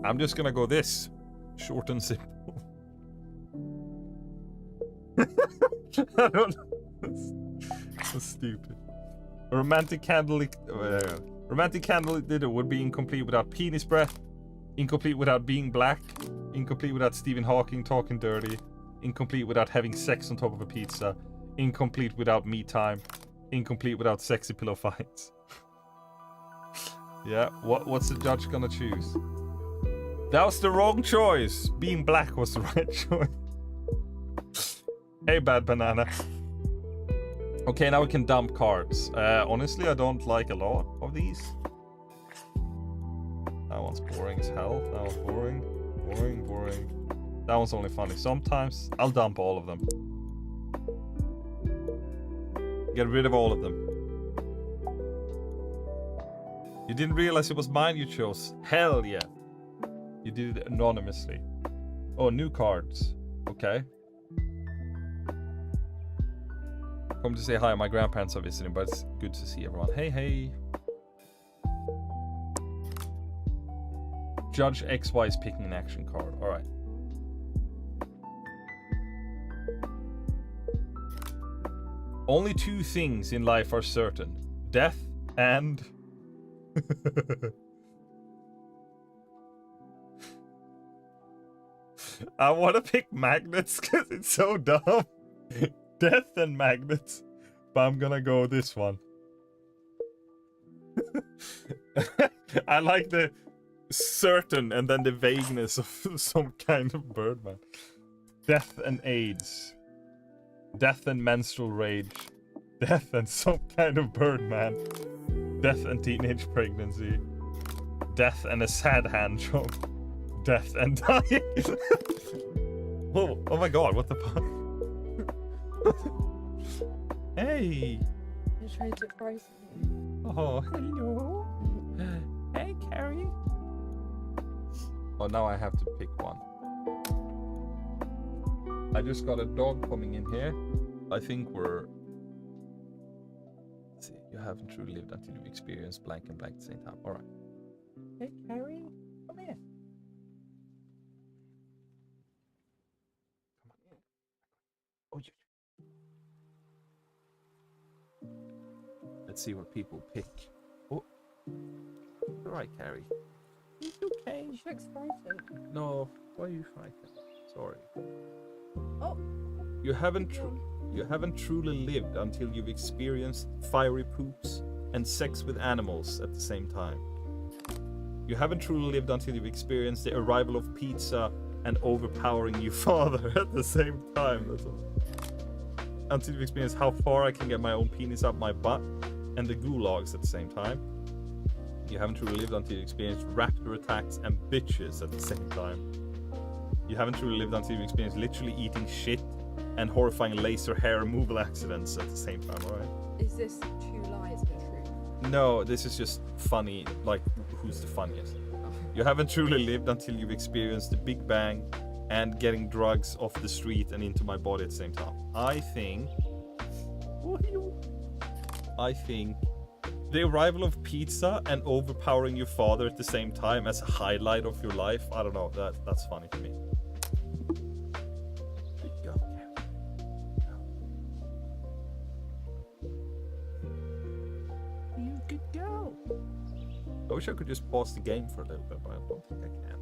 I'm just gonna go this. Short and simple. I don't know. So stupid. A romantic candlelit dinner would be incomplete without penis breath, incomplete without being black, incomplete without Stephen Hawking talking dirty, incomplete without having sex on top of a pizza, incomplete without me time, incomplete without sexy pillow fights. Yeah, what's the judge gonna choose? That was the wrong choice. Being black was the right choice. Hey, bad banana. Okay, now we can dump cards. Honestly, I don't like a lot of these. That one's boring as hell. That one's boring. Boring, boring. That one's only funny sometimes. I'll dump all of them. Get rid of all of them. You didn't realize it was mine you chose. Hell yeah. You did it anonymously. Oh, new cards. Okay. Come to say hi. My grandparents are visiting, but it's good to see everyone. Hey, hey. Judge XY is picking an action card. All right. Only two things in life are certain. Death and... I want to pick magnets because it's so dumb. Death and magnets. But I'm gonna go this one. I like the certain and then the vagueness of some kind of birdman. Death and AIDS. Death and menstrual rage. Death and some kind of birdman. Death and teenage pregnancy. Death and a sad hand job. Death and dying. Oh my god, what the fuck? Hey. You're trying to surprise me. Oh, hello. Hey, Carrie. Oh, now I have to pick one. I just got a dog coming in here. I think we're... Let's see. You haven't truly lived until you've experienced blank and blank at the same time. All right. Hey, Carrie. Come here. Come on. Oh, you... Let's see what people pick. Oh. All right, Carrie. It's okay. You looks frightened. No. Why are you frightened? Sorry. Oh. You haven't truly lived until you've experienced fiery poops and sex with animals at the same time. You haven't truly lived until you've experienced the arrival of pizza and overpowering your father at the same time. That's all. Until you've experienced how far I can get my own penis up my butt and the gulags at the same time. You haven't truly lived until you experienced raptor attacks and bitches at the same time. You haven't truly lived until you've experienced literally eating shit and horrifying laser hair removal accidents at the same time, alright? Is this two lies and a truth? No, this is just funny, like, who's the funniest? You haven't truly lived until you've experienced the Big Bang and getting drugs off the street and into my body at the same time. I think the arrival of pizza and overpowering your father at the same time as a highlight of your life, I don't know, that's funny to me. You could go. I wish I could just pause the game for a little bit, but I don't think I can.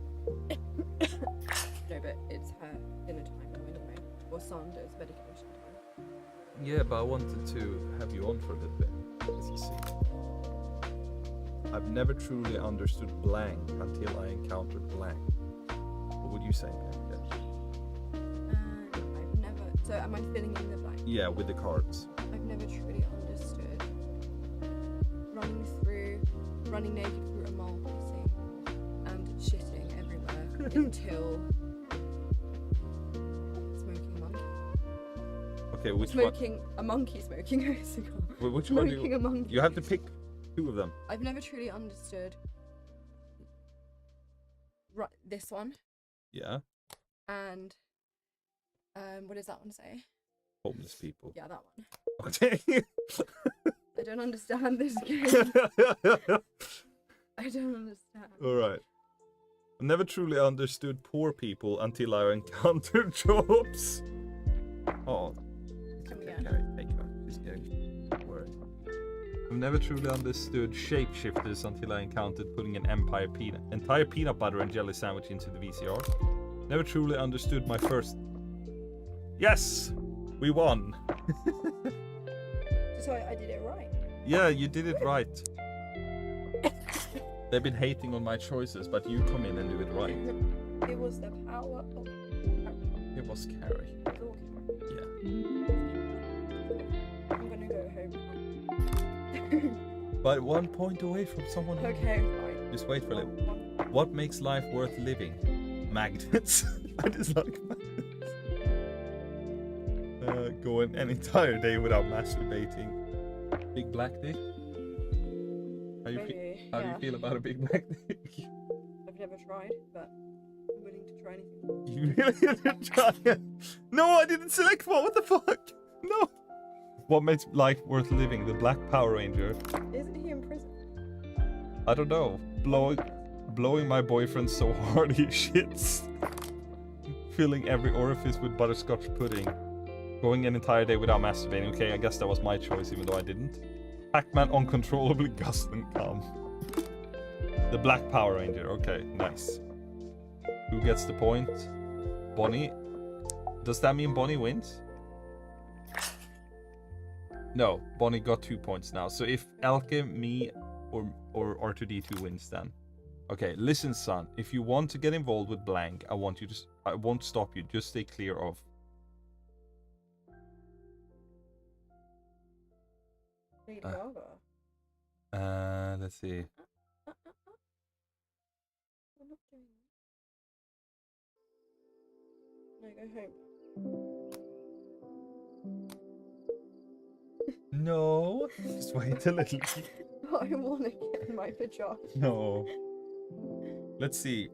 No, but it's her dinner time now anyway. Or Sanders medication time. Yeah, but I wanted to have you on for a little bit, as you see. I've never truly understood blank until I encountered blank. What would you say, Bianca? I've never... So am I filling in the blank? Yeah, with the cards. I've never truly understood running naked through a mall pissing and shitting everywhere until smoking a monkey. Okay, which Smoking a monkey smoking a cigar. which one do Smoking you... a monkey. You have to pick two of them. I've never truly understood this one. Yeah. And what does that one say? Homeless people. Yeah, that one. Okay. I don't understand this game. I don't understand. Alright. never truly understood poor people until I encountered jobs. Oh, Yeah. take her. She's getting worried. I've never truly understood shapeshifters until I encountered putting an entire peanut butter and jelly sandwich into the VCR. Never truly understood my first. Yes, we won. So I did it right. Yeah, you did it right. They've been hating on my choices, but you come in and do it right. It was the power of. It was Carrie. It was all Carrie. Yeah. I'm gonna go home. But 1 point away from someone. Okay, fine. Just wait for a little. What makes life worth living? Magnets. I just like magnets. Going an entire day without masturbating. Big black dick. How do you feel about a big black dick? I've never tried, but I'm willing to try anything. You really didn't try it? No, I didn't select one. What the fuck? No. What makes life worth living? The Black Power Ranger. Isn't he in prison? I don't know. Blowing my boyfriend so hard he shits. Filling every orifice with butterscotch pudding. Going an entire day without masturbating. Okay, I guess that was my choice, even though I didn't. Pac-Man uncontrollably gust and come. The Black Power Ranger. Okay, nice. Who gets the point? Bonnie. Does that mean Bonnie wins? No, Bonnie got 2 points now. So if Elke, me, or R2D2 wins, then. Okay, listen, son. If you want to get involved with blank, I won't stop you. Just stay clear of. Lady Gaga. Let's see. I'm not doing that. No, go home. No. Just wait a little. I want to get in my pajamas. No. Let's see.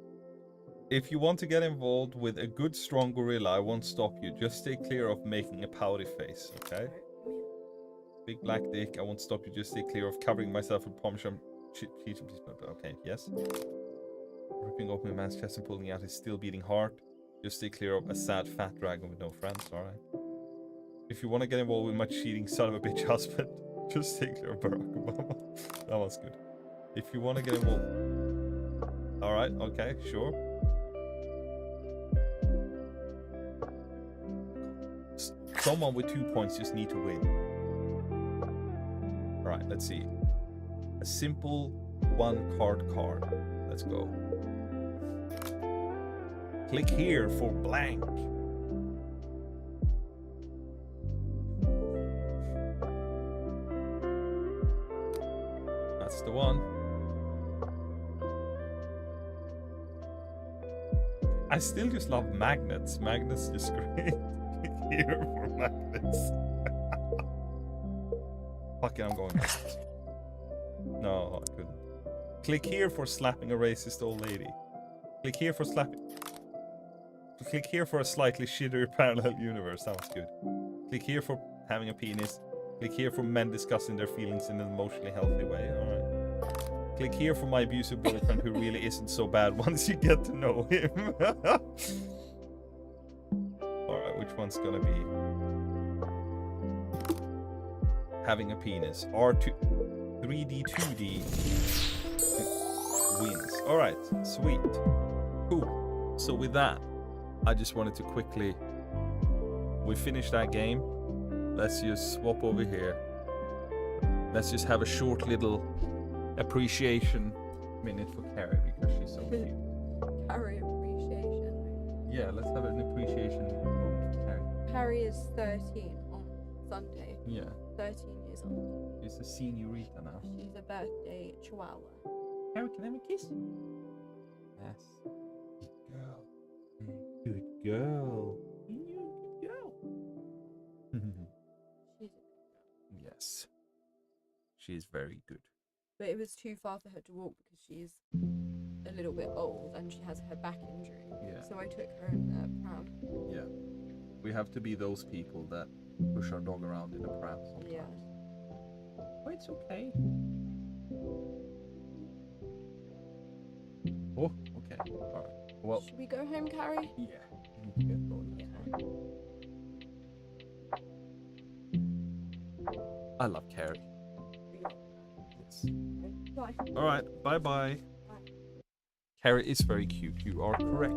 If you want to get involved with a good, strong gorilla, I won't stop you. Just stay clear of making a pouty face, okay? Big black dick, I won't stop you. Just stay clear of covering myself with parmesan cheese. Okay, yes. Ripping open a man's chest and pulling out his still beating heart. Just stay clear of a sad fat dragon with no friends, alright? If you want to get involved with my cheating son of a bitch husband, just stay clear of Barack Obama. That was good. If you want to get involved... Alright, okay, sure. Someone with 2 points just need to win. Alright, let's see. A simple one-card card. Let's go. Click here for blank. That's the one. I still just love magnets. Magnets is great. Click here for magnets. Fuck it, I'm going magnets. No, I couldn't. Click here for slapping a racist old lady. Click here for slapping... Click here for a slightly shittier parallel universe. Sounds good. Click here for having a penis. Click here for men discussing their feelings in an emotionally healthy way. Alright. Click here for my abusive boyfriend who really isn't so bad once you get to know him. Alright, which one's gonna be? Having a penis. R2... 3D, 2D wins. Alright, sweet. Cool. So with that, I just wanted to quickly... We finished that game. Let's just swap over here. Let's just have a short little appreciation minute for Carrie because she's so cute. Carrie appreciation. Yeah, let's have an appreciation moment for Carrie. Carrie is 13 on Sunday. Yeah. 13 years old. She's a senorita now. She's a birthday chihuahua. Carrie, can I have a kiss? Yes. Good girl. Good girl. Good girl. She's a good girl. Yes. She is very good. But it was too far for her to walk because she's a little bit old and she has her back injury. Yeah. So I took her in the pram. Yeah. We have to be those people that push our dog around in a pram sometimes. Yeah. Oh, it's okay. Oh, Okay. All right. Well, Should we go home, Carrie? yeah. We need to get going. I love Carrie. Yes. Bye. All right. Bye bye. Carrie is very cute. You are correct.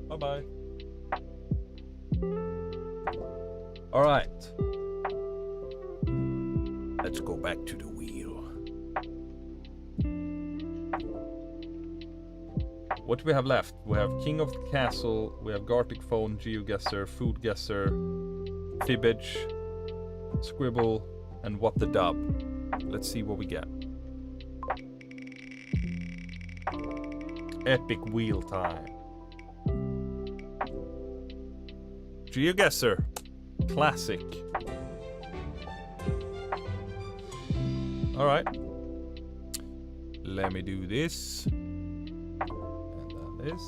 Bye bye. All right. Let's go back to the wheel. What do we have left? We have King of the Castle, we have Gartic Phone, GeoGuessr, Food Guesser, Fibbage, Scribble, and What the Dub. Let's see what we get. Epic wheel time. GeoGuessr. Classic. Alright. Let me do this. And then this.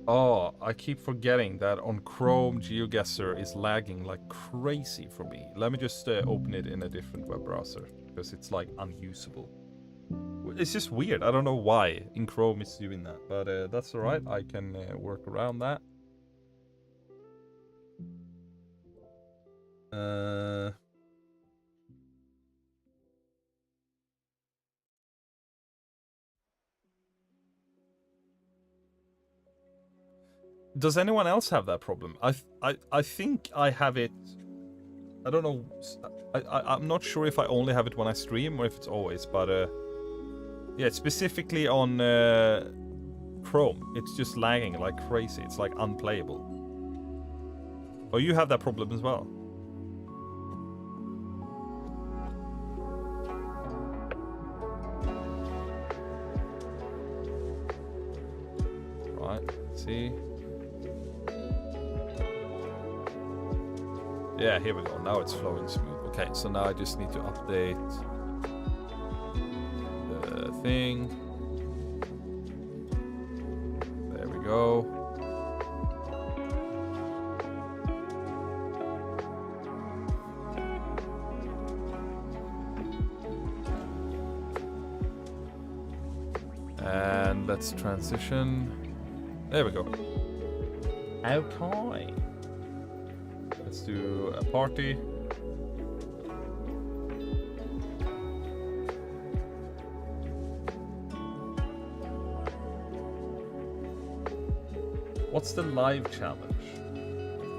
Oh, I keep forgetting that on Chrome, GeoGuessr is lagging like crazy for me. Let me just open it in a different web browser, because it's like unusable. It's just weird. I don't know why in Chrome it's doing that, but that's alright. I can work around that. Does anyone else have that problem? I think I have it. I don't know. I'm not sure if I only have it when I stream or if it's always, but yeah, specifically on Chrome, it's just lagging like crazy. It's like unplayable. Oh, you have that problem as well. Right. Let's see. Yeah, here we go. Now it's flowing smooth. Okay, so now I just need to update the thing. There we go. And let's transition. There we go. Okay. Let's do a party. What's the live challenge?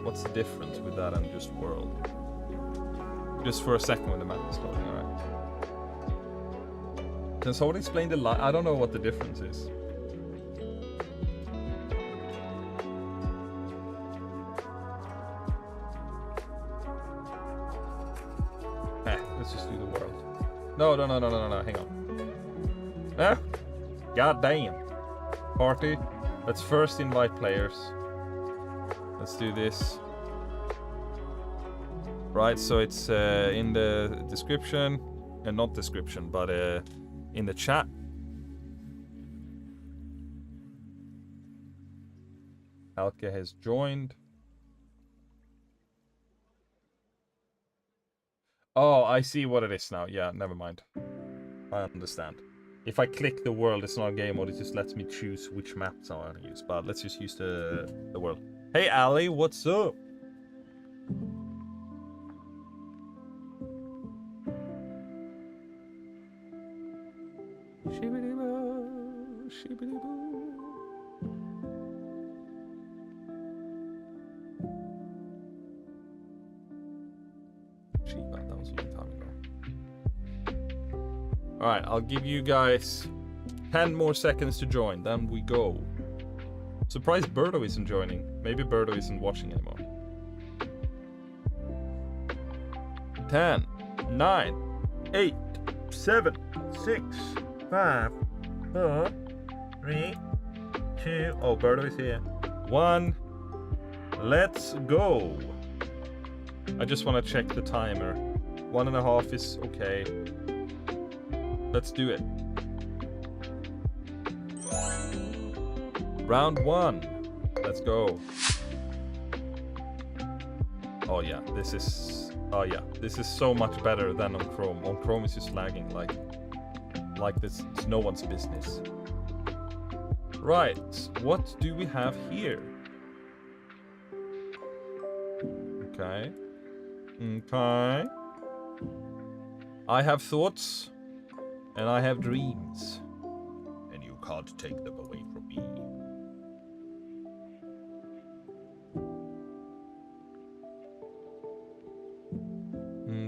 What's the difference with that and just world? Just for a second when the map is loading, alright. Can someone explain the live? I don't know what the difference is. Let's just do the world. No, hang on. Ah! God damn. Party. Let's first invite players. Let's do this. Right, so it's in the description. And not description, but in the chat. Alka has joined. Oh, I see what it is now. Yeah, never mind. I understand. If I click the world, it's not a game mode. It just lets me choose which maps I want to use. But let's just use the world. Hey, Ali, what's up? Shibbidi-boo, shibbidi-boo. That was a long time ago. Alright, I'll give you guys 10 more seconds to join, then we go. Surprised Birdo isn't joining. Maybe Birdo isn't watching anymore. 10, 9, 8, 7, 6, 5, 4, 3, 2. Oh, Birdo is here. 1. Let's go. I just want to check the timer 1.5 is okay. Let's do it. Round 1. Let's go. Oh yeah, this is so much better than on Chrome. On Chrome it's just lagging like this. It's no one's business. Right, what do we have here? Okay. Okay. I have thoughts and I have dreams, and you can't take them away from me.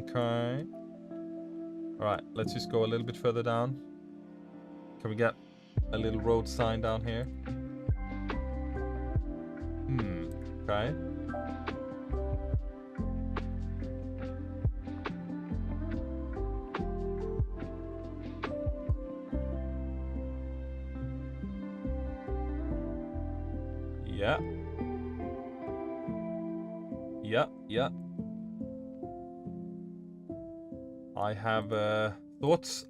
Okay. Alright, let's just go a little bit further down. Can we get a little road sign down here? Okay. Yeah. Yeah. I have thoughts.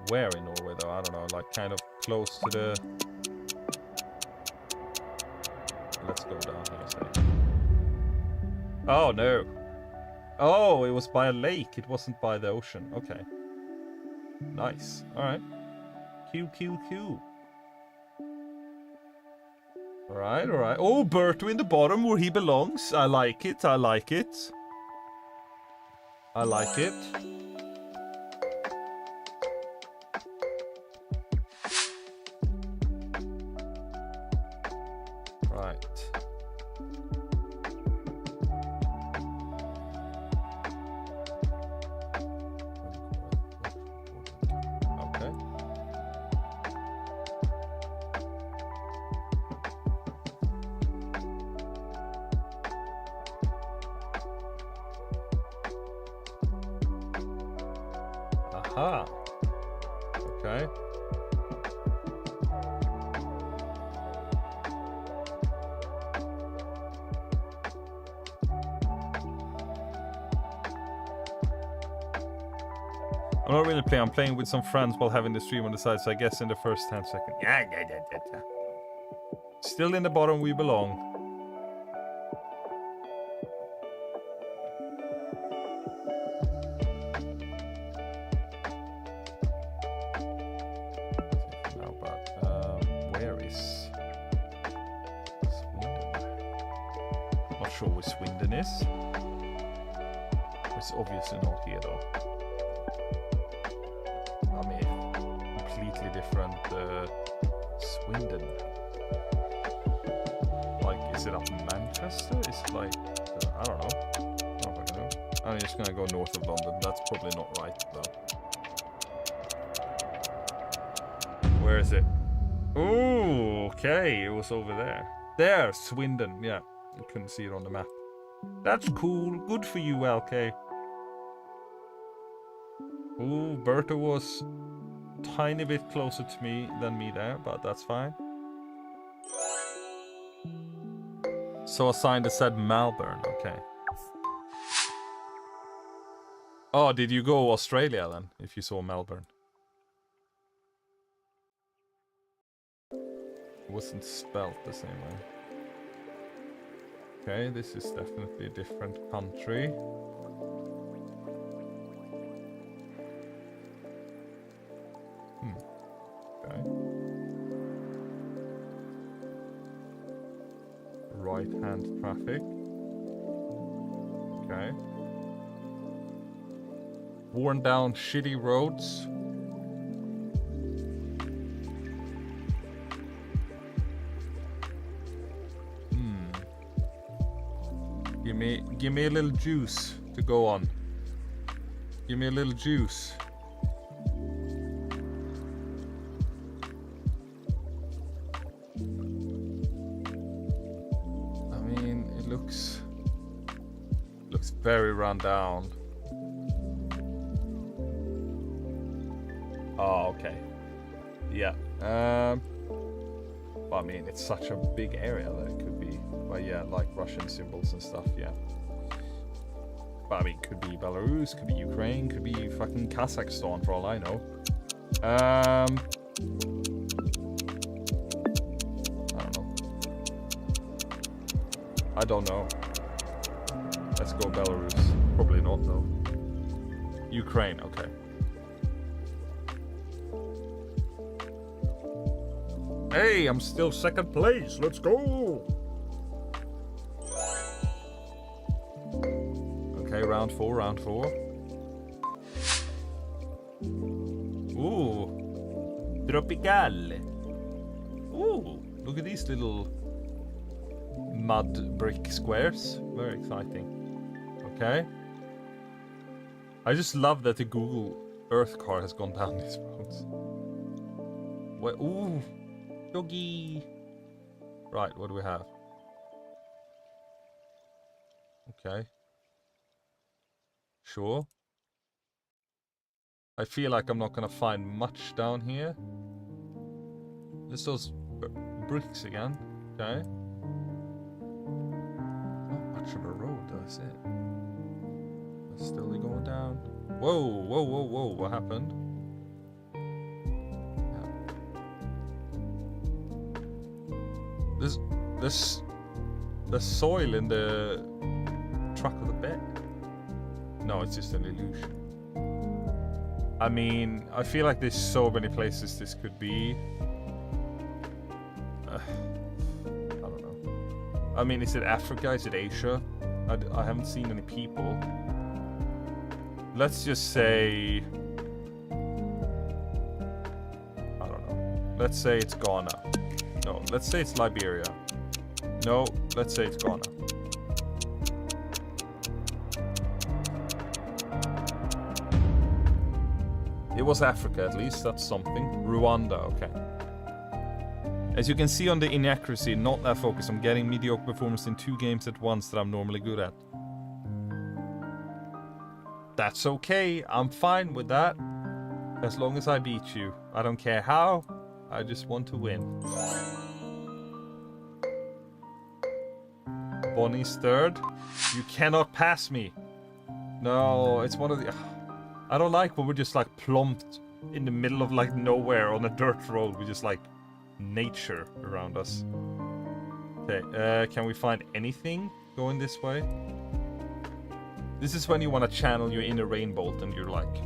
Where in Norway though? I don't know, like kind of close to the... Let's go down here, say. Oh no. Oh, it was by a lake. It wasn't by the ocean. Okay. Nice. Alright. Q. Alright. Oh, Berto in the bottom where he belongs. I like it. Right. Okay. Aha. Okay. I'm not really playing. I'm playing with some friends while having the stream on the side, so I guess in the first 10 seconds. Yeah. Still in the bottom we belong. No, but where is Swindon? Not sure where Swindon is. It's obviously not here though. I mean, completely different Swindon. Like, is it up in Manchester? Is it like, I don't know. I'm just gonna go north of London. That's probably not right though. Where is it? Ooh, okay, it was over there. There, Swindon. Yeah, you couldn't see it on the map. That's cool. Good for you, LK. Ooh, Berta was tiny bit closer to me than me there, but that's fine. So a sign that said Melbourne, okay. Oh, did you go Australia then, if you saw Melbourne? It wasn't spelt the same way. Okay, this is definitely a different country. Okay. Right-hand traffic. Okay. Worn down shitty roads. Give me a little juice to go on. Give me a little juice. I mean, it looks very run down. okay. Yeah. Well, I mean, it's such a big area that it could be. But yeah, like Russian symbols and stuff, yeah. But I mean, could be Belarus, could be Ukraine, could be fucking Kazakhstan for all I know. I don't know. I don't know. Let's go Belarus. Probably not though. Ukraine, okay. Hey, I'm still second place. Let's go. Okay, round four. Ooh. Tropical. Ooh, look at these little mud brick squares. Very exciting. Okay. I just love that the Google Earth car has gone down these roads. What? Ooh. Doggy. Right, what do we have? Okay. Sure. I feel like I'm not gonna find much down here. There's those bricks again. Okay. Not much of a road, though, is it? It's still going down. Whoa, whoa, whoa, whoa. What happened? This the soil in the truck of the bed. No, it's just an illusion. I mean, I feel like there's so many places this could be. I don't know. I mean, is it Africa? Is it Asia? I haven't seen any people. Let's just say... I don't know. Let's say it's Ghana. No, let's say it's Liberia. No, let's say it's Ghana. It was Africa at least, that's something. Rwanda, okay. As you can see on the inaccuracy, not that focused on getting mediocre performance in 2 games at once that I'm normally good at. That's okay, I'm fine with that. As long as I beat you. I don't care how, I just want to win. Bonnie's third. You cannot pass me. No, it's one of the... I don't like when we're just like plumped in the middle of like nowhere on a dirt road with just like nature around us. Okay, can we find anything going this way? This is when you want to channel your inner rainbolt and you're like,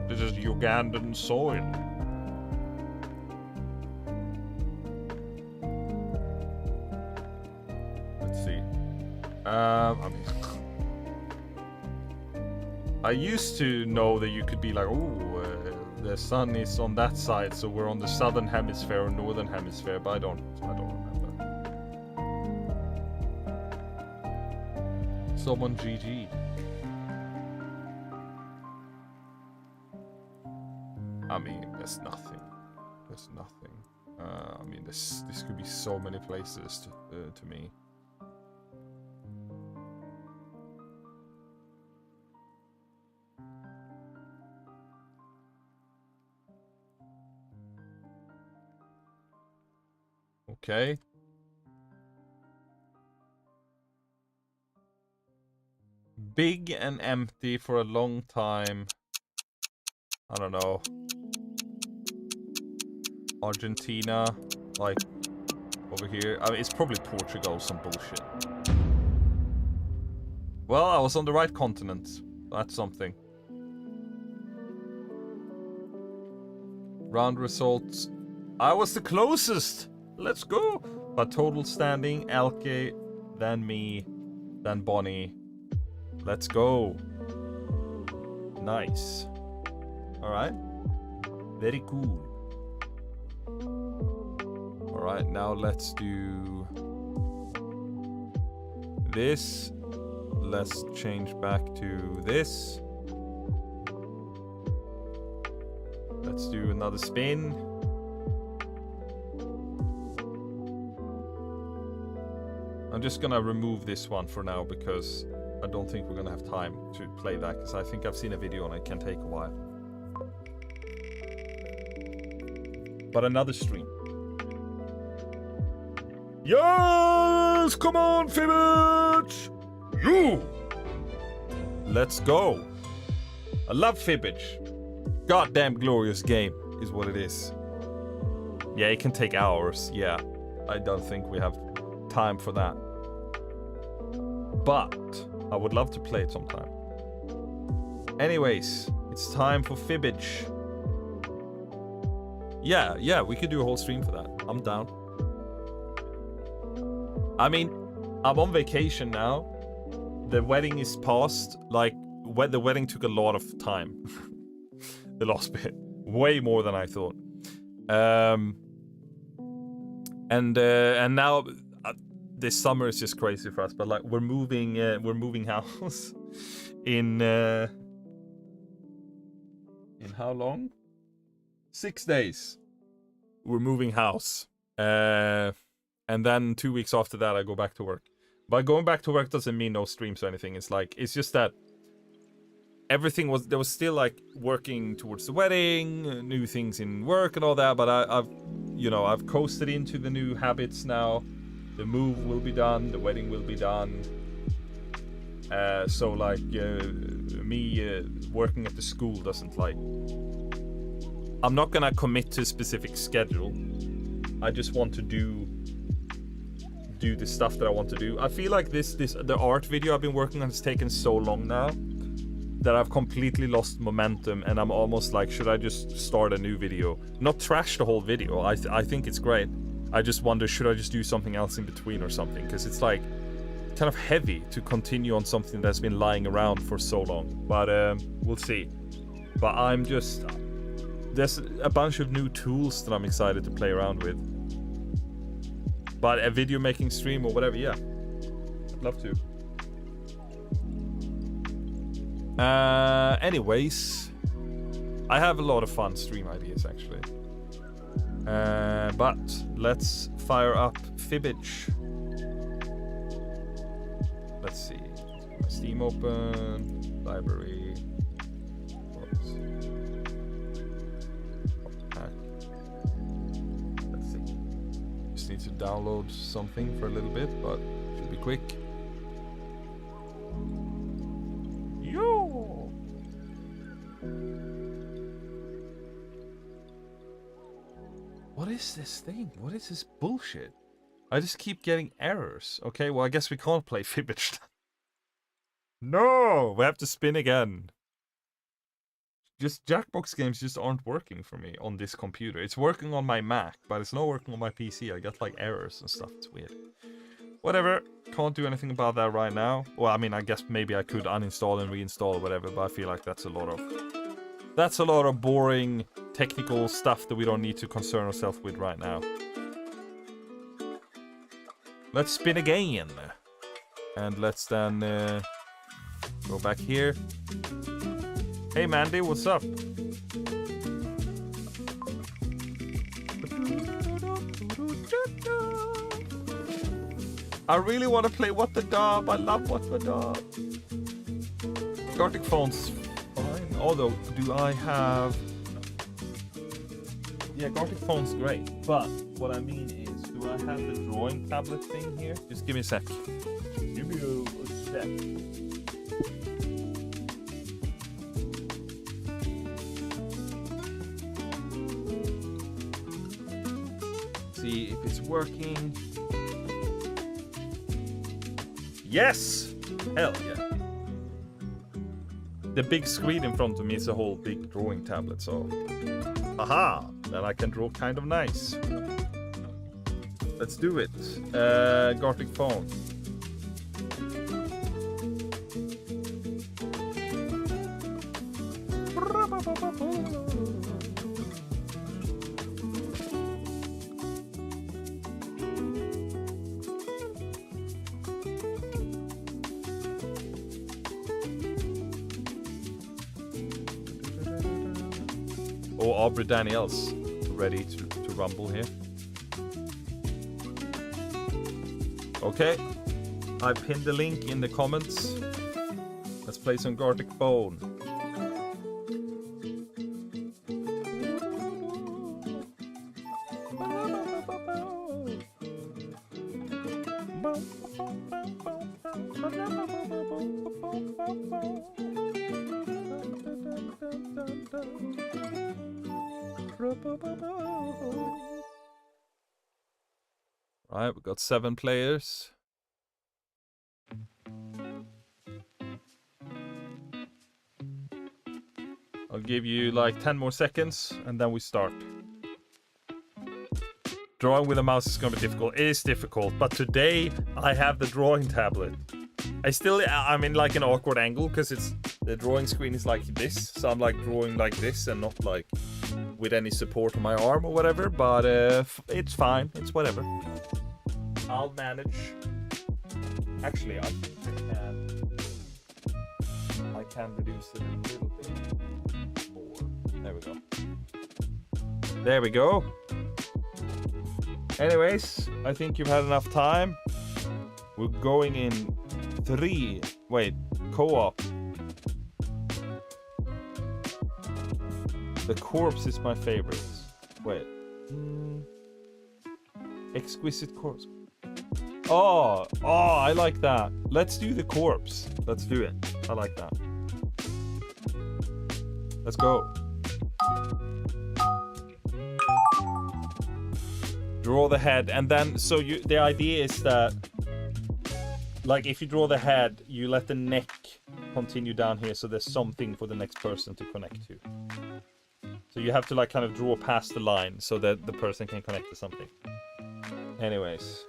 this is Ugandan soil. Let's see. I mean, I used to know that you could be like, the sun is on that side, so we're on the southern hemisphere or northern hemisphere, but I don't remember. Someone GG. I mean, there's nothing. There's nothing. I mean, this could be so many places to me. Okay. Big and empty for a long time. I don't know. Argentina, like over here. I mean, it's probably Portugal, some bullshit. Well, I was on the right continent. That's something. Round results. I was the closest. Let's go. But total standing, Elke, then me, then Bonnie. Let's go. Nice. Alright. Very cool. Alright, now let's do this. Let's change back to this. Let's do another spin. I'm just gonna remove this one for now because I don't think we're gonna have time to play that, because I think I've seen a video and it can take a while. but another stream. Yes! Come on, Fibbage! You! Let's go. I love Fibbage. Goddamn glorious game is what it is. Yeah, it can take hours. Yeah, I don't think we have time for that. But I would love to play it sometime. Anyways, it's time for Fibbage. Yeah, we could do a whole stream for that. I'm down. I mean, I'm on vacation now. The wedding is past. Like, the wedding took a lot of time. The last bit. Way more than I thought. And now this summer is just crazy for us. But like, we're moving house in how long? 6 days. We're moving house. And then 2 weeks after that, I go back to work. But going back to work doesn't mean no streams or anything. It's just that everything there was still like working towards the wedding, new things in work and all that. But I've coasted into the new habits now. The move will be done. The wedding will be done. So like me working at the school doesn't like. I'm not gonna commit to a specific schedule. I just want to do the stuff that I want to do. I feel like the art video I've been working on has taken so long now that I've completely lost momentum, and I'm almost like, should I just start a new video? Not trash the whole video. I think it's great. I just wonder, should I just do something else in between or something? Because it's like kind of heavy to continue on something that's been lying around for so long. But we'll see. But there's a bunch of new tools that I'm excited to play around with. But a video making stream or whatever, yeah, I'd love to. Anyways, I have a lot of fun stream ideas actually. But let's fire up Fibbage. Let's see. My Steam open, library. Let's see. Just need to download something for a little bit, but should be quick. Yo! What is this thing? What is this bullshit? I just keep getting errors. Okay, well I guess we can't play Fibbage. No! We have to spin again. Just Jackbox games just aren't working for me on this computer. It's working on my Mac, but it's not working on my PC. I get like errors and stuff. It's weird. Whatever. Can't do anything about that right now. Well, I mean, I guess maybe I could uninstall and reinstall or whatever, but I feel like that's a lot of boring technical stuff that we don't need to concern ourselves with right now. Let's spin again. And let's then go back here. Hey Mandy, what's up? I really want to play What the Dub. I love What the Dub. Gartic phone's fine. Although, do I have... Yeah, Gartic phone's great. But what I mean is, do I have the drawing tablet thing here? Just give me a sec. Give me a sec. See if it's working. Yes! Hell yeah. The big screen in front of me is a whole big drawing tablet, so... Aha! Then I can draw kind of nice. Let's do it. Gartic phone. Oh, Aubrey Daniels ready to rumble here. Okay, I pinned the link in the comments. Let's play some Gartic Phone. Right, we got 7 players. I'll give you like 10 more seconds and then we start. Drawing with a mouse is gonna be difficult. It is difficult, but today I have the drawing tablet. I'm in like an awkward angle because the drawing screen is like this, so I'm like drawing like this and not like with any support on my arm or whatever. But it's fine. It's whatever. I'll manage. Actually, I can reduce it a little bit more. There we go. There we go. Anyways, I think you've had enough time. We're going in 3. Wait, co-op. The corpse is my favorite. Wait. Exquisite corpse. Oh, I like that. Let's do the corpse. Let's do it. I like that. Let's go. Draw the head, and then the idea is that, like, if you draw the head, you let the neck continue down here, so there's something for the next person to connect to. So you have to like kind of draw past the line so that the person can connect to something. Anyways.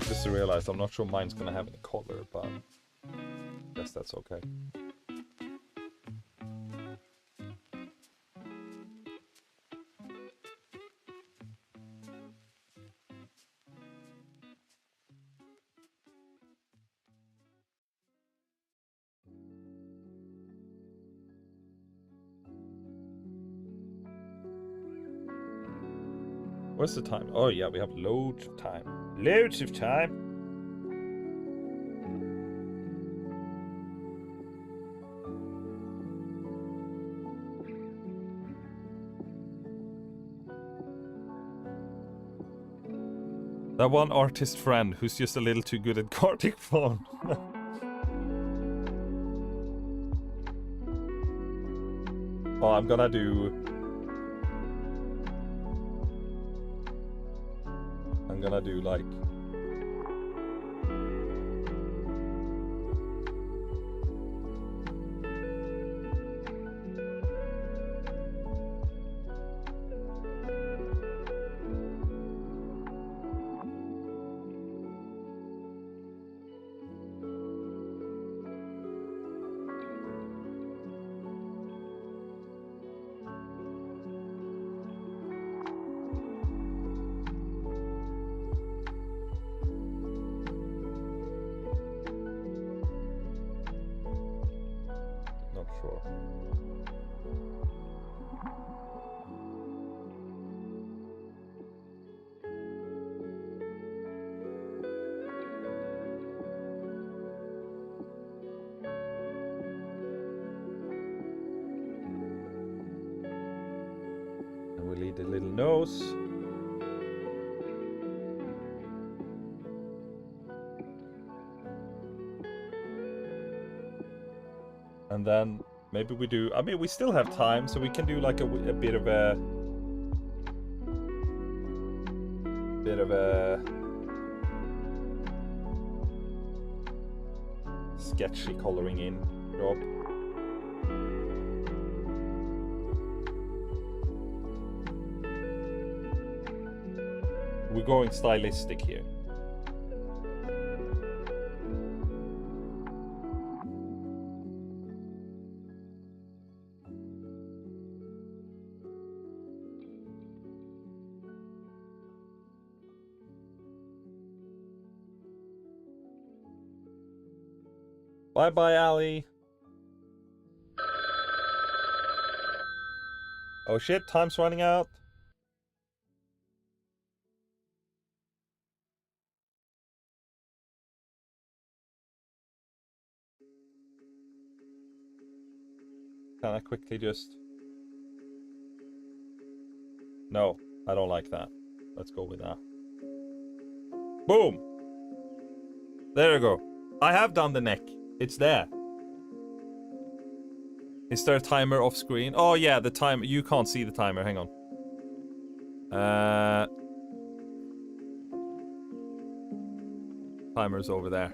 Just realized I'm not sure mine's gonna have any color, but I guess that's okay. What's the time? Oh yeah, we have loads of time. Loads of time. That one artist friend who's just a little too good at Gartic phone. Oh, I'm gonna do like sure. And we'll lead a little nose. And then maybe we do, I mean, we still have time, so we can do like a bit of a sketchy coloring in job. We're going stylistic here. Bye-bye, Ali. Oh shit, time's running out. Can I quickly just... No, I don't like that. Let's go with that. Boom! There you go. I have done the neck. It's there. Is there a timer off screen? Oh yeah, the timer. You can't see the timer. Hang on. Timer's over there.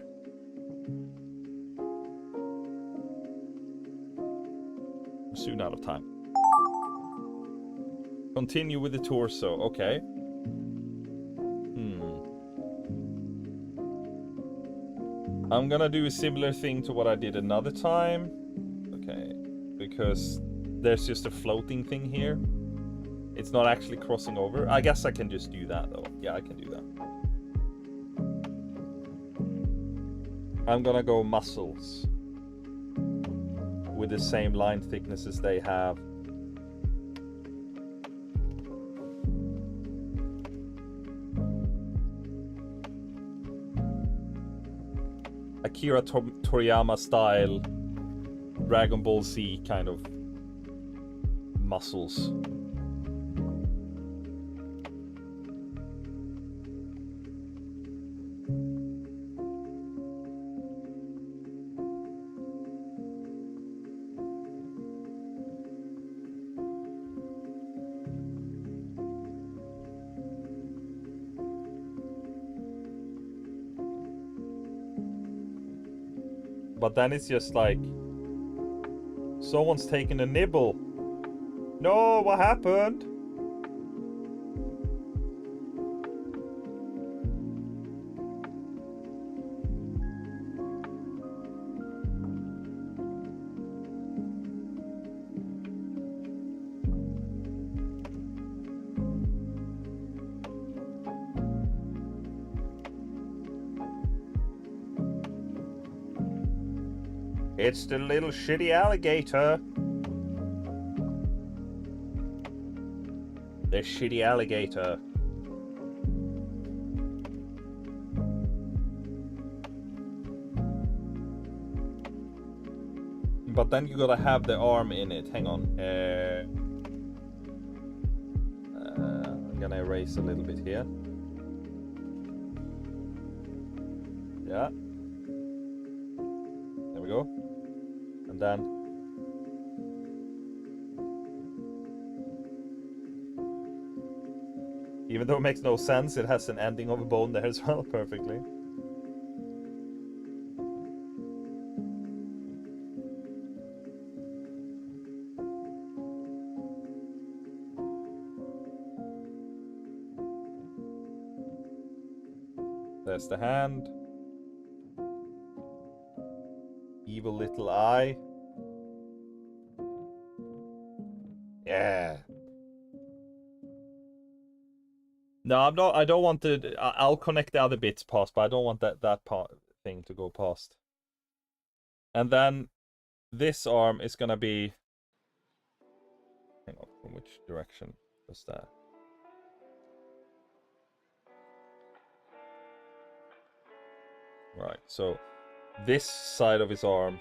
I'm soon out of time. Continue with the torso. Okay. I'm gonna do a similar thing to what I did another time. Okay. Because there's just a floating thing here. It's not actually crossing over. I guess I can just do that though. Yeah, I can do that. I'm gonna go muscles. With the same line thickness as they have. Akira Toriyama style Dragon Ball Z kind of muscles. But then it's just like someone's taking a nibble. No, what happened? It's the little shitty alligator. The shitty alligator. But then you gotta have the arm in it. Hang on. I'm gonna erase a little bit here. Yeah. There we go. And then even though it makes no sense, it has an ending of a bone there as well, perfectly. There's the hand. Evil little eye. Yeah. No, I'm not. I don't want to. I'll connect the other bits past, but I don't want that part thing to go past. And then this arm is gonna be. Hang on, from which direction was that? Right. So this side of his arm.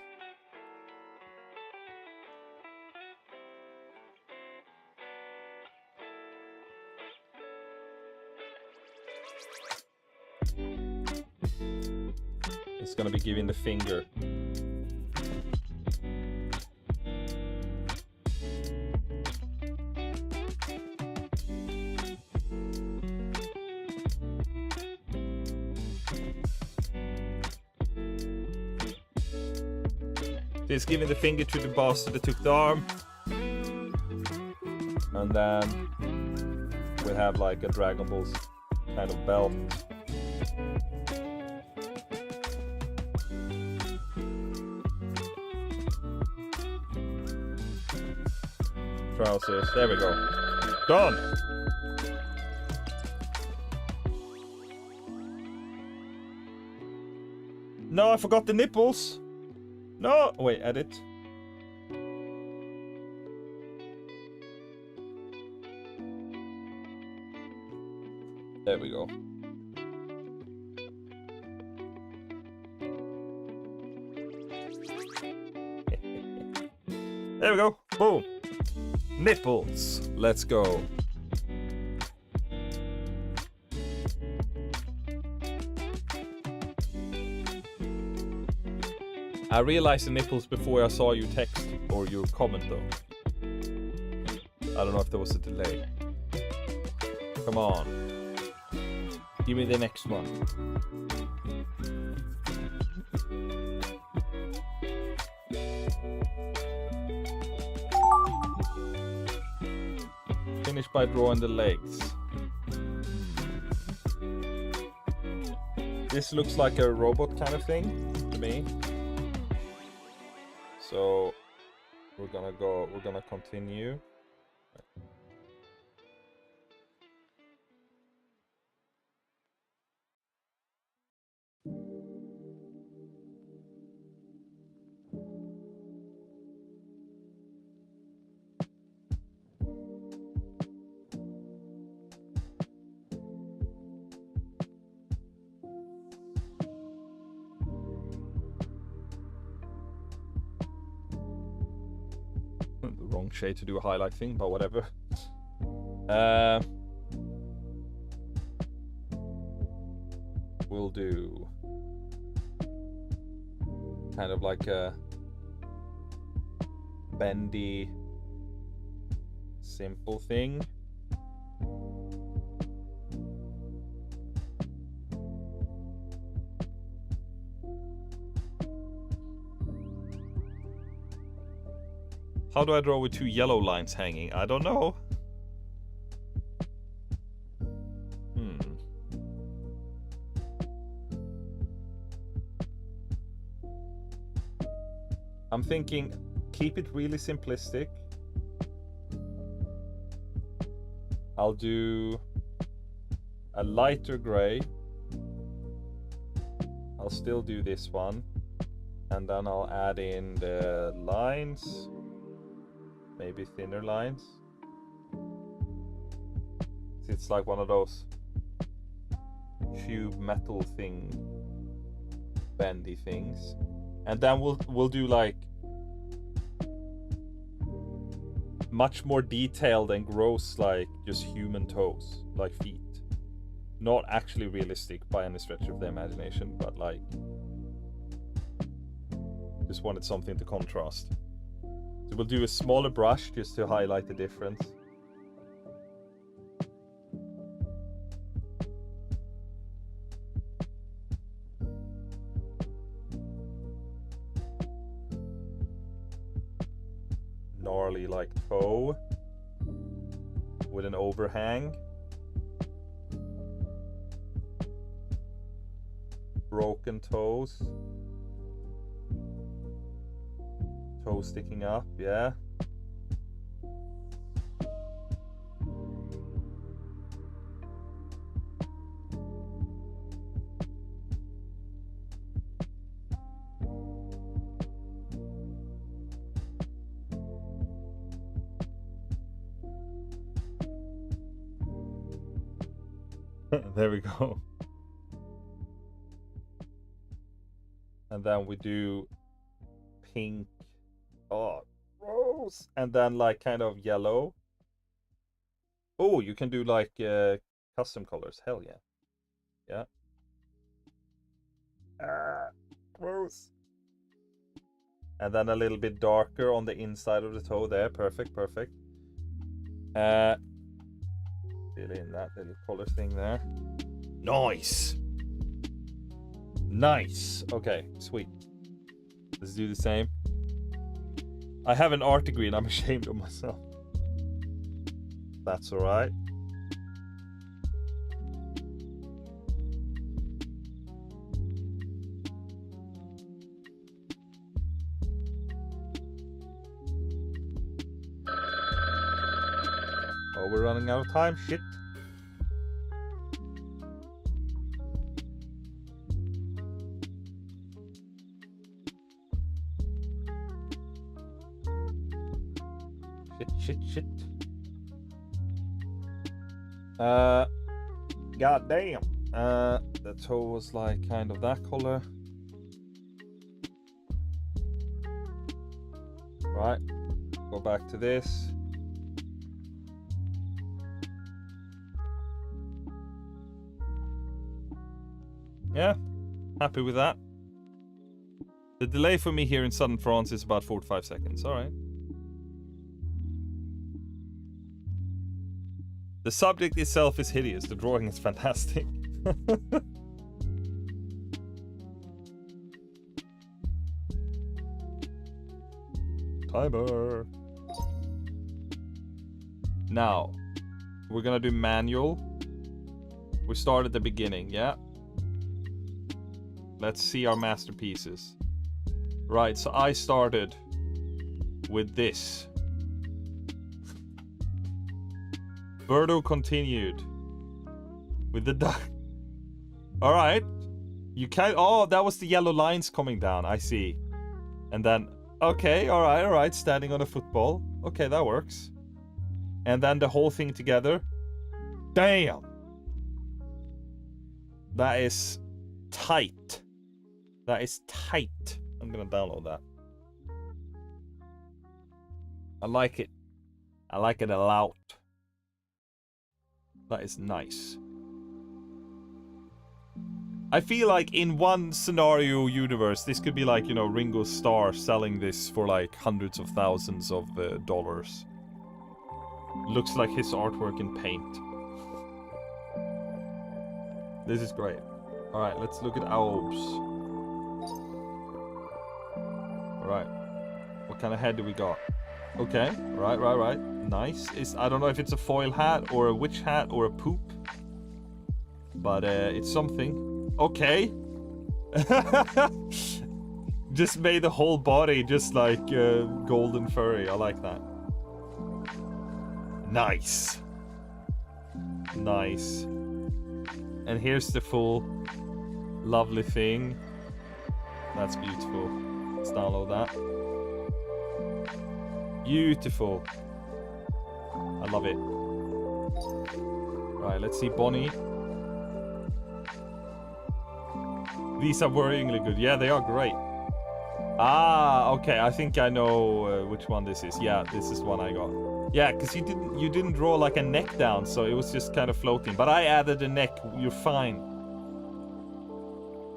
It's gonna be giving the finger. It's giving the finger to the bastard that took the arm. And then we have like a Dragon Ball kind of belt. Trousers, there we go. Done! No, I forgot the nipples! No! Wait, edit. There we go. There we go. Boom. Nipples. Let's go. I realized the nipples before I saw your text or your comment though. I don't know if there was a delay. Come on. Give me the next one. Finish by drawing the legs. This looks like a robot kind of thing to me. So we're gonna continue. Wrong shade to do a highlight thing, but whatever. We'll do kind of like a bendy, simple thing. How do I draw with two yellow lines hanging? I don't know. I'm thinking, keep it really simplistic. I'll do a lighter gray. I'll still do this one. And then I'll add in the lines. Maybe thinner lines. It's like one of those tube metal thing, bendy things. And then we'll do like much more detailed and gross, like just human toes, like feet. Not actually realistic by any stretch of the imagination, but like just wanted something to contrast. So we'll do a smaller brush just to highlight the difference. Gnarly like toe with an overhang. Broken toes. Toe sticking up, yeah. There we go. And then we do pink. Oh, rose. And then like kind of yellow. Oh, you can do like custom colors. Hell yeah. Yeah. Gross. And then a little bit darker on the inside of the toe there. Perfect. Fill in that little color thing there. Nice. Okay, sweet. Let's do the same. I have an art degree and I'm ashamed of myself. That's alright. running out of time. Shit. Shit. God damn. That toe was like kind of that color. Right. Go back to this. Yeah. Happy with that. The delay for me here in southern France is about 45 seconds. Alright. The subject itself is hideous. The drawing is fantastic. Timer. Now, we're gonna do manual. We start at the beginning, yeah? Let's see our masterpieces. Right, so I started with this. Birdo continued with the duck. All right, you can't. Oh, that was the yellow lines coming down. I see. And then, okay, all right, standing on a football. Okay, that works. And then the whole thing together. Damn. That is tight. That is tight. I'm gonna download that. I like it. I like it a lot. That is nice. I feel like in one scenario universe, this could be like, you know, Ringo Starr selling this for like hundreds of thousands of dollars. Looks like his artwork in paint. This is great. Alright, let's look at Aubes. Alright. What kind of head do we got? Okay, right. Nice. I don't know if it's a foil hat or a witch hat or a poop. But it's something. Okay. Just made the whole body just like golden furry. I like that. Nice. Nice. And here's the full lovely thing. That's beautiful. Let's download that. Beautiful. I love it. Right, let's see Bonnie. These are worryingly good. Yeah, they are great. Ah, okay. I think I know which one this is. Yeah, this is one I got. Yeah, because you didn't draw like a neck down, so it was just kind of floating. But I added a neck. You're fine.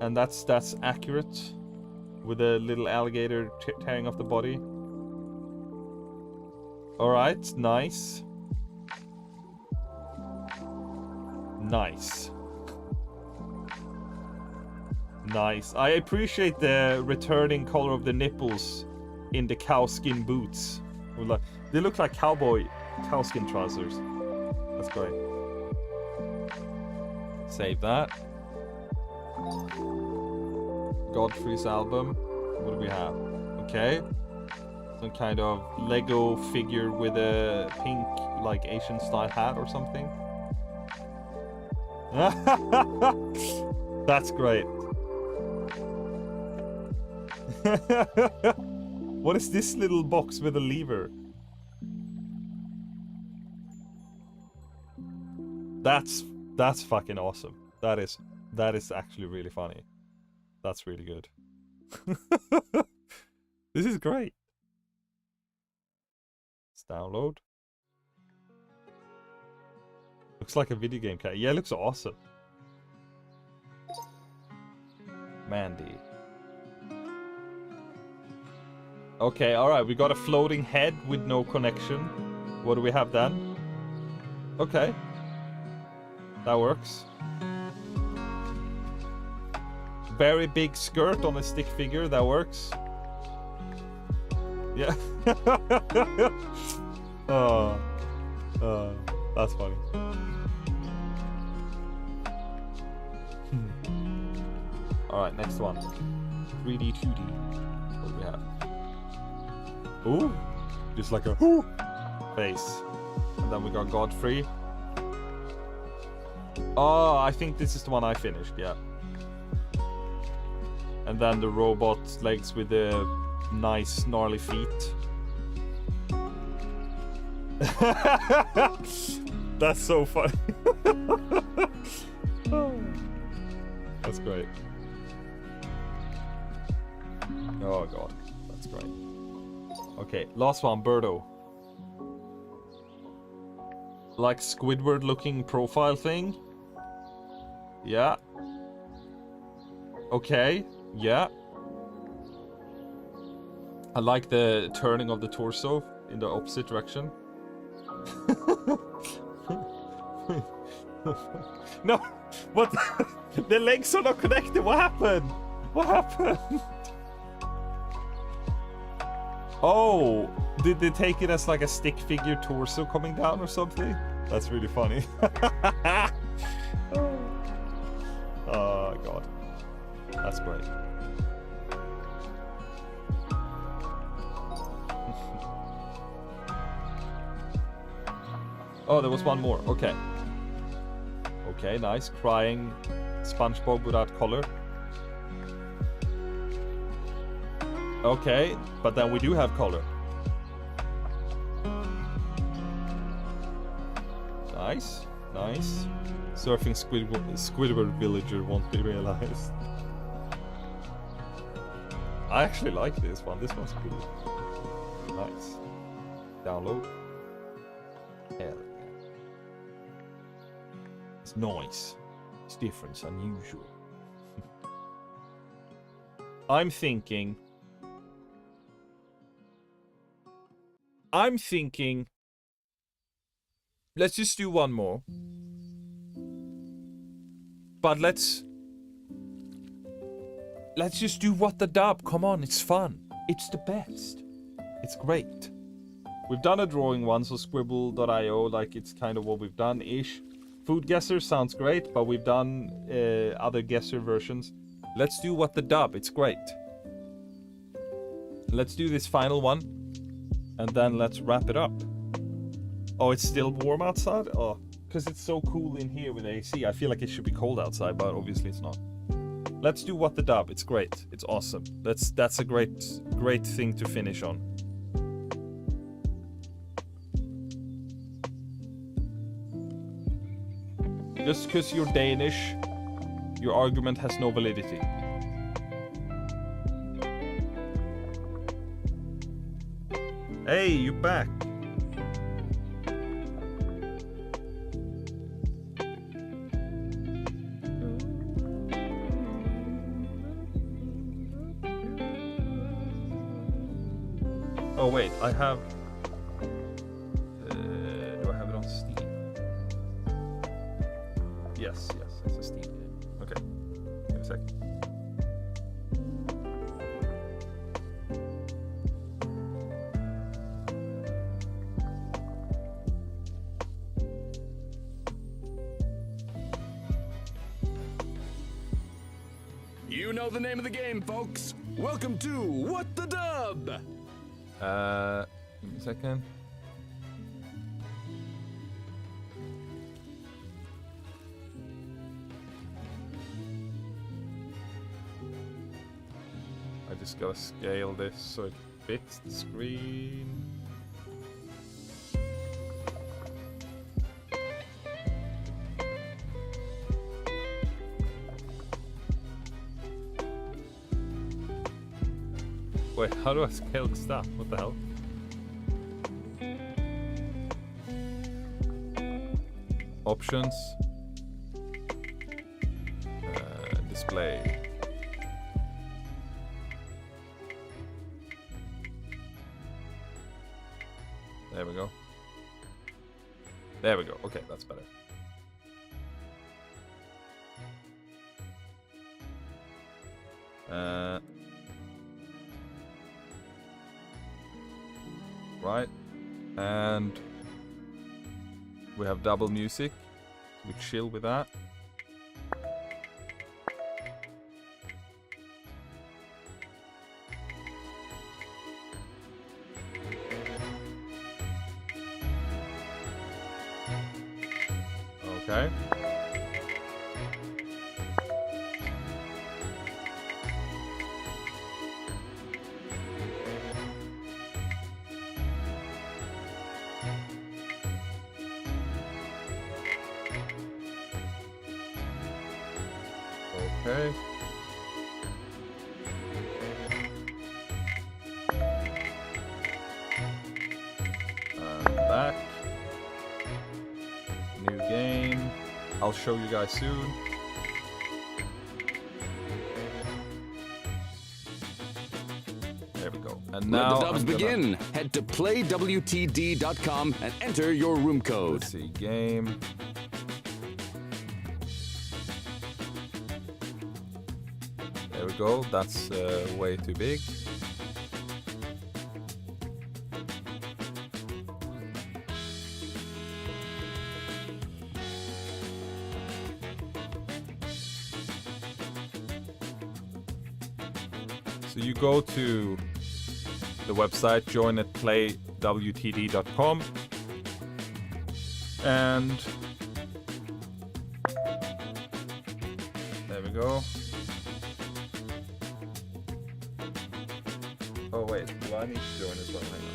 And that's accurate. With a little alligator tearing off the body. Alright, nice. Nice. Nice. I appreciate the returning color of the nipples in the cowskin boots. They look like cowboy cowskin trousers. That's great. Save that. Godfrey's album. What do we have? Okay. Some kind of Lego figure with a pink, like, Asian style hat or something. That's great. What is this little box with a lever? That's fucking awesome. That is actually really funny. That's really good. This is great. Let's download. Looks like a video game character. Yeah, it looks awesome. Mandy. Okay, alright, we got a floating head with no connection. What do we have then? Okay. That works. Very big skirt on a stick figure, that works. Yeah. That's funny. Alright, next one. 3D, 2D. What do we have? Ooh, just like a face. And then we got Godfrey. Oh, I think this is the one I finished, yeah. And then the robot legs with the nice gnarly feet. That's so funny. That's great. Oh god, that's great. Okay, last one, Birdo. Like Squidward looking profile thing. Yeah. Okay, yeah. I like the turning of the torso in the opposite direction. No, what? The legs are not connected. What happened? What happened? Oh, did they take it as like a stick figure torso coming down or something? That's really funny. Oh god, that's great. Oh, there was one more. Okay. Okay, nice. Crying SpongeBob without color. Okay, but then we do have color. Nice, nice. Surfing Squidward villager won't be realized. I actually like this one. This one's cool. Nice. Download. Hell yeah. It's nice. It's different. It's unusual. I'm thinking. Let's just do one more. But let's just do What the Dub. Come on, it's fun. It's the best. It's great. We've done a drawing one, so scribble.io, like it's kind of what we've done ish. Food guesser sounds great, but we've done other guesser versions. Let's do What the Dub. It's great. Let's do this final one, and then let's wrap it up. Oh, it's still warm outside? Oh, because it's so cool in here with AC. I feel like it should be cold outside, but obviously it's not. Let's do What the Dub. It's great. It's awesome. That's a great thing to finish on. Just because you're Danish, your argument has no validity. Hey, you back. Oh wait, I have... do I have it on Steam? Yes, it's a Steam game. Okay, give me a second. You know the name of the game, folks. Welcome to What the Dub. Give me a second. I just gotta scale this so it fits the screen. Wait, how do I scale the stuff? What the hell? Options. Display. There we go. There we go. Okay, that's better. Right, and we have double music. We chill with that. Okay. Okay. Back. New game. I'll show you guys soon. There we go. And now Let the dubs I'm gonna- begin. Head to playwtd.com and enter your room code. Let's see, game. There we go. That's way too big. So you go to the website, join at playwtd.com, and there we go. Oh wait, do I need to join as well? Hang on.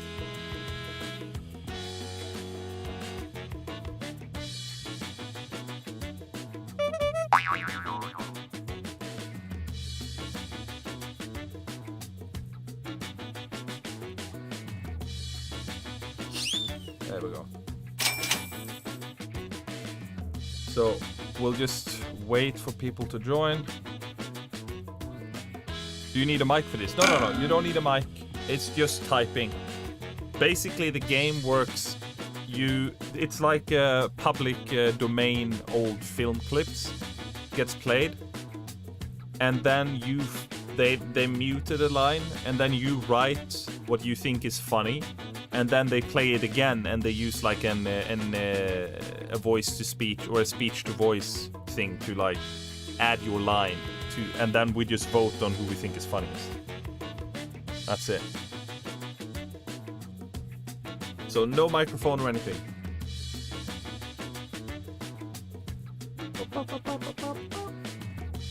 There we go. So we'll just wait for people to join. Do you need a mic for this? No, you don't need a mic. It's just typing. Basically, the game works. It's like a public domain old film clips gets played, and then they muted a line, and then you write what you think is funny, and then they play it again, and they use like a voice to speech or a speech to voice thing to like add your line to, and then we just vote on who we think is funniest. That's it. So no microphone or anything.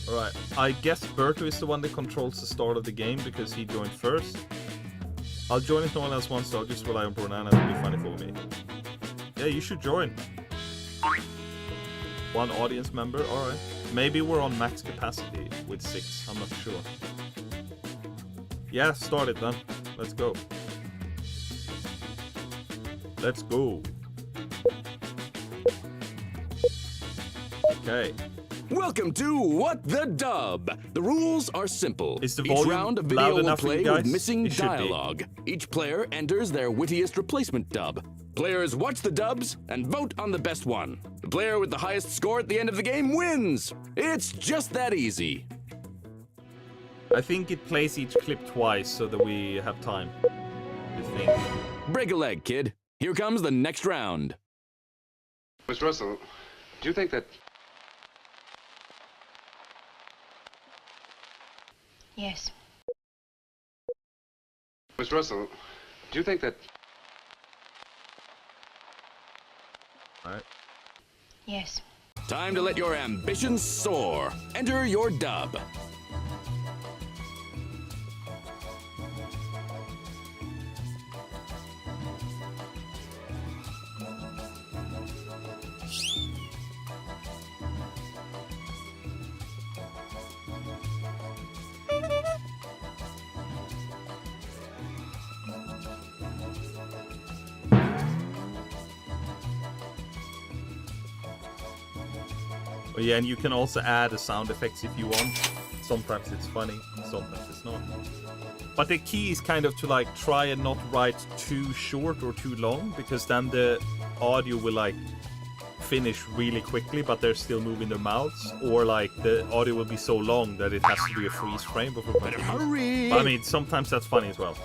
Alright, I guess Berto is the one that controls the start of the game because he joined first. I'll join if no one else wants, so I'll just rely on Brunana to be funny for me. Yeah, you should join. One audience member, alright. Maybe we're on max capacity with 6, I'm not sure. Yeah, start it then. Let's go. Let's go. Okay. Welcome to What the Dub. The rules are simple. Is the Each volume round of loud video will enough for you play guys? with missing It should be. dialogue. Each player enters their wittiest replacement dub. Players watch the dubs and vote on the best one. The player with the highest score at the end of the game wins. It's just that easy. I think it plays each clip twice so that we have time to think. Break a leg, kid. Here comes the next round. Miss Russell, do you think that... Yes. Miss Russell, do you think that... Alright. Yes. Time to let your ambitions soar. Enter your dub. Oh yeah, and you can also add the sound effects if you want. Sometimes it's funny, sometimes it's not. But the key is kind of to like try and not write too short or too long, because then the audio will like finish really quickly, but they're still moving their mouths, or like the audio will be so long that it has to be a freeze frame before it Better continues. hurry. But I mean, sometimes that's funny as well.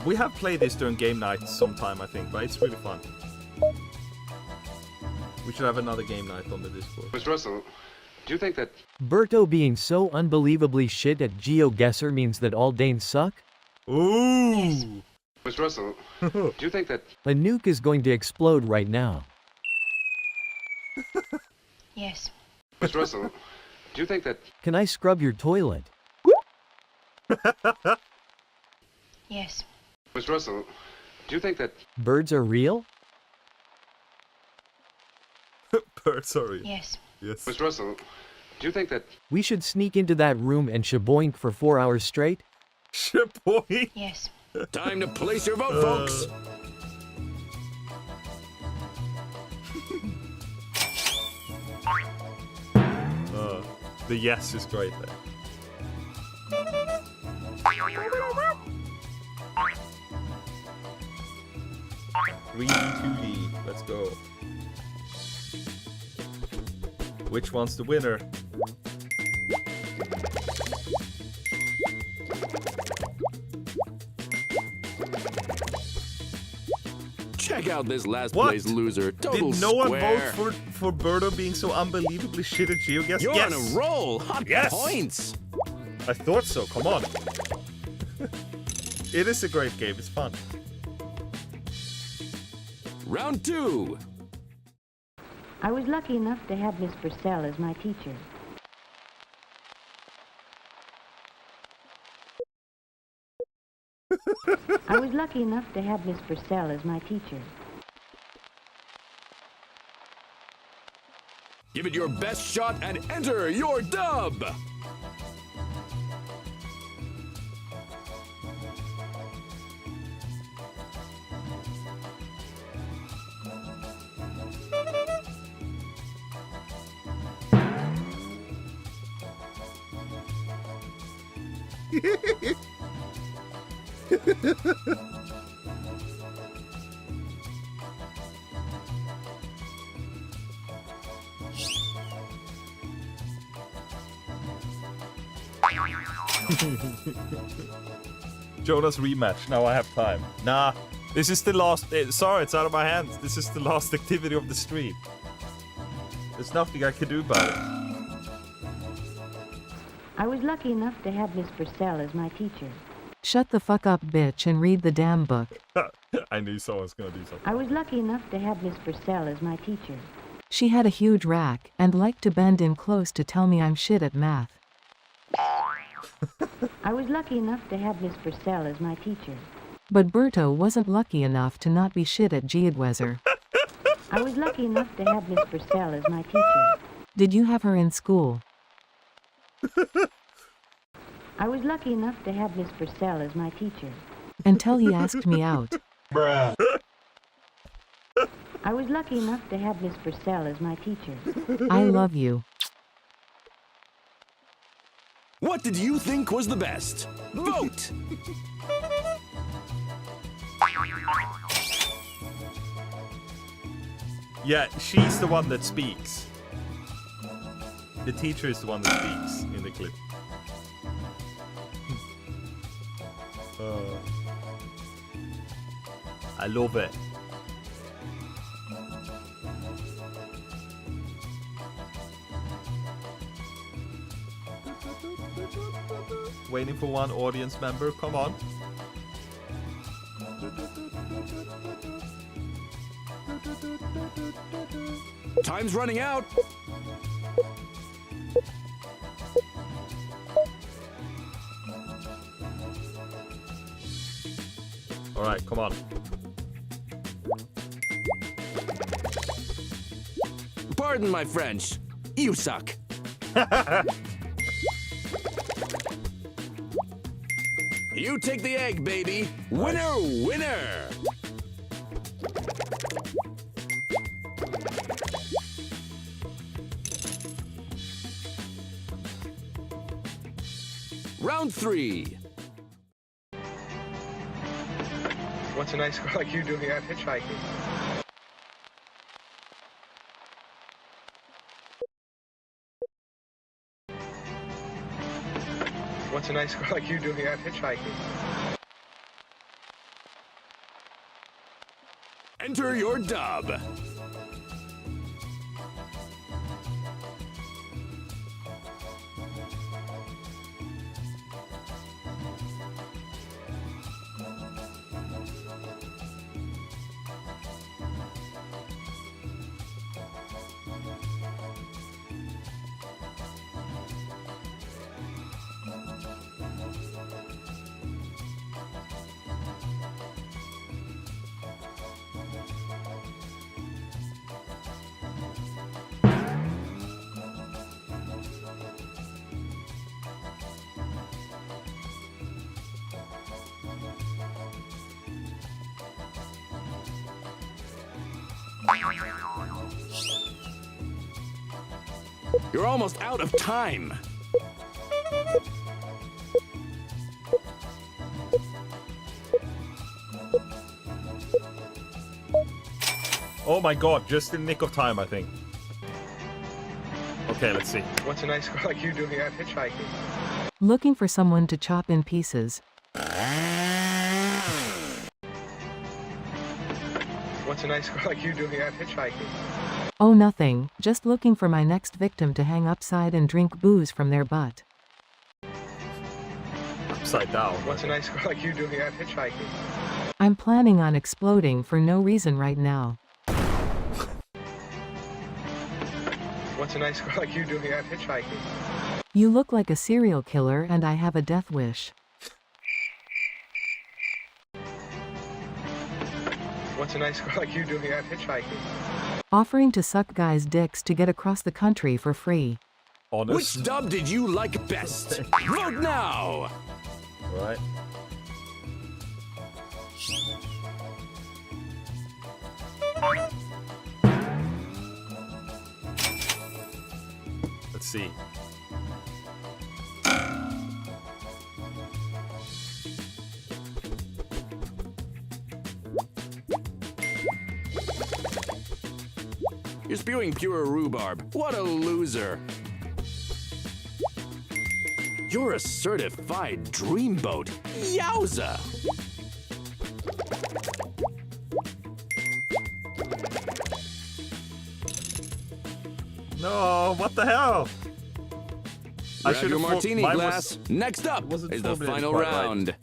We have played this during game nights sometime, I think, but it's really fun. We should have another game night on the Discord. Miss Russell, do you think that... Berto being so unbelievably shit at GeoGuessr means that all Danes suck? Ooh! Miss Russell, do you think that... A nuke is going to explode right now. Yes. Miss Russell, do you think that... Can I scrub your toilet? Yes. Miss Russell, do you think that... Birds are real? Bird, sorry. Yes. Yes. Miss Russell, do you think that We should sneak into that room and shaboink for 4 hours straight. Shaboy. Yes. Time to place your vote, folks. The yes is great there. Three D, 2D. Let's go. Which one's the winner? Check out this last What? place loser. Total Did no one square. vote for Birdo being so unbelievably shit at GeoGuess? You're yes! on a roll. Hot Yes! points. I thought so, come on. It is a great game, it's fun. Round 2. I was lucky enough to have Miss Purcell as my teacher. I was lucky enough to have Miss Purcell as my teacher. Give it your best shot and enter your dub. Jonas rematch, now I have time. Nah, this is the last... sorry, it's out of my hands. This is the last activity of the stream. There's nothing I can do about it. I was lucky enough to have Miss Purcell as my teacher. Shut the fuck up, bitch, and read the damn book. I knew someone's gonna do something. I was lucky enough to have Miss Purcell as my teacher. She had a huge rack and liked to bend in close to tell me I'm shit at math. I was lucky enough to have Miss Purcell as my teacher. But Berto wasn't lucky enough to not be shit at geodwezer. I was lucky enough to have Miss Purcell as my teacher. Did you have her in school? I was lucky enough to have Miss Purcell as my teacher. Until he asked me out. Bruh. I was lucky enough to have Miss Purcell as my teacher. I love you. What did you think was the best? Vote! Yeah, she's the one that speaks. The teacher is the one that speaks in the clip. I love it. Waiting for one audience member, come on. Time's running out. All right, come on. Pardon my French. You suck. You take the egg, baby. Winner, winner. Round 3. What's a nice girl like you doing out hitchhiking? What's a nice girl like you doing out hitchhiking? Enter your dub. You're almost out of time. Oh my god, just in the nick of time, I think. Okay, let's see. What's a nice girl like you doing out hitchhiking? Looking for someone to chop in pieces. What's a nice girl like you doing out hitchhiking? Oh, nothing. Just looking for my next victim to hang upside and drink booze from their butt. Upside down. What's a nice girl like you doing out hitchhiking? I'm planning on exploding for no reason right now. What's a nice girl like you doing out hitchhiking? You look like a serial killer and I have a death wish. What's a nice girl like you doing out hitchhiking? Offering to suck guys' dicks to get across the country for free. Honest. Which dub did you like best? Vote now! Right. Let's see. You're spewing pure rhubarb. What a loser. You're a certified dreamboat. Yowza! No, what the hell? Grab your martini glass. Next up wasn't is the formulated final quite right. round.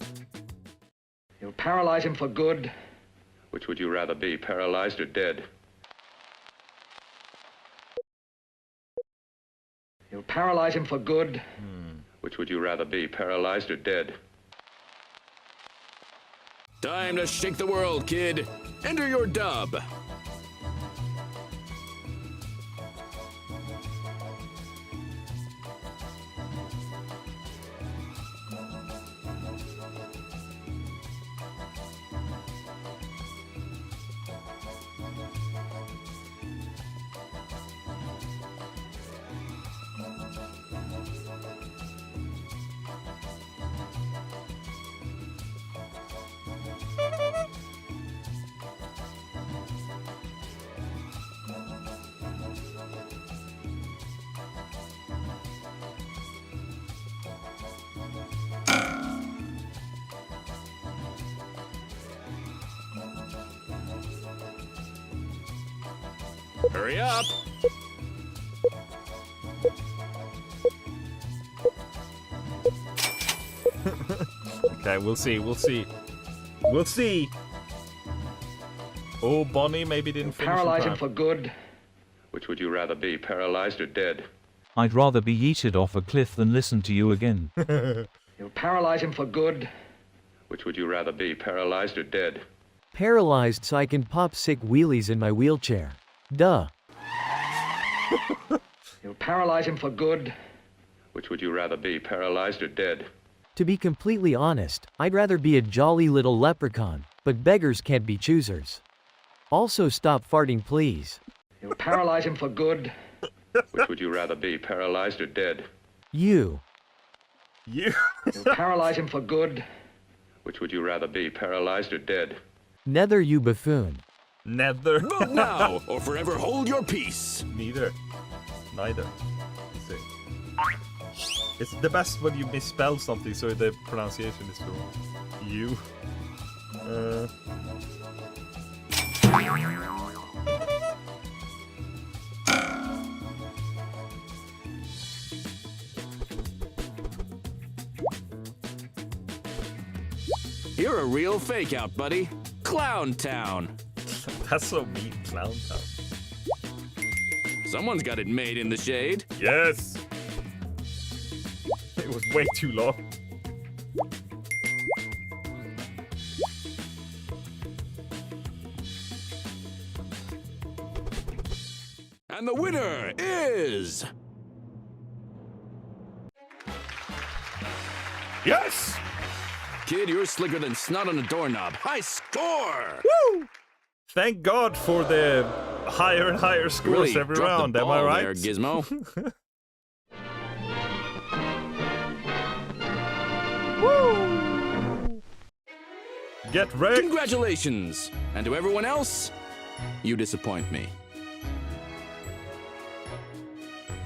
You'll paralyze him for good. Which would you rather be, paralyzed or dead? You'll paralyze him for good. Which would you rather be, paralyzed or dead? Time to shake the world, kid. Enter your dub. Hurry up! Okay, we'll see, we'll see. We'll see! Oh, Bonnie maybe didn't finish Paralyze in him time. for good. Which would you rather be, paralyzed or dead? I'd rather be yeeted off a cliff than listen to you again. You'll paralyze him for good. Which would you rather be, paralyzed or dead? Paralyzed so I can pop sick wheelies in my wheelchair. Duh. You'll paralyze him for good. Which would you rather be, paralyzed or dead? To be completely honest, I'd rather be a jolly little leprechaun, but beggars can't be choosers. Also stop farting please. You'll paralyze him for good. Which would you rather be, paralyzed or dead? You. You. You'll paralyze him for good. Which would you rather be, paralyzed or dead? Nether you buffoon. Nether. Vote now, or forever hold your peace. Neither. Neither. Let's see. It's the best when you misspell something so the pronunciation is wrong. You. You're a real fake out, buddy. Clown Town. That's so mean, Clown Town. Someone's got it made in the shade. Yes! It was way too long. And the winner is... Yes! Kid, you're slicker than snot on a doorknob. High score! Woo! Thank God for the higher and higher scores Really every dropped the round. Am I ball right? there, Gizmo. Get ready. Congratulations! And to everyone else, you disappoint me.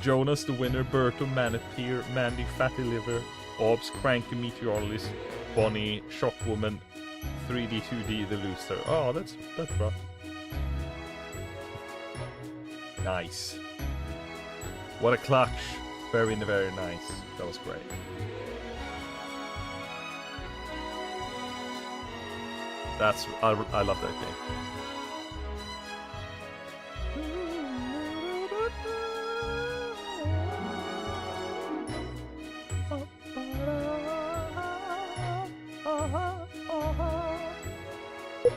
Jonas the winner, Berto, Manapir, Mandy, Fatty Liver, Orbs, Cranky, Meteorolist, Bonnie, Shockwoman, 3D, 2D, the loser. Oh, that's rough. Nice. What a clutch. Very, very nice. That was great. I love that game.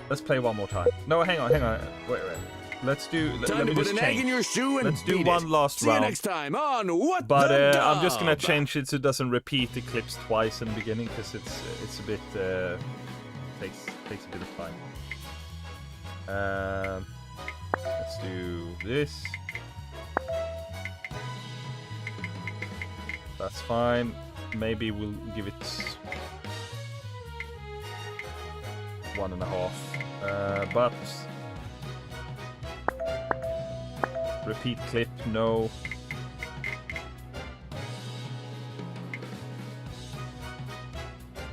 Let's play one more time. No, hang on. Wait. Let's do. Time let to me put just an change. egg in your shoe and Let's do beat one it. last See round. you next time on What But the I'm just gonna Dub? change it so it doesn't repeat the clips twice in the beginning because it's a bit takes a bit of time. Let's do this. That's fine. Maybe we'll give it 1.5. But repeat clip, no.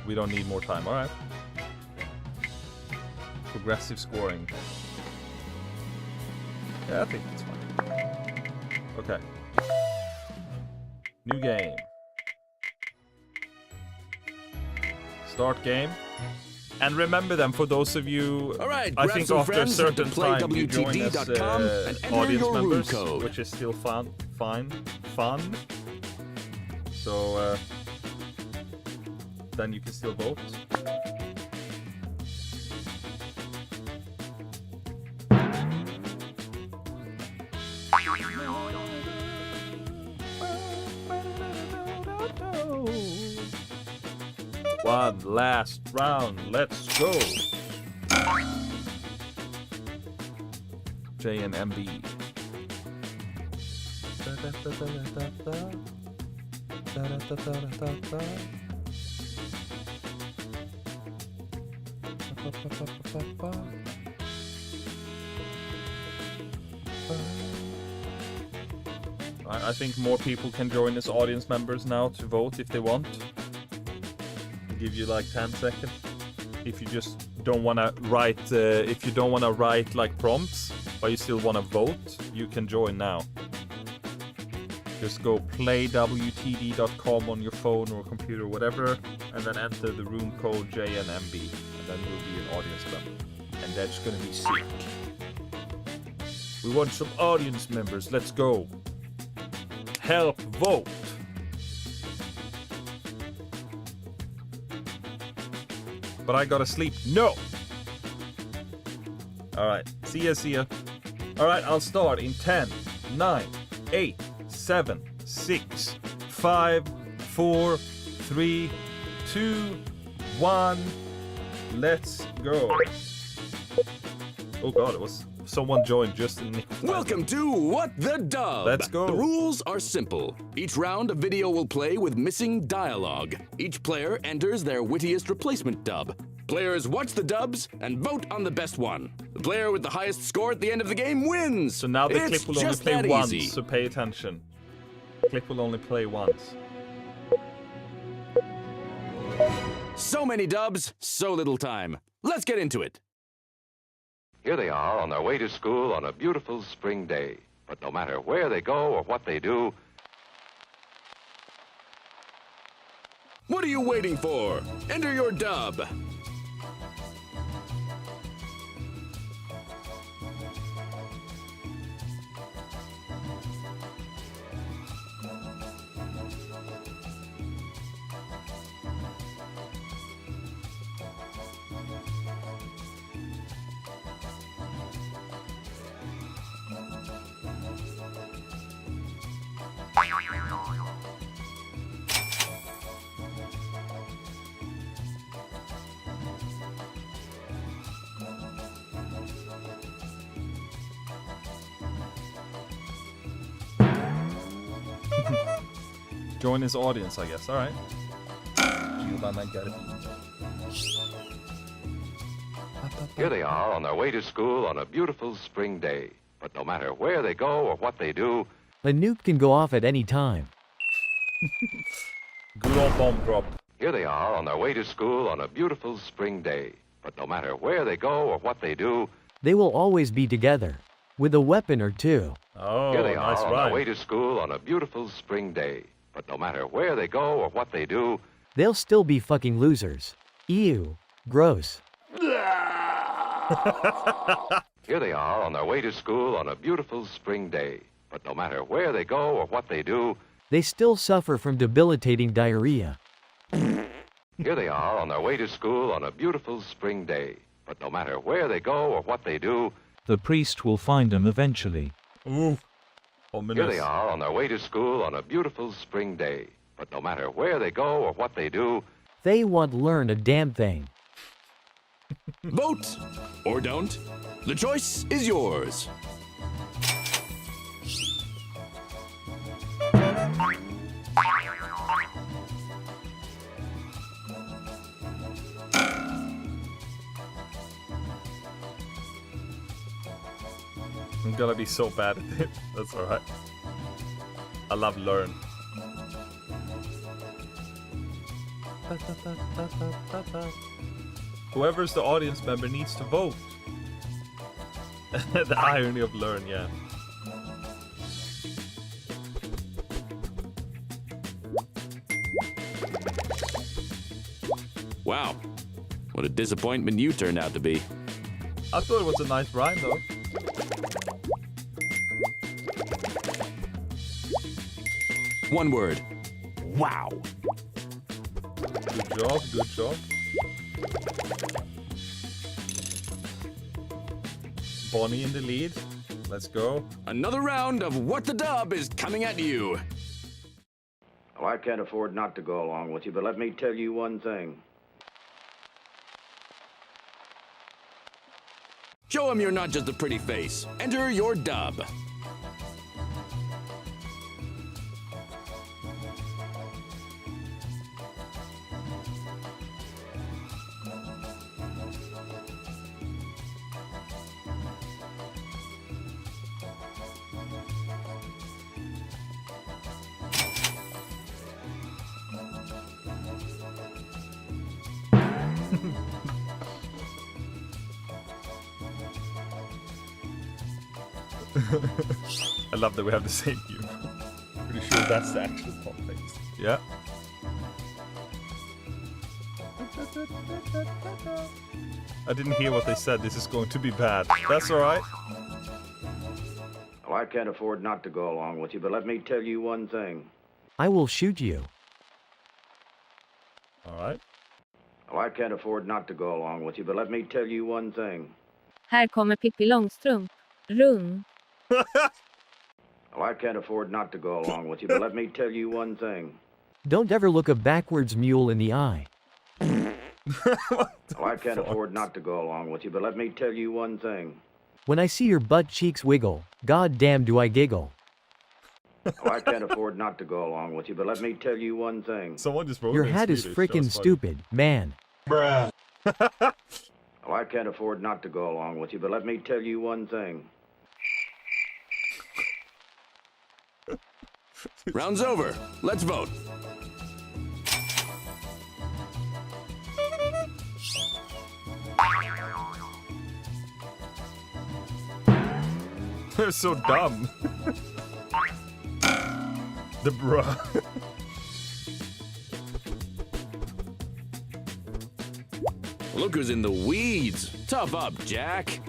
We don't need more time. All right. Progressive scoring. Yeah, I think it's fine. Okay. New game. Start game. And remember them for those of you. All right, I grab think some after a friends, head to certain time you join as playwtd.com and enter audience your room members, code. which is still fun. So then you can still vote. One last round, let's go. J and MB. I think more people can join as audience members now to vote if they want. I'll give you like 10 seconds. If you just don't want to write, if you don't want to write like prompts, but you still want to vote, you can join now. Just go playwtd.com on your phone or computer, whatever, and then enter the room code JNMB, and then you'll be an audience member. And that's gonna be sick. We want some audience members, let's go. Help vote. But I gotta sleep. No! Alright, see ya. Alright, I'll start in 10, 9, 8, 7, 6, 5, 4, 3, 2, 1. Let's go. Oh god, it was someone joined just in the Welcome to What the Dub. Let's go. The rules are simple. Each round, a video will play with missing dialogue. Each player enters their wittiest replacement dub. Players watch the dubs and vote on the best one. The player with the highest score at the end of the game wins. So now the It's clip will only just play that once, easy. so pay attention. Clip will only play once. So many dubs, so little time. Let's get into it. Here they are on their way to school on a beautiful spring day. But no matter where they go or what they do, What are you waiting for? Enter your dub. Join his audience, I guess. All right. Here they are on their way to school on a beautiful spring day. But no matter where they go or what they do, A nuke can go off at any time. Good old bomb drop. here they are on their way to school on a beautiful spring day. But no matter where they go or what they do, They will always be together. With a weapon or two. Oh, here they nice are on rhyme. their way to school on a beautiful spring day. But no matter where they go or what they do, They'll still be fucking losers. Ew. Gross. here they are on their way to school on a beautiful spring day. But no matter where they go or what they do, They still suffer from debilitating diarrhea. here they are on their way to school on a beautiful spring day. But no matter where they go or what they do, The priest will find them eventually. Ooh. here they are on their way to school on a beautiful spring day. But no matter where they go or what they do, They won't learn a damn thing. Vote or don't. The choice is yours. I'm gonna be so bad at it. That's alright. I love learn. Whoever's the audience member needs to vote. The irony of learn, yeah. Wow. What a disappointment you turned out to be. I thought it was a nice rhyme though. One word. Wow. Good job, good job. Bonnie in the lead. Let's go. Another round of What the Dub is coming at you. Well, I can't afford not to go along with you, but let me tell you one thing. Show him you're not just a pretty face. Enter your dub. I love that we have the same humor. Pretty sure that's the actual top face. Yeah. I didn't hear what they said. This is going to be bad. That's alright. Well, I can't afford not to go along with you, but let me tell you one thing. I will shoot you. Alright. Well, I can't afford not to go along with you, but let me tell you one thing. Här kommer Pippi Långstrump. Rung. Well, I can't afford not to go along with you, but let me tell you one thing. Don't ever look a backwards mule in the eye. Well, I can't afford not to go along with you, but let me tell you one thing. When I see your butt cheeks wiggle, god damn do I giggle. Well, I can't afford not to go along with you, but let me tell you one thing. Someone just wrote Your it in hat is Swedish, frickin' that's funny. stupid, man. Bruh. Well, I can't afford not to go along with you, but let me tell you one thing. Round's over. Let's vote. They're so dumb. The bruh. Look who's in the weeds. Tough up, Jack.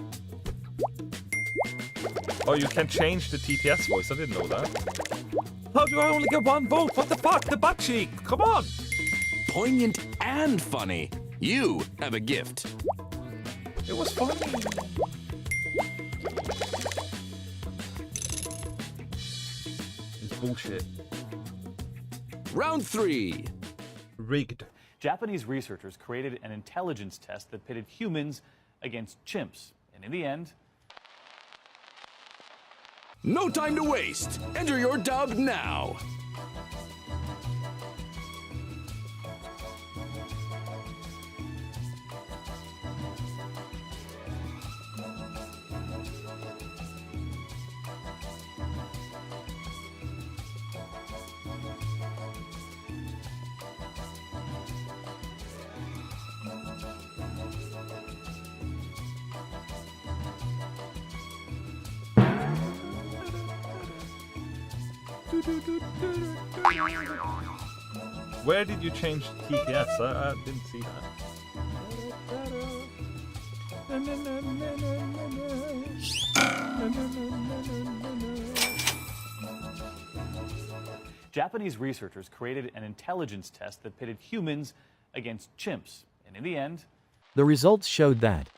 Oh, you can change the TTS voice. I didn't know that. How do I only get one vote? What the fuck? The butt cheek. Come on. Poignant and funny. You have a gift. It was funny. It's bullshit. Round 3. Rigged. Japanese researchers created an intelligence test that pitted humans against chimps. And in the end... No time to waste. Enter your dub now. Where did you change TTS? I didn't see that. Japanese researchers created an intelligence test that pitted humans against chimps, and in the end, The results showed that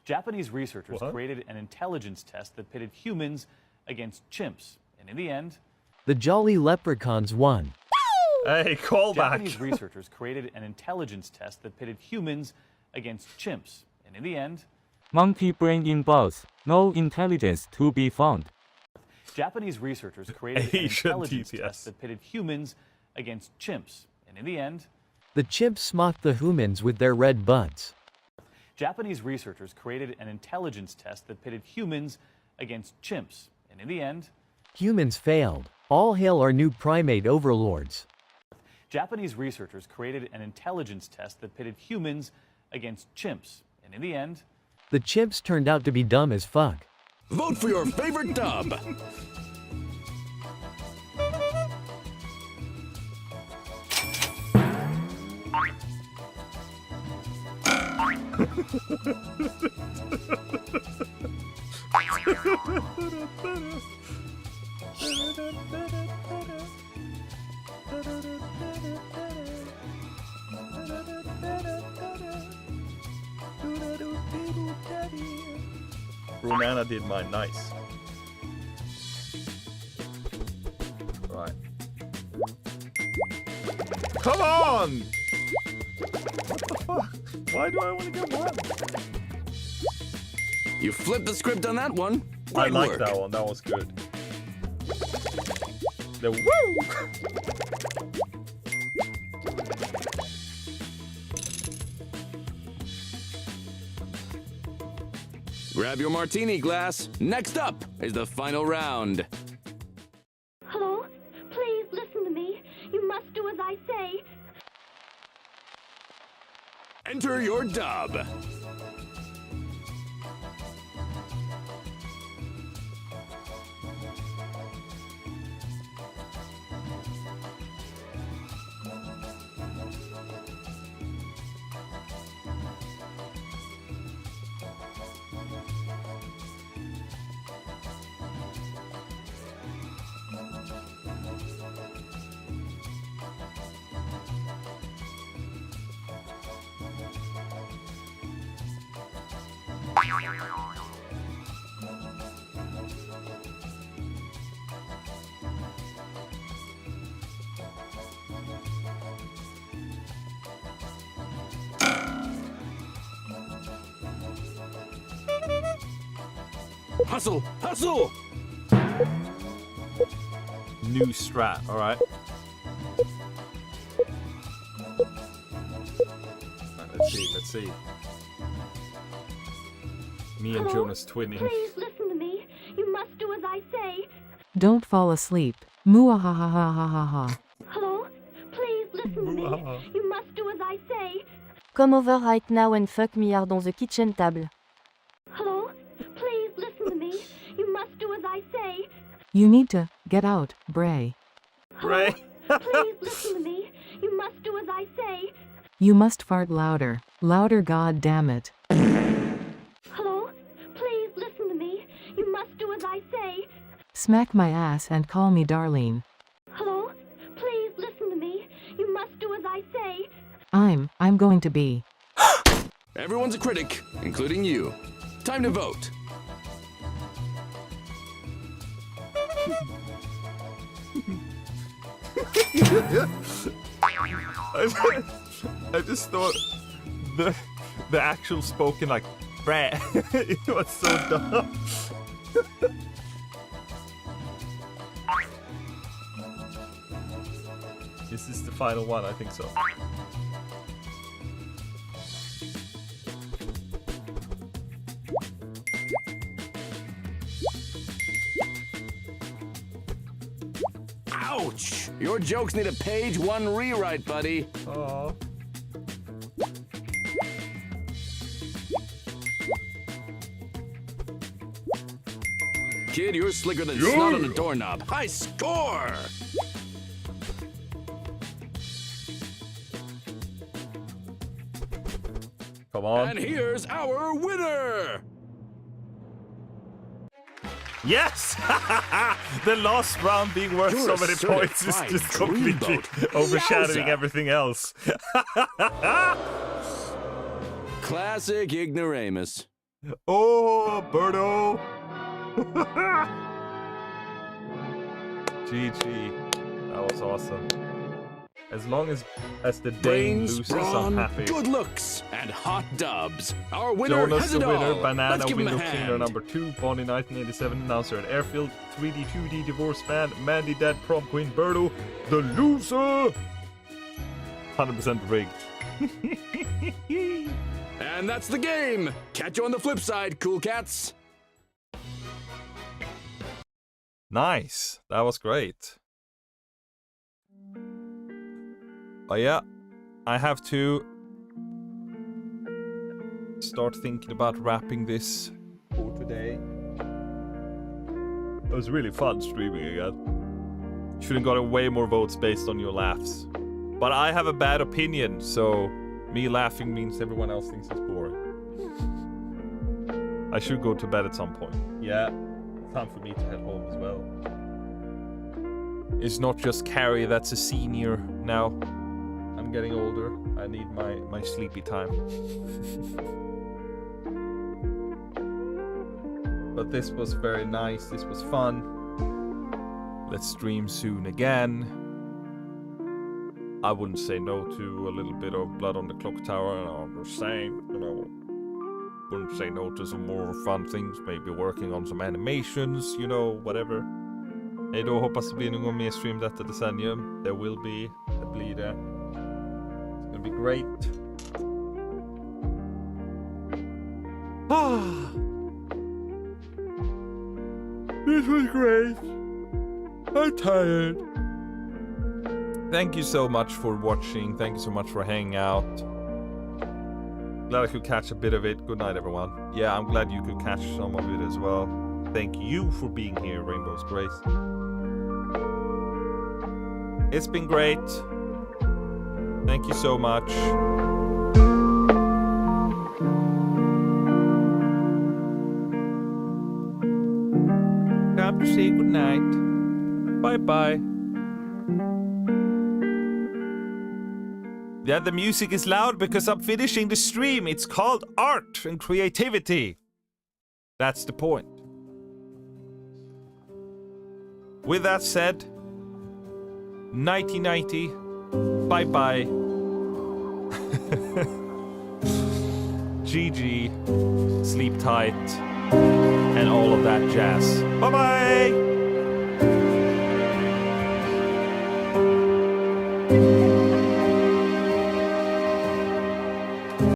Japanese researchers created an intelligence test that pitted humans against chimps, and in the end, the Jolly Leprechauns won. Hey, call back. Japanese researchers created an intelligence test that pitted humans against chimps, and in the end, monkey brain in both, no intelligence to be found. Japanese researchers created an intelligence test that pitted humans against chimps, and in the end, the chimps smocked the humans with their red butts. Japanese researchers created an intelligence test that pitted humans against chimps, and in the end, Humans failed. All hail our new primate overlords. Japanese researchers created an intelligence test that pitted humans against chimps, and in the end, the chimps turned out to be dumb as fuck. Vote for your favorite dub. Brunana did mine nice. Right. Come on! What the fuck? Why do I want to get one? You flipped the script on that one. I Great like work. that one. That was good. The woo! Grab your martini glass. Next up is the final round. Hello? Please listen to me. You must do as I say. Enter your dub. Hustle! Hustle! New strat, alright. Let's see. Me and Jonas twinning. Please listen to me. You must do as I say. Don't fall asleep. Muahahahahaha. Hello? Please listen to me. You must do as I say. Come over right now and fuck me hard on the kitchen table. Hello? Please listen to me. You must do as I say. You need to get out, Bray. Bray. Please listen to me. You must do as I say. You must fart louder. Louder, god damn it. Hello? Please listen to me. You must do as I say. Smack my ass and call me Darlene. Hello? Please listen to me. You must do as I say. I'm going to be. Everyone's a critic, including you. Time to vote. I just thought the actual spoken like brat. It was so dumb. Is this the final one? I think so. Ouch! Your jokes need a page one rewrite, buddy. Oh. Kid, you're slicker than snot on a doorknob. High score! Come on. And here's our winner! Yes! The last round being worth so many points is just completely overshadowing everything else. Classic ignoramus. Oh, Birdo! GG. That was awesome. As long as the Dane Brains, loses, brawn, I'm happy. good looks, and hot dubs. Our winner Jonas has the it winner, all. Banana Let's give him window a cleaner hand. number 2, Bonnie 1987 announcer at Airfield, 3D2D divorce man, Mandy Dad prom queen Birdo, the loser! 100% rigged. And that's the game. Catch you on the flip side, cool cats. Nice. That was great. Oh yeah, I have to start thinking about wrapping this for today. It was really fun streaming again. Should have gotten way more votes based on your laughs. But I have a bad opinion, so me laughing means everyone else thinks it's boring. I should go to bed at some point. Yeah, time for me to head home as well. It's not just Carrie that's a senior now. I'm getting older. I need my sleepy time. But this was very nice. This was fun. Let's stream soon again. I wouldn't say no to a little bit of Blood on the Clock Tower. I'm just saying, you know, wouldn't say no to some more fun things. Maybe working on some animations, you know, whatever. Hej då, hoppas det blir någon gång mer stream detta decennium. There will be. Det blir det. It's gonna be great. This was great. I'm tired. Thank you so much for watching. Thank you so much for hanging out. Glad I could catch a bit of it. Good night, everyone. Yeah, I'm glad you could catch some of it as well. Thank you for being here, Rainbow's Grace. It's been great. Thank you so much. Time to say goodnight. Bye-bye. Yeah, the music is loud because I'm finishing the stream. It's called art and creativity. That's the point. With that said, 90-90. Bye-bye. GG. Sleep tight. And all of that jazz. Bye-bye!